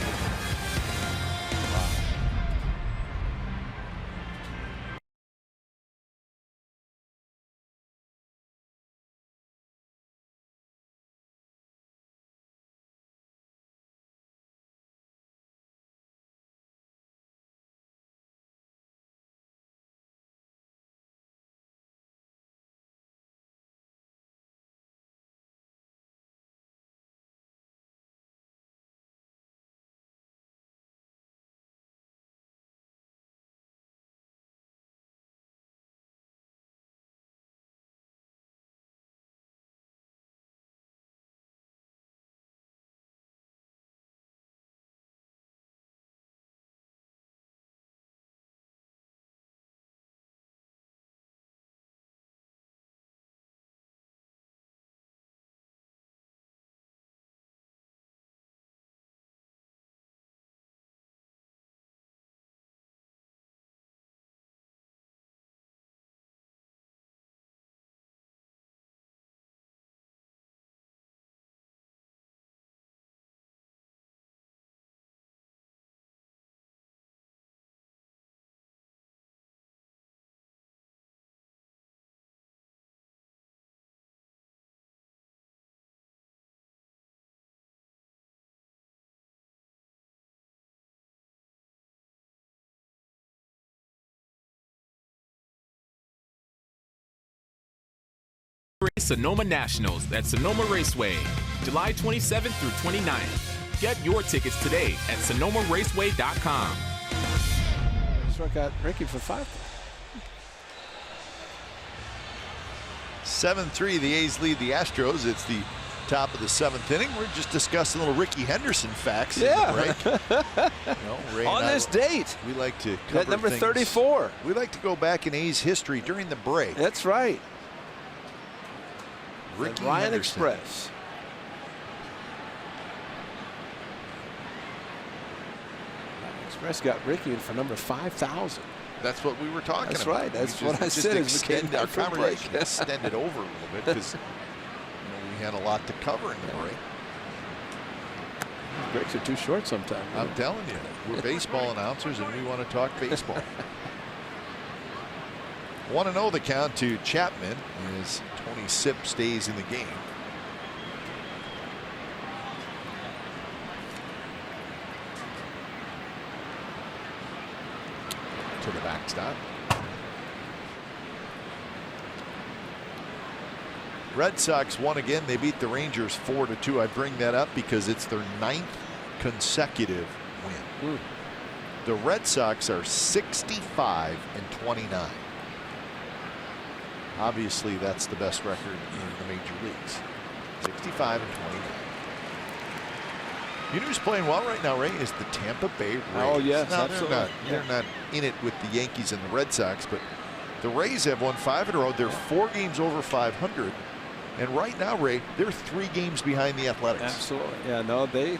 Sonoma Nationals at Sonoma Raceway, July 27th through 29th. Get your tickets today at sonomaraceway.com. Struck out Ricky for 5. 7-3, the A's lead the Astros. It's the top of the 7th inning. We're just discussing little Ricky Henderson facts in the break. Ray On this date. We like to cover That number things. 34. We like to go back in A's history during the break. That's right. Ricky Ryan Henderson. Express. Ryan Express got Ricky for number 5,000. That's what we were talking That's about. right. That's We what I said as we came extend our back from conversation break. extended over a little bit because we had a lot to cover in the break. Breaks are too short sometimes. I'm telling you, we're baseball announcers and we want to talk baseball. 1-0 the count to Chapman as Tony Sipp stays in the game. To the backstop. Red Sox won again. They beat the Rangers 4-2. I bring that up because it's their 9th consecutive win. The Red Sox are 65-29. Obviously, that's the best record in the major leagues. 65-29. You know who's playing well right now, Ray, is the Tampa Bay Rays. Oh, yes, now, absolutely. they're not in it with the Yankees and the Red Sox, but the Rays have won 5 in a row. They're 4 games over 500. And right now, Ray, they're 3 games behind the Athletics. Absolutely. Yeah, no, they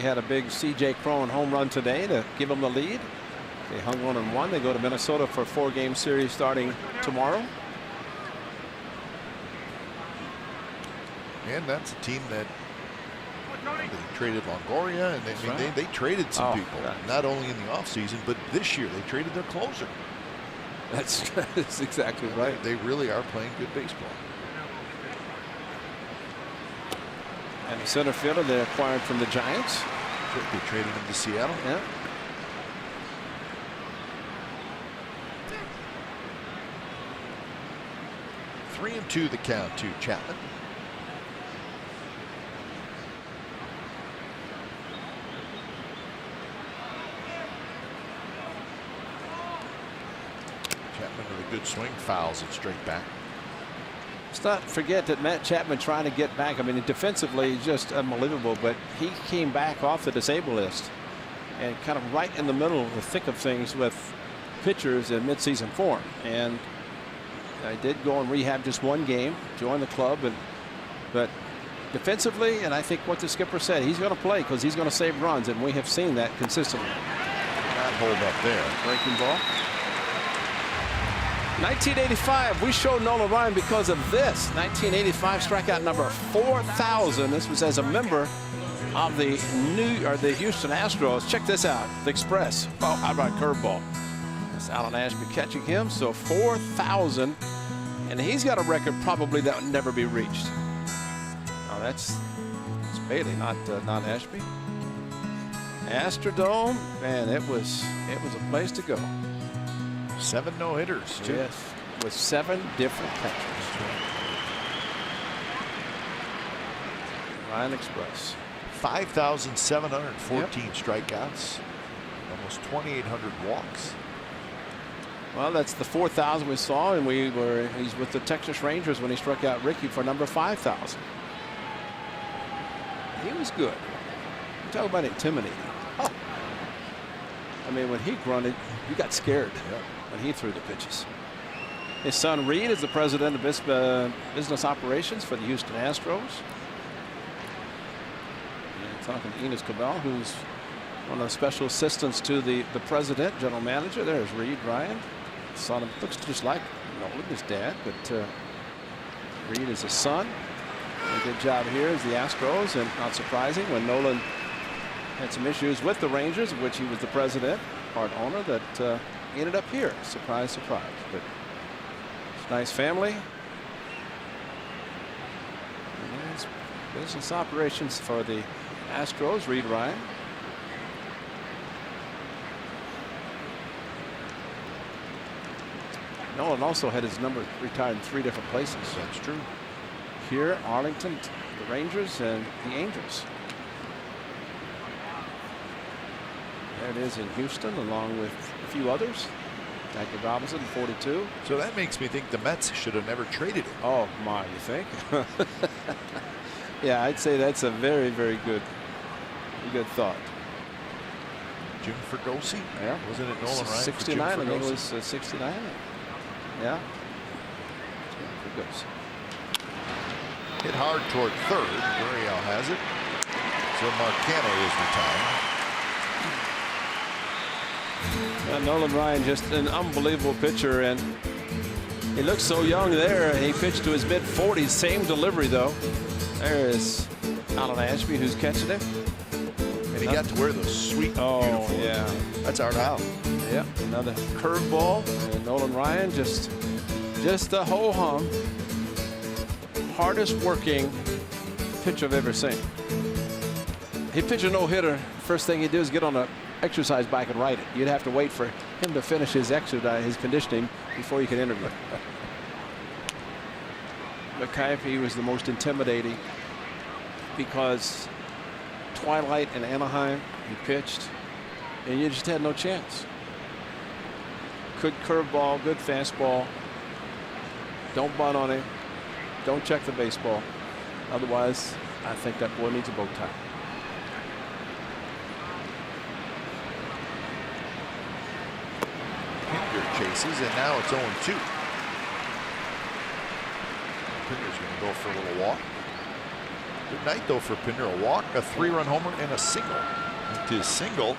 had a big C.J. Cron home run today to give them the lead. They hung on and won. They go to Minnesota for a 4-game series starting tomorrow. And that's a team that they traded Longoria, and they traded some people, not only in the offseason, but this year they traded their closer. That's exactly right. They really are playing good baseball. And the center fielder they acquired from the Giants. They traded him to Seattle. Yeah. Three and 2 the count to Chapman. Chapman with a good swing, fouls it straight back. Let's not forget that Matt Chapman trying to get back. I mean, defensively, just unbelievable. But he came back off the disabled list and kind of right in the middle of the thick of things with pitchers in midseason form. And I did go and rehab just 1 game, join the club, but defensively, and I think what the skipper said, he's going to play because he's going to save runs, and we have seen that consistently. Not hold up there. Breaking ball. 1985, we showed Nolan Ryan because of this. 1985 strikeout number 4,000. This was as a member of the Houston Astros. Check this out. The Express. Oh, how about curveball? That's Alan Ashby catching him. So 4,000. And he's got a record probably that would never be reached. Now that's Bailey, not Ashby. Astrodome, man, it was a place to go. 7 no-hitters, too. Yes, with 7 different pitchers. Ryan Express. 5,714 strikeouts. Almost 2,800 walks. Well, that's the 4,000 we saw, and he's with the Texas Rangers when he struck out Ricky for number 5,000. He was good. Talk about intimidating. Oh. I mean, when he grunted, you got scared when he threw the pitches. His son Reed is the president of business operations for the Houston Astros. And talking to Enos Cabell, who's one of the special assistants to the president, general manager. There's Reed Ryan. Son looks just like Nolan, his dad, but Reed is his son. A good job here as the Astros, and not surprising when Nolan had some issues with the Rangers, of which he was the president, part owner, that ended up here. Surprise, surprise. But it's a nice family. And it's business operations for the Astros, Reed Ryan. Nolan also had his number retired in 3 different places. That's true. Here, Arlington, the Rangers, and the Angels. There it is in Houston, along with a few others. Jackie Robinson, 42. So that makes me think the Mets should have never traded him. Oh my, you think? Yeah, I'd say that's a very, very good thought. Jim Fregosi? Yeah. Wasn't it Nolan Ryan? 69, I think it was 69. Yeah. Jim Fregosi. Hit hard toward third. Gurriel has it. So Marcano is retired. Nolan Ryan, just an unbelievable pitcher, and he looks so young there. He pitched to his mid-40s. Same delivery, though. There is Alan Ashby, who's catching it. And he got to wear those sweet uniforms. Yeah. That's Art Howe. Yep, another curveball. And Nolan Ryan just a ho-hum. Hardest working pitch I've ever seen. He pitched a no-hitter. First thing he'd do is get on a exercise bike and ride it. You'd have to wait for him to finish his exercise, his conditioning, before you could interview. McCaffrey was the most intimidating because Twilight and Anaheim, he pitched, and you just had no chance. Good curveball, good fastball. Don't bunt on him. Don't check the baseball. Otherwise, I think that boy needs a bow tie. Chases, and now it's 0-2. Pinder's going to go for a little walk. Good night, though, for Pinder. A walk, a 3-run homer, and a single. With his single.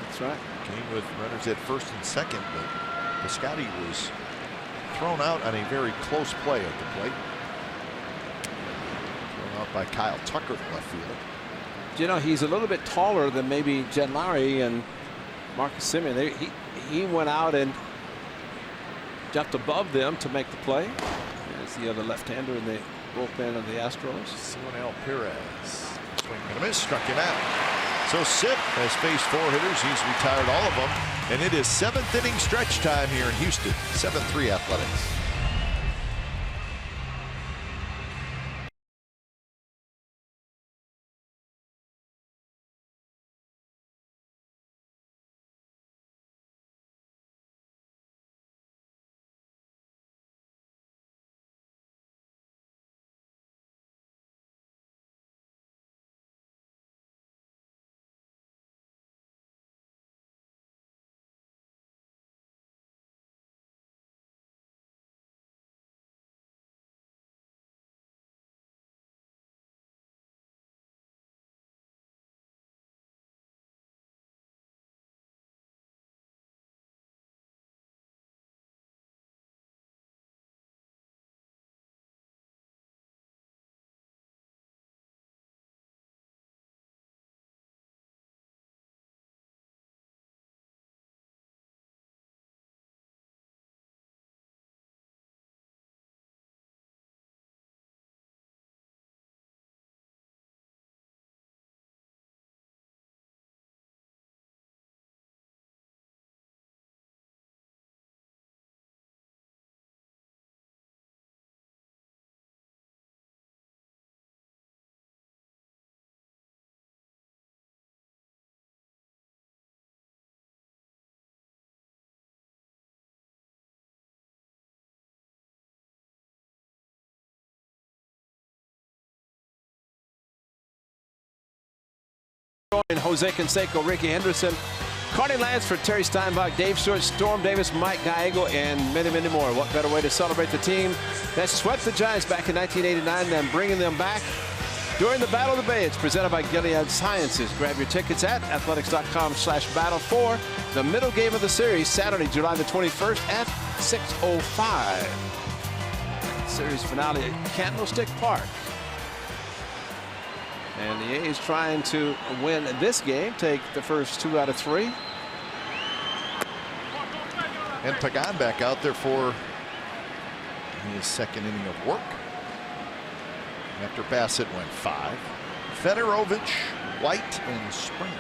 That's right. Came with runners at first and second, but Piscotti was thrown out on a very close play at the plate. Thrown out by Kyle Tucker in left field. You know, he's a little bit taller than maybe Jed Lowry and Marcus Semien. He went out and jumped above them to make the play. There's the other left-hander in the bullpen of the Astros. Sionel Perez. Swing and a miss, struck him out. So Sipp has faced 4 hitters. He's retired all of them. And it is 7th inning stretch time here in Houston. 7-3 Athletics. Jose Canseco, Ricky Henderson, Carney Lansford, Terry Steinbach, Dave Stewart, Storm Davis, Mike Gallego, and many, many more. What better way to celebrate the team that swept the Giants back in 1989 than bringing them back during the Battle of the Bay? It's presented by Gilead Sciences. Grab your tickets at athletics.com/battle for the middle game of the series, Saturday, July the 21st at 6:05. Series finale at Candlestick Park. And the A's trying to win this game, take the first 2 out of 3. And Pagan back out there for his 2nd inning of work. After Bassett went 5. Fedorovich, White, and Springer.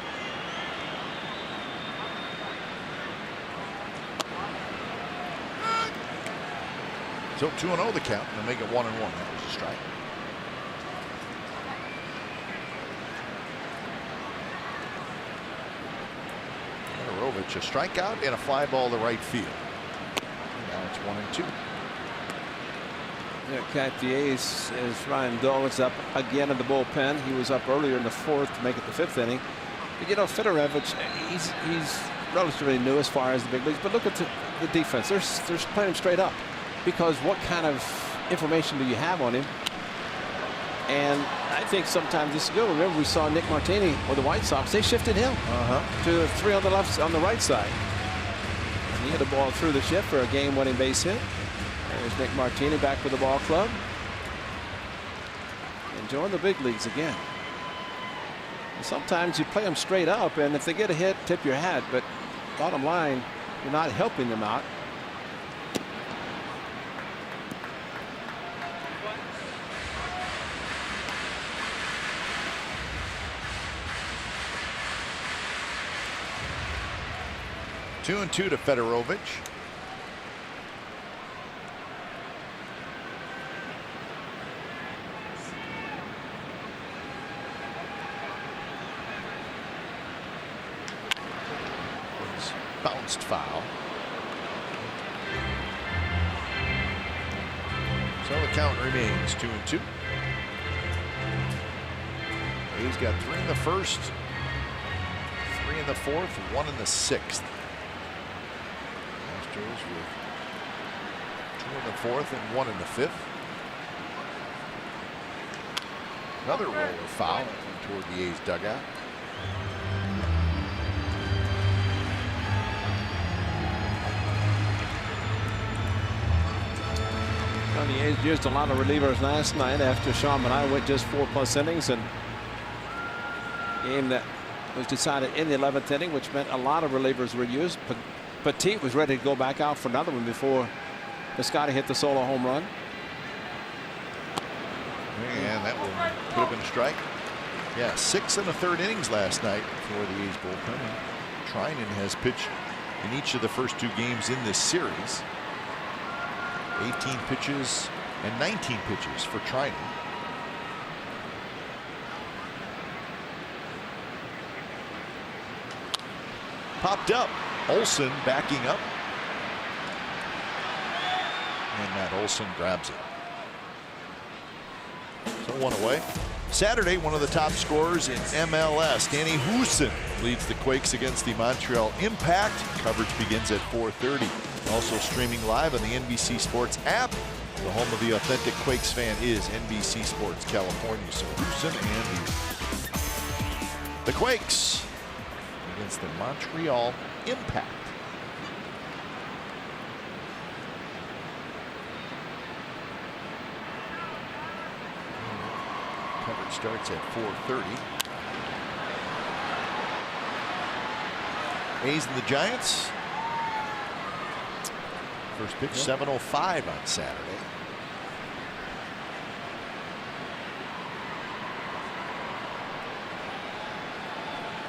So 2-0 the count, and make it 1-1. That was a strike. Rovich, a strikeout and a fly ball to right field. And now it's 1-2. Yeah, Cat the A's is Ryan Dolan's up again in the bullpen. He was up earlier in the 4th to make it the 5th inning. But you know, Fedorevich, he's relatively new as far as the big leagues. But look at the defense. They're playing him straight up. Because what kind of information do you have on him? And I think sometimes this is good. Remember, we saw Nick Martini with the White Sox. They shifted him to 3 on the left, on the right side. And he hit a ball through the shift for a game-winning base hit. There's Nick Martini back with the ball club. Enjoying the big leagues again. And sometimes you play them straight up, and if they get a hit, tip your hat. But bottom line, you're not helping them out. Two and 2 to Fedorevich. Bounced foul. So the count remains 2-2. He's got 3 in the 1st, 3 in the 4th, 1 in the 6th. Astros with 2 in the 4th and 1 in the 5th. Another roller foul toward the A's dugout. The A's used a lot of relievers last night after Sean and I went just 4+ innings, and game that was decided in the 11th inning, which meant a lot of relievers were used. Petit was ready to go back out for another one before Piscotty hit the solo home run. And that one could have been a strike. Yeah, 6 1/3 innings last night for the A's bullpen. Trinan has pitched in each of the first 2 games in this series. 18 pitches and 19 pitches for Trinan. Popped up. Olsen backing up. And Matt Olsen grabs it. So 1 away. Saturday, one of the top scorers in MLS, Danny Houston, leads the Quakes against the Montreal Impact. Coverage begins at 4:30. Also streaming live on the NBC Sports app. The home of the authentic Quakes fan is NBC Sports California. So Houston and the Quakes against the Montreal Impact. Coverage starts at 4:30. A's and the Giants. First pitch 7:05 on Saturday.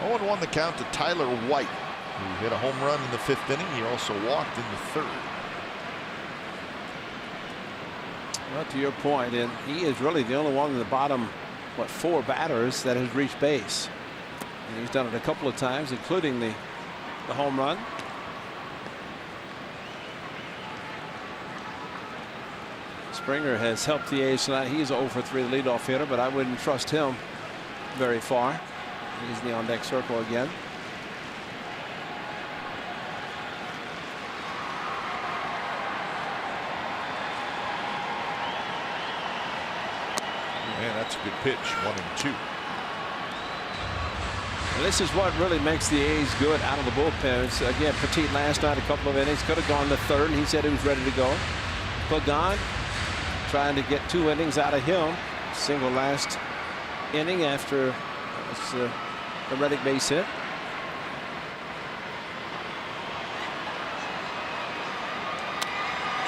Oh, and 1 the count to Tyler White, who hit a home run in the 5th inning. He also walked in the 3rd. Well, to your point, and he is really the only one in the bottom, 4 batters that has reached base. And he's done it a couple of times, including the home run. Springer has helped the A's tonight. He's 0 for 3, the leadoff hitter, but I wouldn't trust him very far. He's in the on-deck circle again. Man, that's a good pitch. 1-2. And this is what really makes the A's good out of the bullpen. It's, again, Petit last night, a couple of innings, could have gone the 3rd, and he said he was ready to go. Pagan trying to get 2 innings out of him. Single last inning after the Reddick base hit.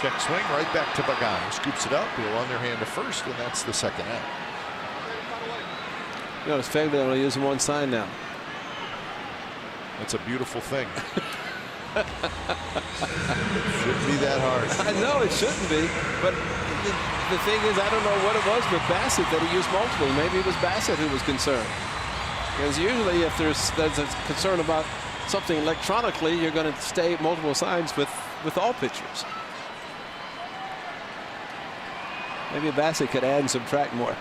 Check swing right back to Pagan. He scoops it up. He'll underhand to first, and that's the 2nd out. Notice Fayetteville only using 1 sign now. That's a beautiful thing. Shouldn't be that hard. I know it shouldn't be, but the thing is, I don't know what it was with Bassett that he used multiple. Maybe it was Bassett who was concerned. Because usually if there's a concern about something electronically, you're going to stay multiple signs with all pitchers. Maybe Bassett could add and subtract more.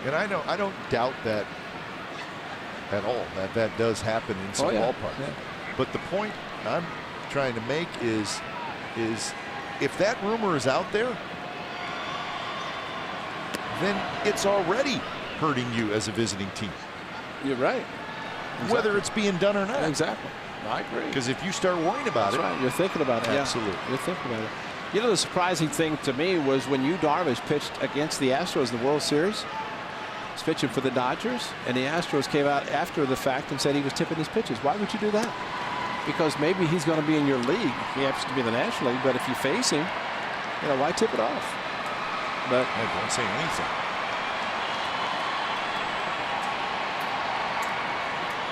And I don't doubt that at all, that does happen in some ballparks. Yeah. But the point I'm trying to make is if that rumor is out there, then it's already hurting you as a visiting team. You're right. Exactly. Whether it's being done or not. Exactly. I agree. Because if you start worrying about That's right. You're thinking about it. Absolutely. Yeah. You're thinking about it. You know, the surprising thing to me was when Yu Darvish pitched against the Astros in the World Series. He's pitching for the Dodgers, and the Astros came out after the fact and said he was tipping his pitches. Why would you do that? Because maybe he's going to be in your league. He happens to be in the National League, but if you face him, you know, why tip it off? But I don't say anything.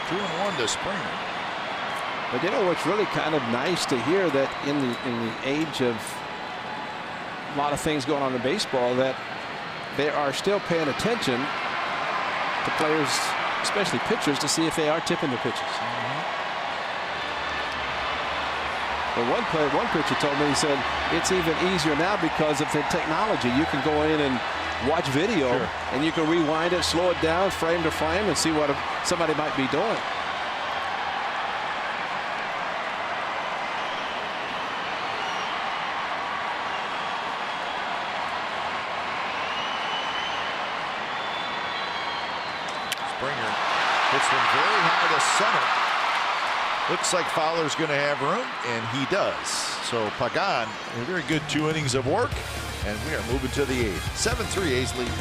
2-1 to Springer. But you know what's really kind of nice to hear, that in the age of a lot of things going on in baseball, that they are still paying attention to players, especially pitchers, to see if they are tipping their pitches. But one pitcher told me, he said it's even easier now because of the technology. You can go in and watch video, and you can rewind it, slow it down, frame to frame, and see what somebody might be doing. Springer hits them very high to center. Looks like Fowler's going to have room, and he does. So Pagan, a very good 2 innings of work, and we are moving to the 8th. 7-3 A's lead.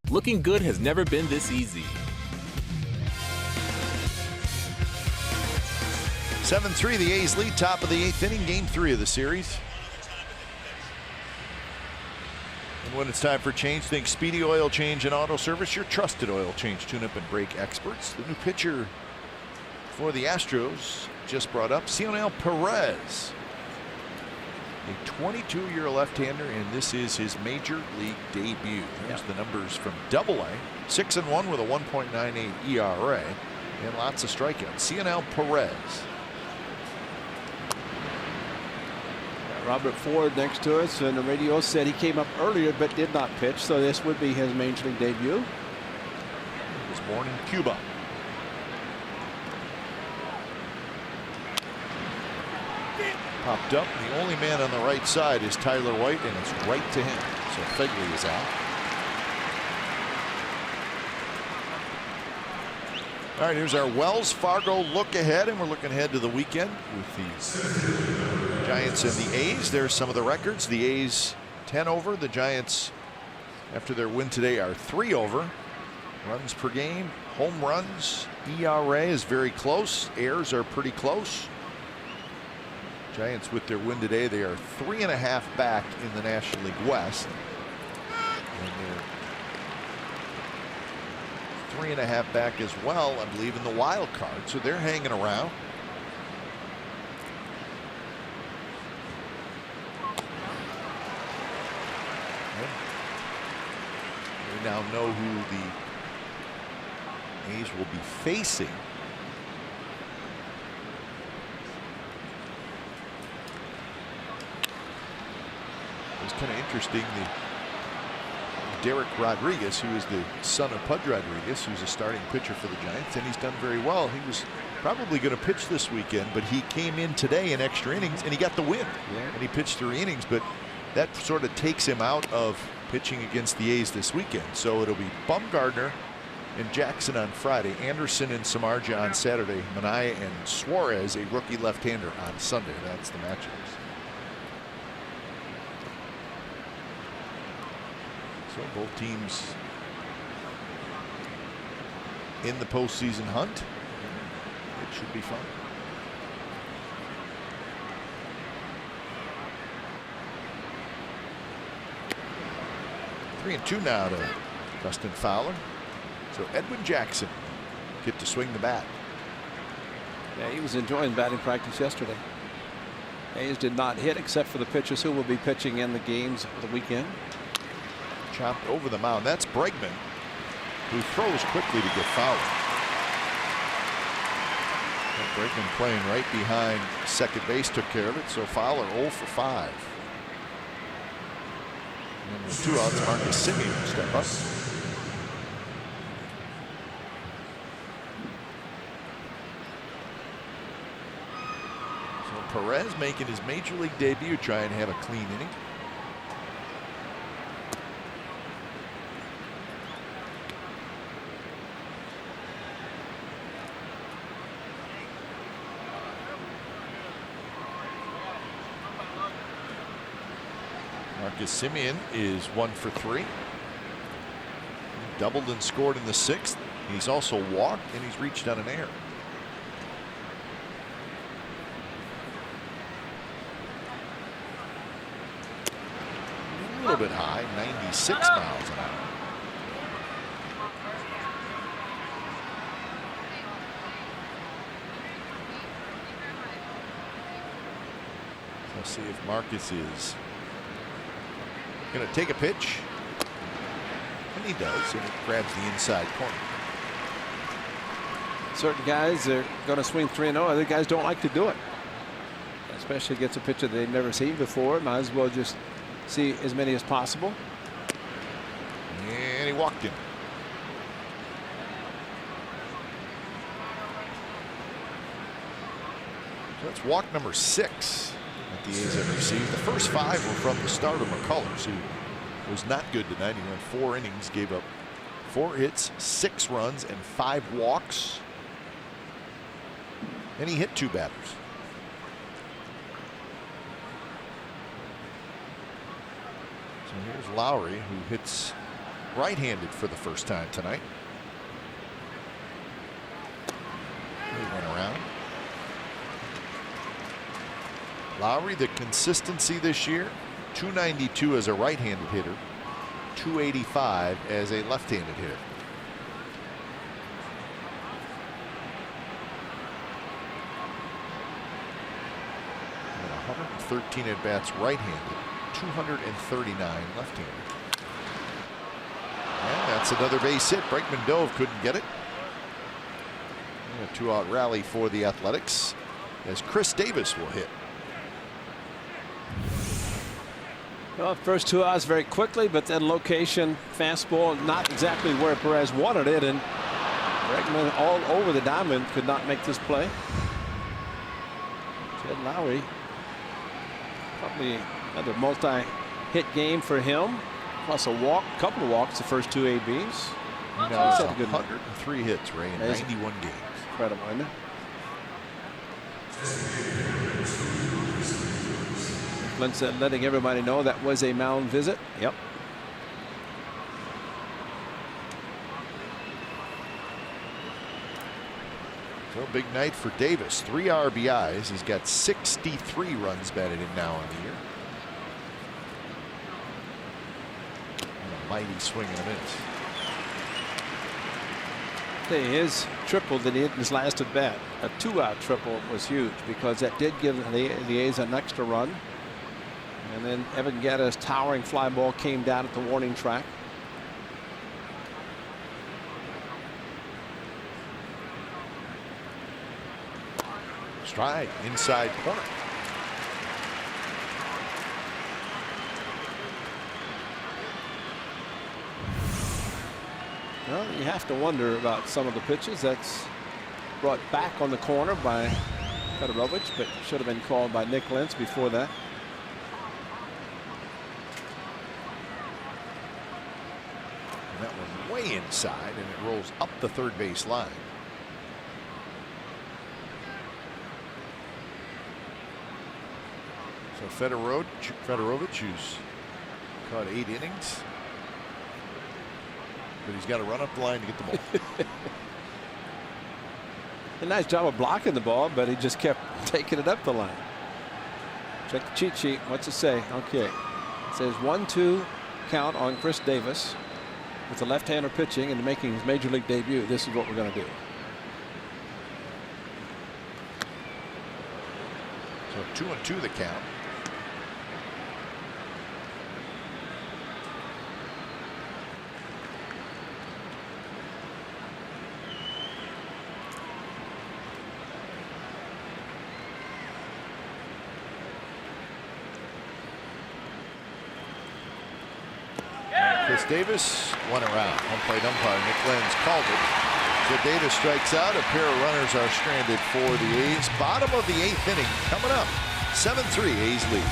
Looking good has never been this easy. 7-3 the A's lead, top of the 8th inning, game 3 of the series. And when it's time for change, think Speedy Oil Change and Auto Service, your trusted oil change, tune-up, and brake experts. The new pitcher for the Astros just brought up, Cionel Perez. A 22-year left-hander, and this is his major league debut. There's the numbers from Double-A. 6-1 with a 1.98 ERA and lots of strikeouts. Cionel Perez. Robert Ford next to us, and the radio said he came up earlier but did not pitch, so this would be his major league debut. He was born in Cuba. Popped up. The only man on the right side is Tyler White, and it's right to him. So Fegley is out. All right, here's our Wells Fargo look ahead, and we're looking ahead to the weekend with the Giants and the A's. There's some of the records. The A's 10 over. The Giants, after their win today, are 3 over. Runs per game, home runs, ERA is very close. Errors are pretty close. Giants, with their win today, they are 3.5 back in the National League West. And they're 3.5 back as well, I believe, in the wild card. So they're hanging around. We now know who the A's will be facing. It's kind of interesting. Derek Rodriguez, who is the son of Pudge Rodriguez, who's a starting pitcher for the Giants, and he's done very well. He was probably going to pitch this weekend, but he came in today in extra innings and he got the win. And he pitched 3 innings, but that sort of takes him out of pitching against the A's this weekend. So it'll be Bumgarner and Jackson on Friday, Anderson and Samardzija on Saturday, Minaya and Suarez, a rookie left-hander, on Sunday. That's the matchups. So both teams in the postseason hunt. It should be fun. Three and 2 now to Dustin Fowler. So Edwin Jackson get to swing the bat. Yeah, he was enjoying batting practice yesterday. A's did not hit except for the pitchers who will be pitching in the games of the weekend. Chopped over the mound. That's Bregman, who throws quickly to get Fowler. Bregman playing right behind second base took care of it. So Fowler 0 for 5. And with 2 outs, Marcus Semien will step up. So Perez making his major league debut, trying to have a clean inning. Marcus Semien is 1 for 3. He doubled and scored in the 6th. He's also walked and he's reached on an error. A little bit high, 96 miles an hour. Let's see if Marcus is going to take a pitch, and he does, and it grabs the inside corner. Certain guys are going to swing 3-0. Other guys don't like to do it, especially against a pitcher they've never seen before. Might as well just see as many as possible. And he walked him. So that's walk number 6 that the A's have received. The first 5 were from the starter McCullers, who was not good tonight. He went 4 innings, gave up 4 hits, 6 runs, and 5 walks. And he hit 2 batters. So here's Lowry, who hits right-handed for the first time tonight. He went around. Lowry, the consistency this year, 292 as a right-handed hitter, 285 as a left-handed hitter. And 113 at-bats right-handed, 239 left-handed. And that's another base hit. Bregman dove, couldn't get it. And a 2-out rally for the Athletics as Chris Davis will hit. Well, first 2 outs very quickly, but then location, fastball, not exactly where Perez wanted it, and Bregman all over the diamond, could not make this play. Jed Lowry Probably another multi-hit game for him. Plus a walk, couple of walks, the first two ABs. He now has 103 hits, Ray, in 91 games. Incredible, isn't it? Flint said, letting everybody know that was a mound visit. Yep. So big night for Davis. 3 RBIs. He's got 63 runs batted in now on the year. And a mighty swing and a miss. His triple that he hit in his last at bat, a 2-out triple, was huge because that did give the A's an extra run. And then Evan Gatta's towering fly ball came down at the warning track. Stride inside corner. Well, you have to wonder about some of the pitches. That's brought back on the corner by Fedorovich, but should have been called by Nick Lentz before that. And that one way inside, and it rolls up the third base line. So Fedorovich, who's caught 8 innings, but he's got to run up the line to get the ball. A nice job of blocking the ball, but he just kept taking it up the line. Check the cheat sheet. What's it say? Okay. It says 1-2 count on Chris Davis with the left-hander pitching and making his major league debut. This is what we're going to do. So 2-2 the count. Chris Davis, 1 around. Home plate umpire Nick Lenz called it. So Davis strikes out. A pair of runners are stranded for the A's. Bottom of the 8th inning coming up. 7-3 A's lead.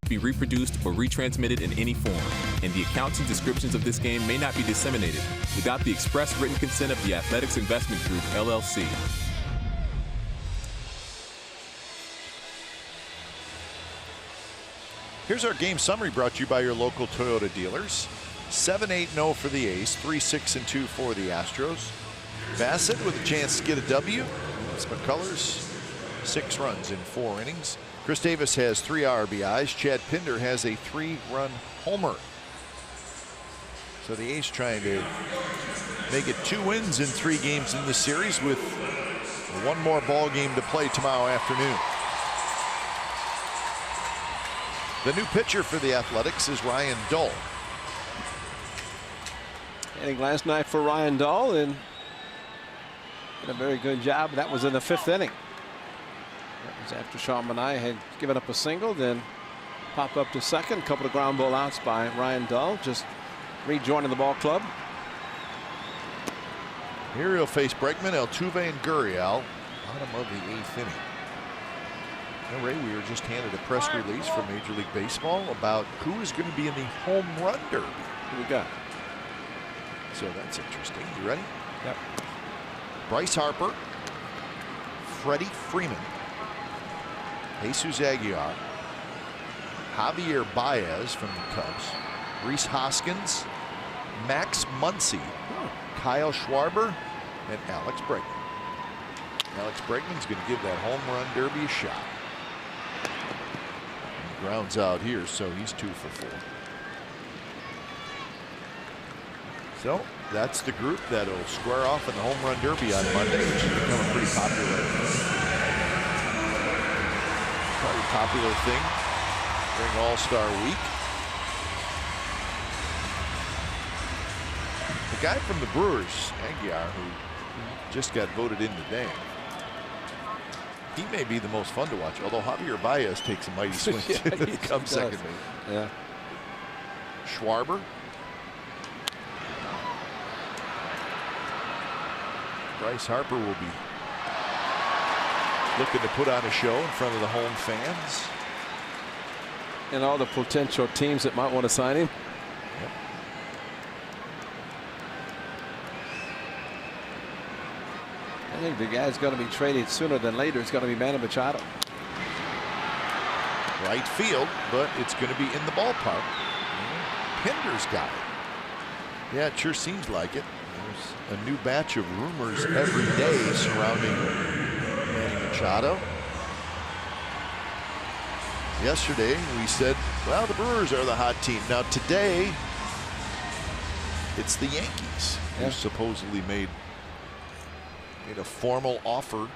Be reproduced or retransmitted in any form, and the accounts and descriptions of this game may not be disseminated without the express written consent of the Athletics Investment Group, LLC. Here's our game summary brought to you by your local Toyota dealers. 7-8-0 for the A's, 3-6-2 for the Astros. Facet with a chance to get a W. It's McCullers, 6 runs in 4 innings. Chris Davis has 3 RBIs. Chad Pinder has a 3-run homer. So the A's trying to make it 2 wins in 3 games in the series with 1 more ball game to play tomorrow afternoon. The new pitcher for the Athletics is Ryan Dull. Inning last night for Ryan Dahl, and did a very good job. That was in the 5th inning. That was after Sean Manai had given up a single, then popped up to second. A couple of ground ball outs by Ryan Dahl, just rejoining the ball club. Here he'll face Bregman, Altuve, and Gurriel. Bottom of the 8th inning. Now, Ray, we were just handed a press release from Major League Baseball about who is going to be in the home run derby. Who we got? So that's interesting. You ready? Yep. Bryce Harper, Freddie Freeman, Jesus Aguilar, Javier Baez from the Cubs, Rhys Hoskins, Max Muncy, Kyle Schwarber, and Alex Bregman. Alex Bregman's going to give that home run derby a shot. He grounds out here, so he's 2 for 4. So that's the group that'll square off in the home run derby on Monday, which has become a pretty popular thing during All-Star Week. The guy from the Brewers, Aguilar, who just got voted in today, he may be the most fun to watch, although Javier Baez takes a mighty swing to come second base. Yeah. Schwarber. Bryce Harper will be looking to put on a show in front of the home fans. And all the potential teams that might want to sign him. Yep. I think the guy's going to be traded sooner than later. It's going to be Manny Machado. Right field, but it's going to be in the ballpark. Pinder's got it. Yeah, it sure seems like it. There's a new batch of rumors every day surrounding Manny Machado. Yesterday we said, well, the Brewers are the hot team. Now today it's the Yankees who supposedly made a formal offer.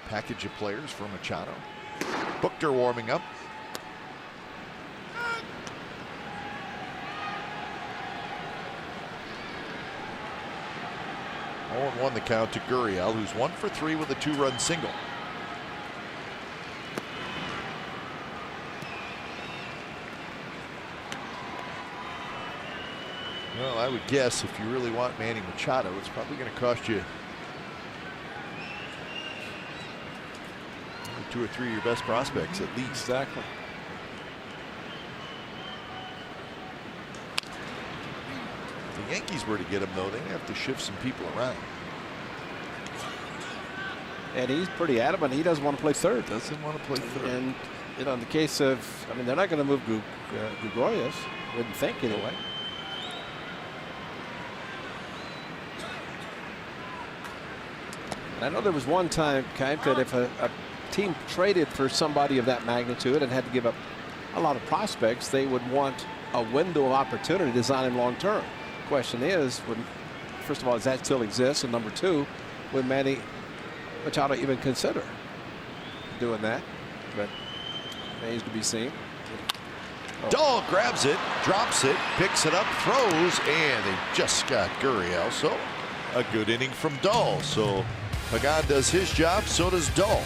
Package of players for Machado. Buchter warming up. 0-1 the count to Gurriel, who's 1 for 3 with a 2-run single. Well, I would guess if you really want Manny Machado, it's probably going to cost you 2 or 3 of your best prospects at least. Exactly. If the Yankees were to get him, though, they'd have to shift some people around. And he's pretty adamant he doesn't want to play third. Doesn't want to play third. And you know, in the case of, I mean, they're not going to move Gregorius. Wouldn't think anyway. I know there was one time, Kite, that if a team traded for somebody of that magnitude and had to give up a lot of prospects, they would want a window of opportunity to sign him long term. Question is, first of all, does that still exist? And number two, would Manny Machado even consider doing that? But remains to be seen. Dahl grabs it, drops it, picks it up, throws, and they just got Gurriel. So a good inning from Dahl. So Pagan does his job, so does Dahl.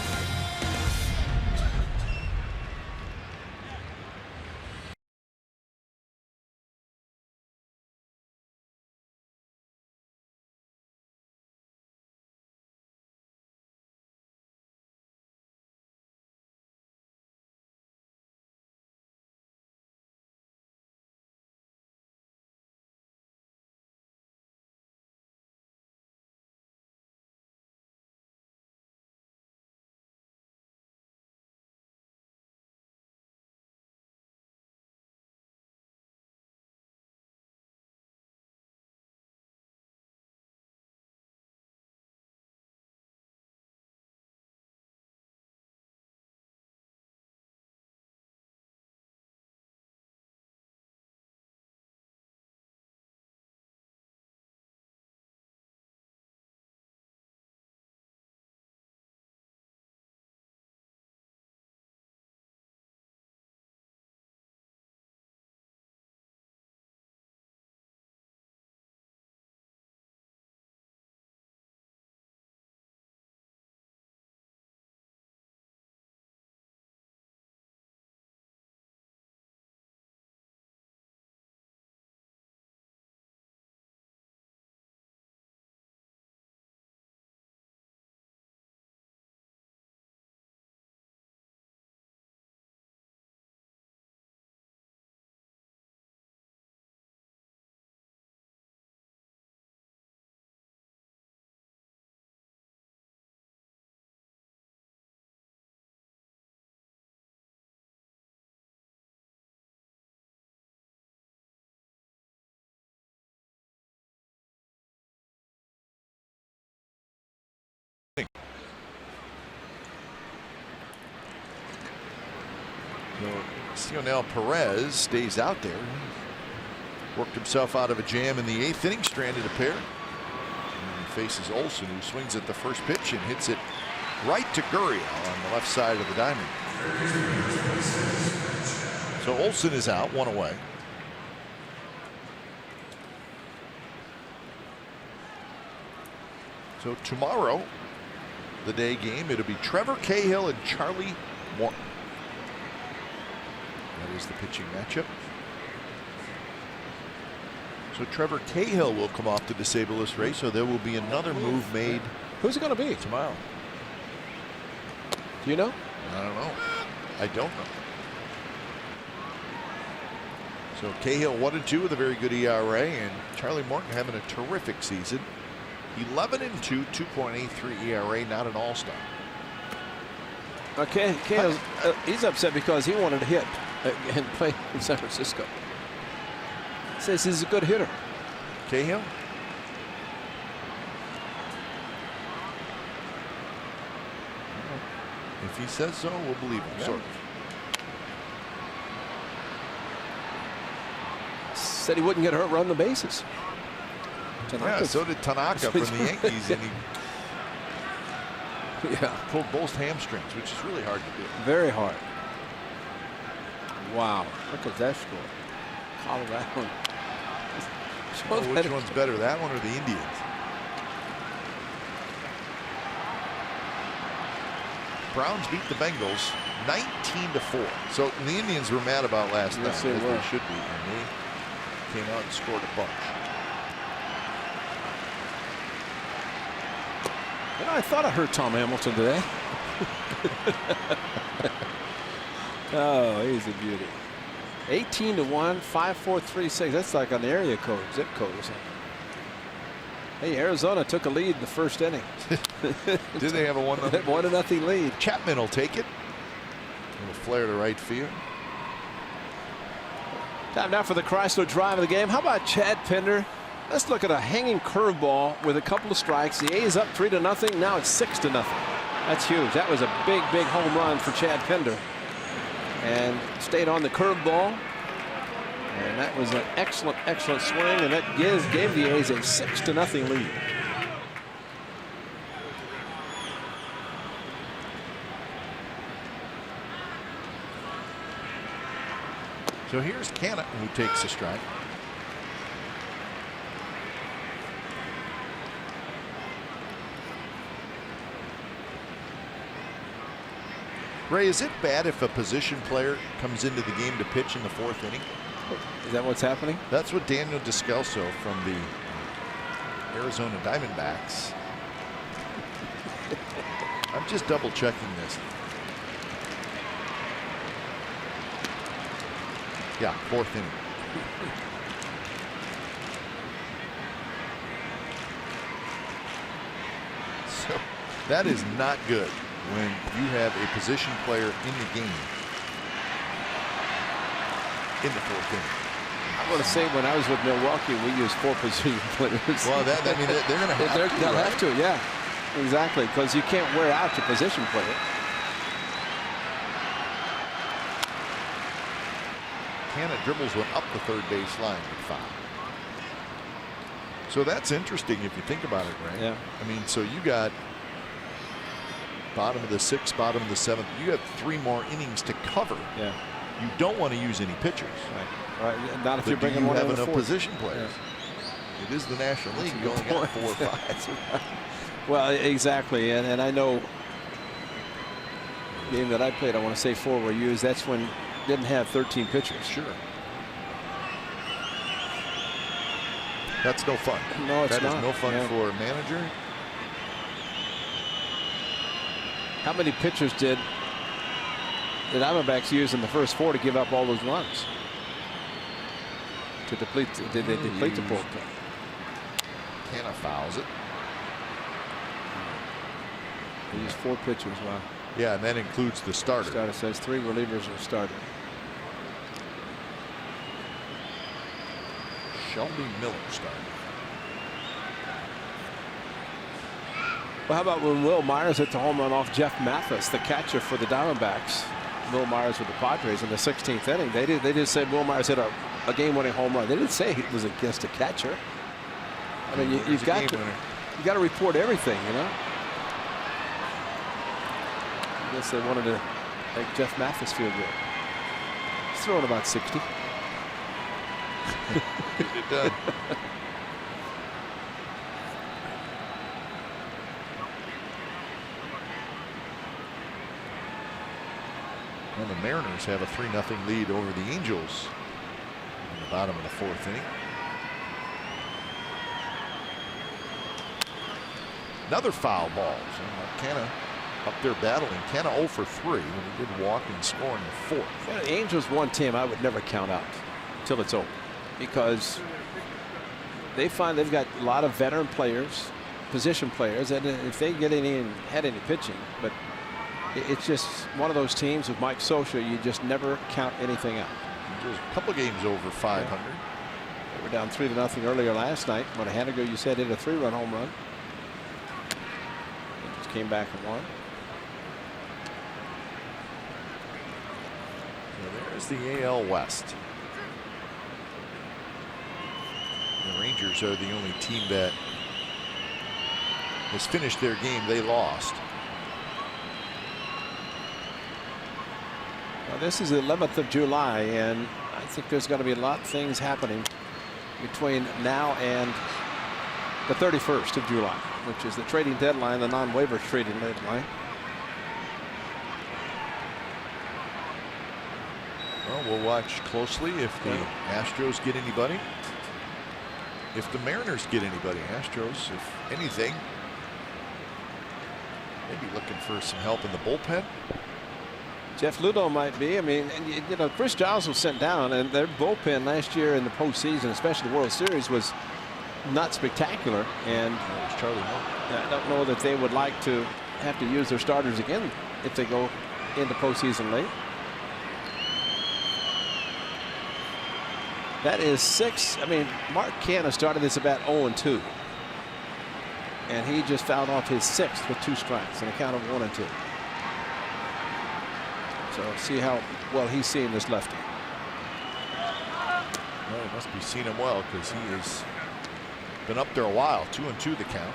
Sionel Perez stays out there. Worked himself out of a jam in the 8th inning, stranded a pair. And faces Olson, who swings at the first pitch and hits it right to Gurriel on the left side of the diamond. So Olson is out, 1 away. So tomorrow, the day game, it'll be Trevor Cahill and Charlie Morton. That is the pitching matchup. So Trevor Cahill will come off the disabled list race, so there will be another move made. Who's it going to be tomorrow? Do you know? I don't know. I don't know. So Cahill 1-2 with a very good ERA, and Charlie Morton having a terrific season. 11-2, 2.83 ERA, not an all-star. Okay, Cahill, he's upset because he wanted to hit and play in San Francisco. Says he's a good hitter. Cahill? If he says so, we'll believe him. Yeah. Sort of. Said he wouldn't get hurt running the bases. Yeah, so did Tanaka from the Yankees, and he pulled both hamstrings, which is really hard to do. Very hard. Wow, look at that score. Colorado. Well, which one's better, that one or the Indians? Browns beat the Bengals 19-4. So the Indians were mad about last night, as they should be, and they came out and scored a bunch. You know, I thought I heard Tom Hamilton today. Oh, he's a beauty. 18-1, 5-4-3-6. That's like an area code, zip code or something. Hey, Arizona took a lead in the first inning. Did they have a 1-0? 1-0 lead. Chapman will take it. A little flare to right field. Time now for the Chrysler drive of the game. How about Chad Pinder? Let's look at a hanging curveball with a couple of strikes. The A's up 3-0. Now it's 6-0. That's huge. That was a big, big home run for Chad Pinder. And stayed on the curveball. And that was an excellent, excellent swing. And that gave the A's a 6-0 lead. So here's Canna, who takes a strike. Ray, is it bad if a position player comes into the game to pitch in the 4th inning? Is that what's happening? That's what Daniel Descalso from the Arizona Diamondbacks. I'm just double checking this. Yeah, 4th inning. So that is not good when you have a position player in the game in the 4th inning. I want to say when I was with Milwaukee, we used 4 position players. Well, I mean, they're going to have to. They'll have to, yeah. Exactly, because you can't wear out your position player. Canna dribbles one up the 3rd base line with foul. So that's interesting if you think about it, right? Yeah. I mean, so you got bottom of the 6th, bottom of the 7th. You have 3 more innings to cover. Yeah. You don't want to use any pitchers. Right. Not if but you're bringing you one have in the enough 4th. position players. Yeah. It is the National League. You only got 4 or 5. Well, exactly, and I know the game that I played, I want to say 4 were used. That's when didn't have 13 pitchers. Sure. That's no fun. No, it's not. That is not. no fun for a manager. How many pitchers did the Diamondbacks use in the first 4 to give up all those runs? To deplete, did they deplete the bullpen? Canna fouls it. They used 4 pitchers. Wow. Yeah, and that includes the starter. Starter says 3 relievers and a starter. Shelby Miller started. Well, how about when Will Myers hit the home run off Jeff Mathis, the catcher for the Diamondbacks? Will Myers with the Padres in the 16th inning. They just said Will Myers hit a game-winning home run. They didn't say it was against a catcher. I mean, you've got to report everything, you know. I guess they wanted to make Jeff Mathis feel good. He's throwing about 60. It done. Well, the Mariners have a 3-0 lead over the Angels in the bottom of the 4th inning. Another foul ball. So Canna up there battling. Canna 0 for 3 when he did walk and score in the 4th. Yeah, the Angels, one team I would never count out until it's over, because they find they've got a lot of veteran players, position players, and if they get any and had any pitching, but it's just one of those teams with Mike Scioscia, you just never count anything out. Just a couple games over 500. Yeah. They were down 3-0 earlier last night. About a hand ago, you said hit a 3-run home run. They just came back and won. So there's the AL West. The Rangers are the only team that has finished their game they lost. Well, this is the 11th of July, and I think there's going to be a lot of things happening between now and the 31st of July, which is the trading deadline, the non-waiver trading deadline. Well, we'll watch closely if the Astros get anybody. If the Mariners get anybody. Astros, if anything, maybe looking for some help in the bullpen. Jeff Ludo might be. I mean, you know, Chris Giles was sent down, and their bullpen last year in the postseason, especially the World Series, was not spectacular. And Charlie Moore. I don't know that they would like to have to use their starters again if they go into postseason late. That is 6. I mean, Mark Canha started this about 0-2. And he just fouled off his 6th with 2 strikes and a count of 1-2. So see how well he's seeing this lefty. Well, he must be seeing him well, because he has been up there a while. 2-2 the count.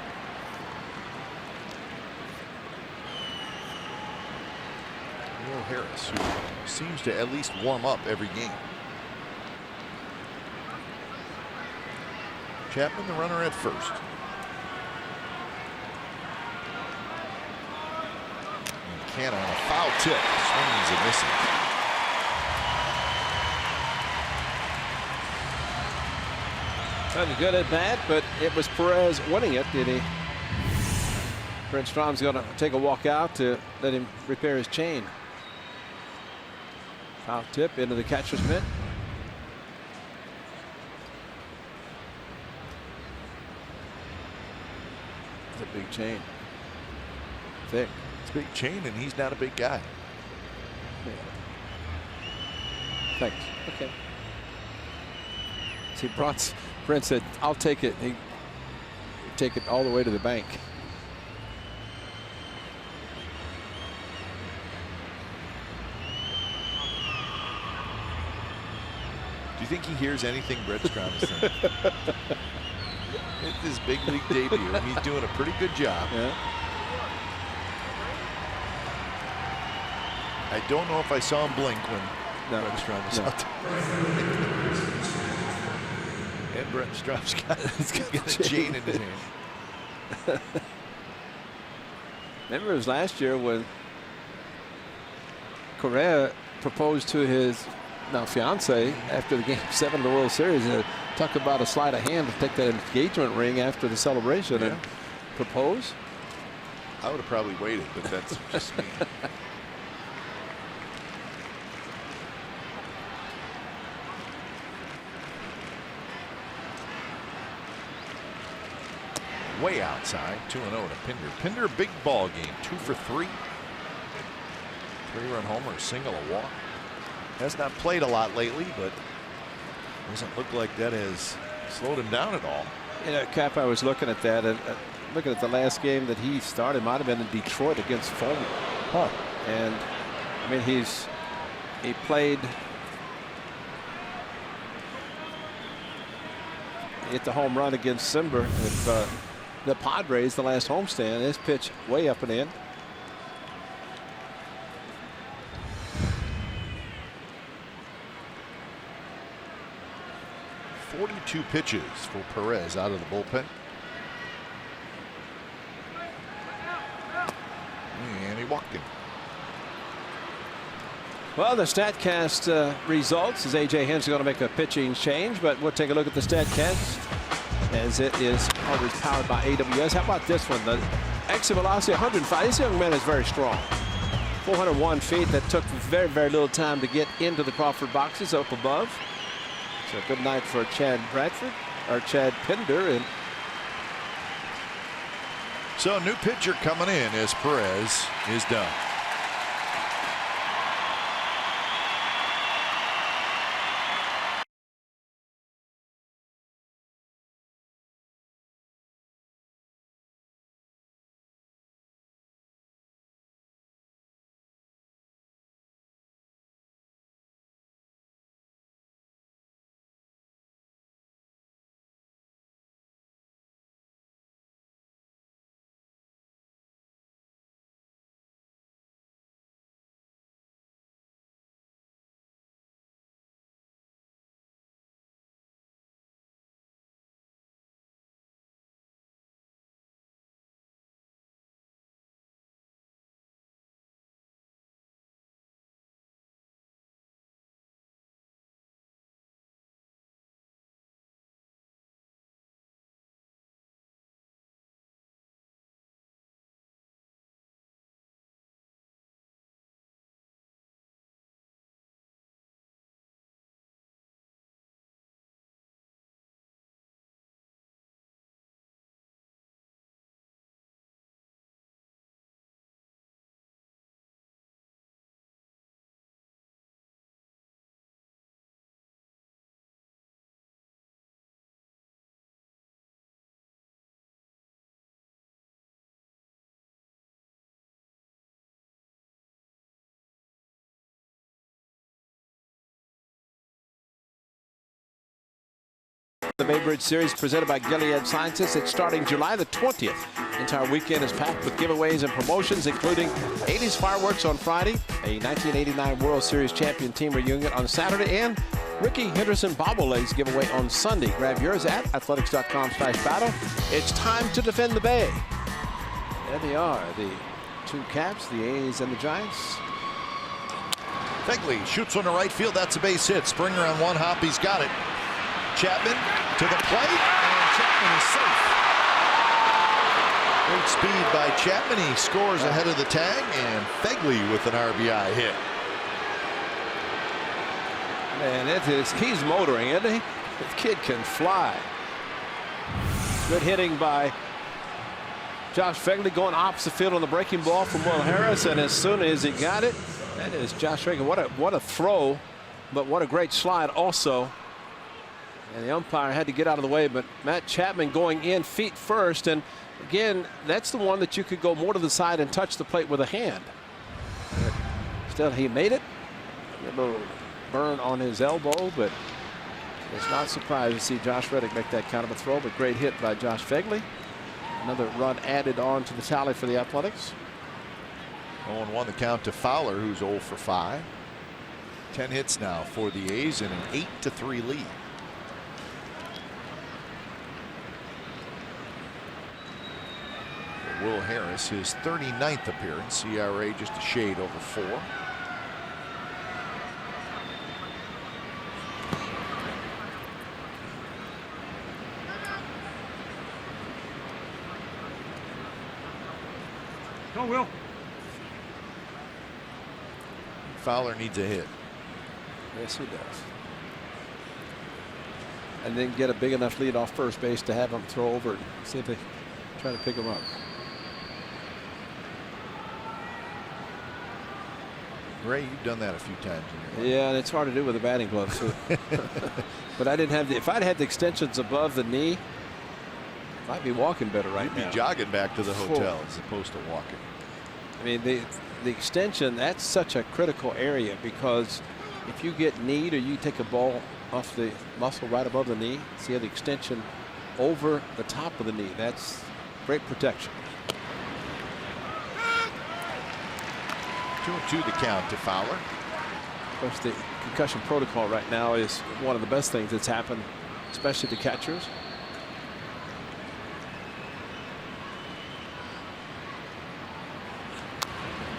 Neil Harris, who seems to at least warm up every game. Chapman, the runner at first. Canha on a foul tip. Swings and missing. Kind of good at bat, but it was Perez winning it, did he? Brent Strom's going to take a walk out to let him repair his chain. Foul tip into the catcher's mitt. It's a big chain. Thick. It's a big chain, and he's not a big guy. Yeah. Thanks. Okay. See, Brent said, "I'll take it." He take it all the way to the bank. Do you think he hears anything Brent Strom is saying? It's his big league debut, and he's doing a pretty good job. Yeah. I don't know if I saw him blink when Brent Strom was out there. And Brent Strom's got a chain in his hand. Remember, it was last year when Correa proposed to his now fiance after the Game 7 of the World Series. Talk about a sleight of hand to take that engagement ring after the celebration and propose. I would have probably waited, but that's just me. Way outside, 2-0 to Pinder. Pinder, big ball game, 2 for 3. 3-run homer, a single, a walk. Has not played a lot lately, but doesn't look like that has slowed him down at all. You know, Cap, I was looking at that, and looking at the last game that he started, might have been in Detroit against Fulham. Huh. And I mean, he played. Hit the home run against Simber with the Padres, the last homestand. His pitch way up and in. 42 pitches for Perez out of the bullpen. And he walked him. Well, the StatCast results is A.J. Hinch going to make a pitching change, but we'll take a look at the StatCast as it is always powered by AWS. How about this one? The exit velocity 105. This young man is very strong. 401 feet. That took very, very little time to get into the Crawford boxes up above. So good night for Chad Bradford or Chad Pinder. And so a new pitcher coming in as Perez is done. the Bay Bridge Series presented by Gilead Sciences. It's starting July the 20th. The entire weekend is packed with giveaways and promotions, including 80s fireworks on Friday, a 1989 World Series champion team reunion on Saturday, and Ricky Henderson bobbleheads giveaway on Sunday. Grab yours at athletics.com/battle. It's time to defend the Bay. There they are, the two Caps, the A's and the Giants. Fegley shoots on the right field. That's a base hit. Springer on one hop. He's got it. Chapman to the plate, and Chapman is safe. Great speed by Chapman. He scores ahead of the tag, and Fegley with an RBI hit. Man, he's motoring, isn't he? The kid can fly. Good hitting by Josh Fegley, going opposite field on the breaking ball from Will Harris, and as soon as he got it, that is Josh Fegley. What a throw, but what a great slide also. And the umpire had to get out of the way, but Matt Chapman going in feet first, and again, that's the one that you could go more to the side and touch the plate with a hand. Still, he made it. A little burn on his elbow, but it's not surprised to see Josh Reddick make that kind of a throw, but great hit by Josh Fegley. Another run added on to the tally for the Athletics. 0-1 the count to Fowler, who's 0 for 5. 10 hits now for the A's and an 8-3 lead. Will Harris, his 39th appearance, ERA just a shade over 4. Go, Will. Fowler needs a hit. Yes, he does. And then get a big enough lead off first base to have him throw over and see if they try to pick him up. Ray, you've done that a few times in your life. Yeah, and it's hard to do with a batting glove too. But I didn't have the. If I'd had the extensions above the knee, Might be walking better right He'd be now. jogging back to the hotel as opposed to walking. I mean, the extension, that's such a critical area, because if you get kneed or you take a ball off the muscle right above the knee, see how the extension over the top of the knee, that's great protection. 2-2 the count to Fowler. Of course, the concussion protocol right now is one of the best things that's happened, especially to catchers.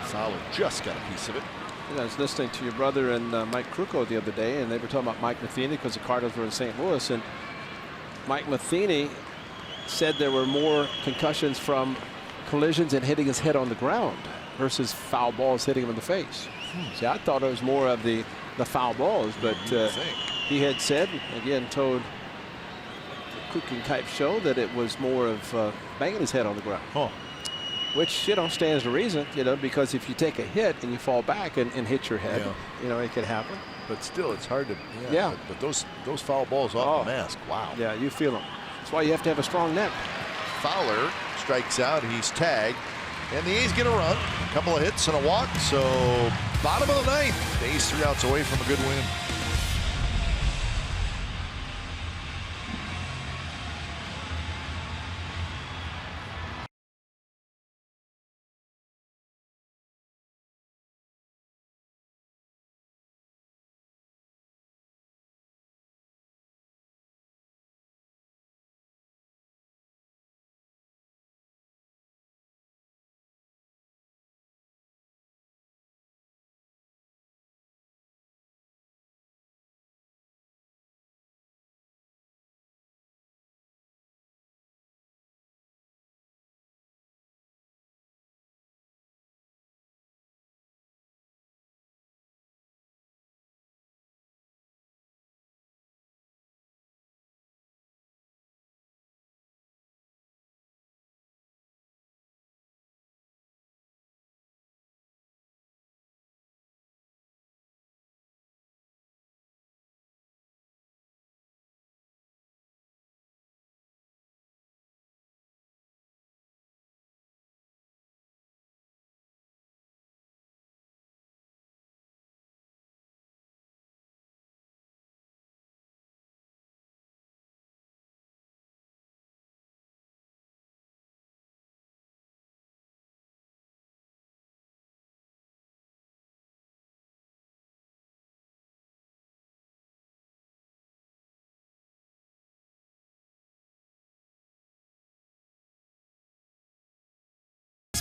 Fowler just got a piece of it. I was listening to your brother and Mike Krukow the other day, and they were talking about Mike Matheny because the Cardinals were in St. Louis, and Mike Matheny said there were more concussions from collisions and hitting his head on the ground versus foul balls hitting him in the face. See, I thought it was more of the foul balls, but he had said, again, told the Cooking Type Show that it was more of banging his head on the ground. Oh. Which, you know, stands to reason, you know, because if you take a hit and you fall back and hit your head, you know, it could happen. But still, it's hard to. Yeah. But those foul balls off the mask. Wow. Yeah, you feel them. That's why you have to have a strong net. Fowler strikes out. He's tagged. And the A's get a run. A couple of hits and a walk. So, bottom of the ninth. The A's 3 outs away from a good win.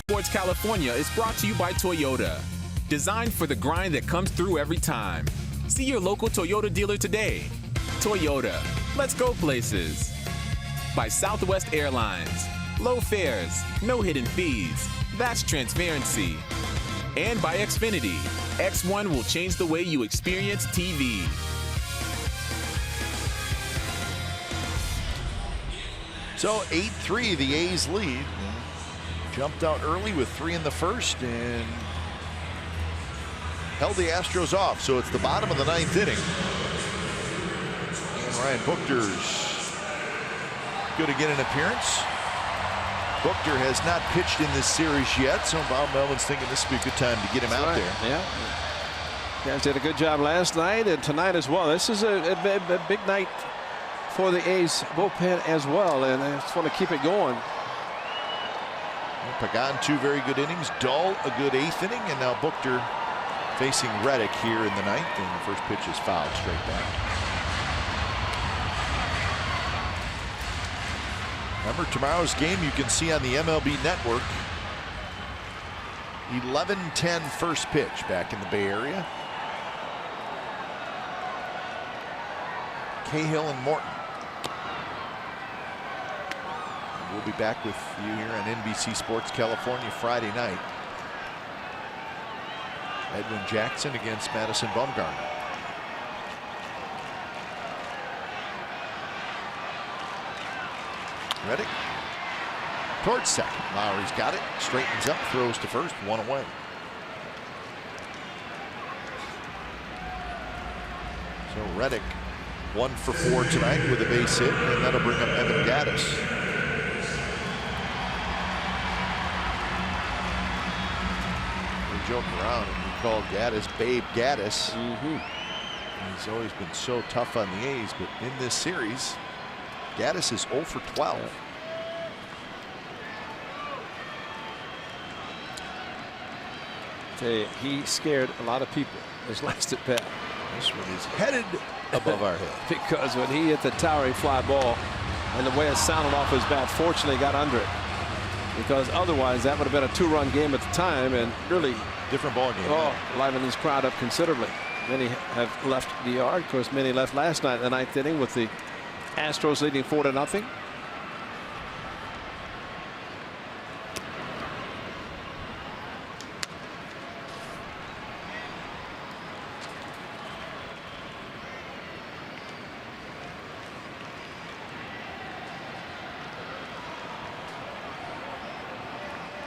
Sports California is brought to you by Toyota. Designed for the grind that comes through every time. See your local Toyota dealer today. Toyota, let's go places. By Southwest Airlines. Low fares, no hidden fees. That's transparency. And by Xfinity. X1 will change the way you experience TV. So 8-3, the A's lead. Jumped out early with 3 in the first and held the Astros off. So it's the bottom of the 9th inning. And Ryan Buchter's going to get an appearance. Buchter has not pitched in this series yet, so Bob Melvin's thinking this would be a good time to get him out there. Yeah. Guys did a good job last night and tonight as well. This is a big night for the A's bullpen as well, and I just want to keep it going. Pagan, 2 very good innings. Dull, a good 8th inning, and now Buchter facing Reddick here in the 9th, and the first pitch is fouled straight back. Remember, tomorrow's game you can see on the MLB Network. 11:10 first pitch back in the Bay Area. Cahill and Morton. We'll be back with you here on NBC Sports California Friday night. Edwin Jackson against Madison Bumgarner. Reddick towards second. Lowry's got it. Straightens up, throws to first, 1 away. So Reddick 1 for 4 tonight with a base hit, and that'll bring up Evan Gattis. joke around and we call Gaddis Babe Gaddis. He's always been so tough on the A's, but in this series, Gaddis is 0 for 12. Tell you, he scared a lot of people his last at bat. This one is headed above our head. Because when he hit the towering fly ball and the way it sounded off his bat, fortunately got under it. Because otherwise that would have been a 2-run game at the time and really different ball game. Livening this crowd up considerably. Many have left the yard. Of course, many left last night in the 9th inning with the Astros leading 4-0.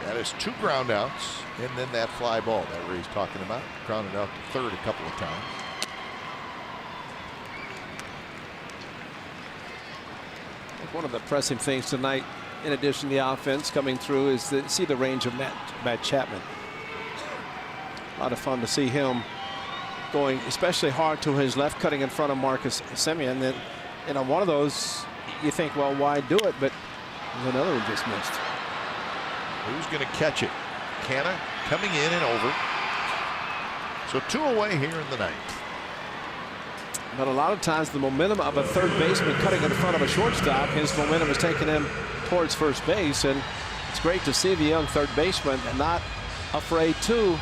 That is 2 ground outs, and then that fly ball that Ray's talking about. Grounded out to third a couple of times. I think one of the pressing things tonight, in addition to the offense coming through, is to see the range of Matt Chapman. A lot of fun to see him going especially hard to his left, cutting in front of Marcus Semien. Then, you know, one of those you think, well, why do it? But there's another one just missed. Who's going to catch it? Canna coming in and over. So 2 away here in the 9th. But a lot of times the momentum of a third baseman cutting in front of a shortstop, his momentum is taking him towards first base. And it's great to see the young third baseman not afraid to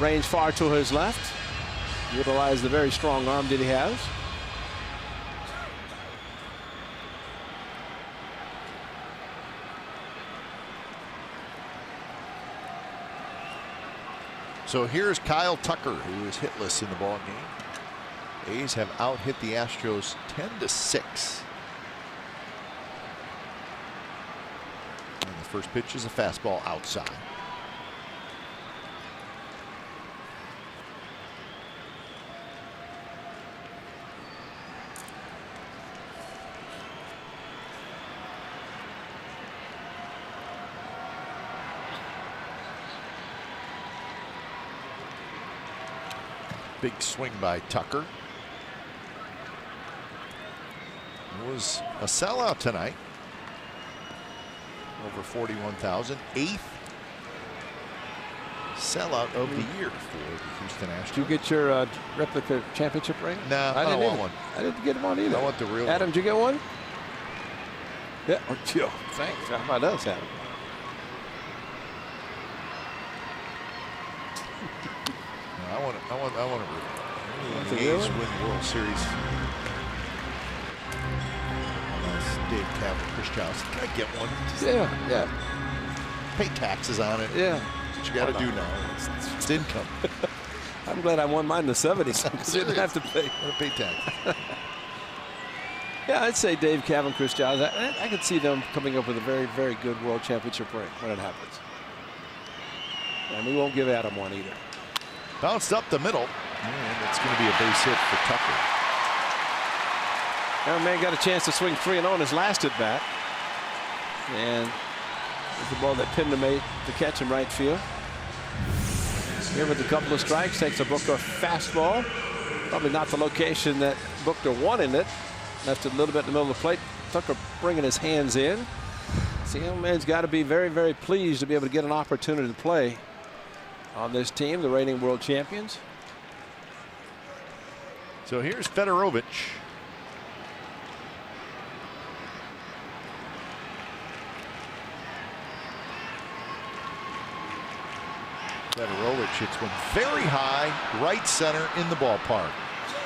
range far to his left, utilize the very strong arm that he has. So here's Kyle Tucker, who is hitless in the ball game. A's have out-hit the Astros 10-6. And the first pitch is a fastball outside. Big swing by Tucker. It was a sellout tonight. Over 41,000. 8th sellout of the year for the Houston Astros. Did you get your replica championship ring? No, I don't want one. I didn't get one either. I want the real Adam, one. did you get one? Yeah. Oh, Joe, thanks. How about us, Adam? I want to. The A's win the World Series. Unless Dave Cavan, Chris Johnson. Can I get one? Yeah. Pay taxes on it. Yeah. That's what you got to do now. It's income. I'm glad I won mine in the 70s because I didn't have to pay. Pay tax. Yeah, I'd say Dave Cavan, Chris Johnson. I could see them coming up with a very, very good World Championship ring when it happens. And we won't give Adam one either. Bounced up the middle, and it's going to be a base hit for Tucker. Our man got a chance to swing 3-0 on his last at bat, and the ball that pinned him to catch in right field. Here with a couple of strikes, takes a Booker fastball. Probably not the location that Booker wanted it. Left it a little bit in the middle of the plate. Tucker bringing his hands in. So the young man's got to be very, very pleased to be able to get an opportunity to play on this team, the reigning world champions. So here's Fedorovich. Fedorovich hits one very high, right center in the ballpark.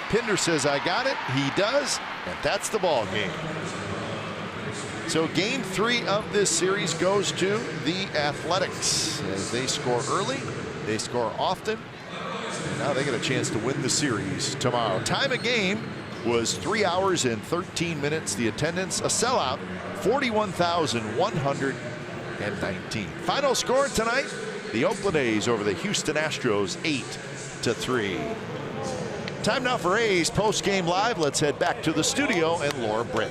Pinder says, I got it. He does, and that's the ball game. So game 3 of this series goes to the Athletics as they score early. They score often. And now they get a chance to win the series tomorrow. Time of game was 3 hours and 13 minutes. The attendance, a sellout, 41,119. Final score tonight, the Oakland A's over the Houston Astros, 8-3. Time now for A's post-game live. Let's head back to the studio and Laura Britt.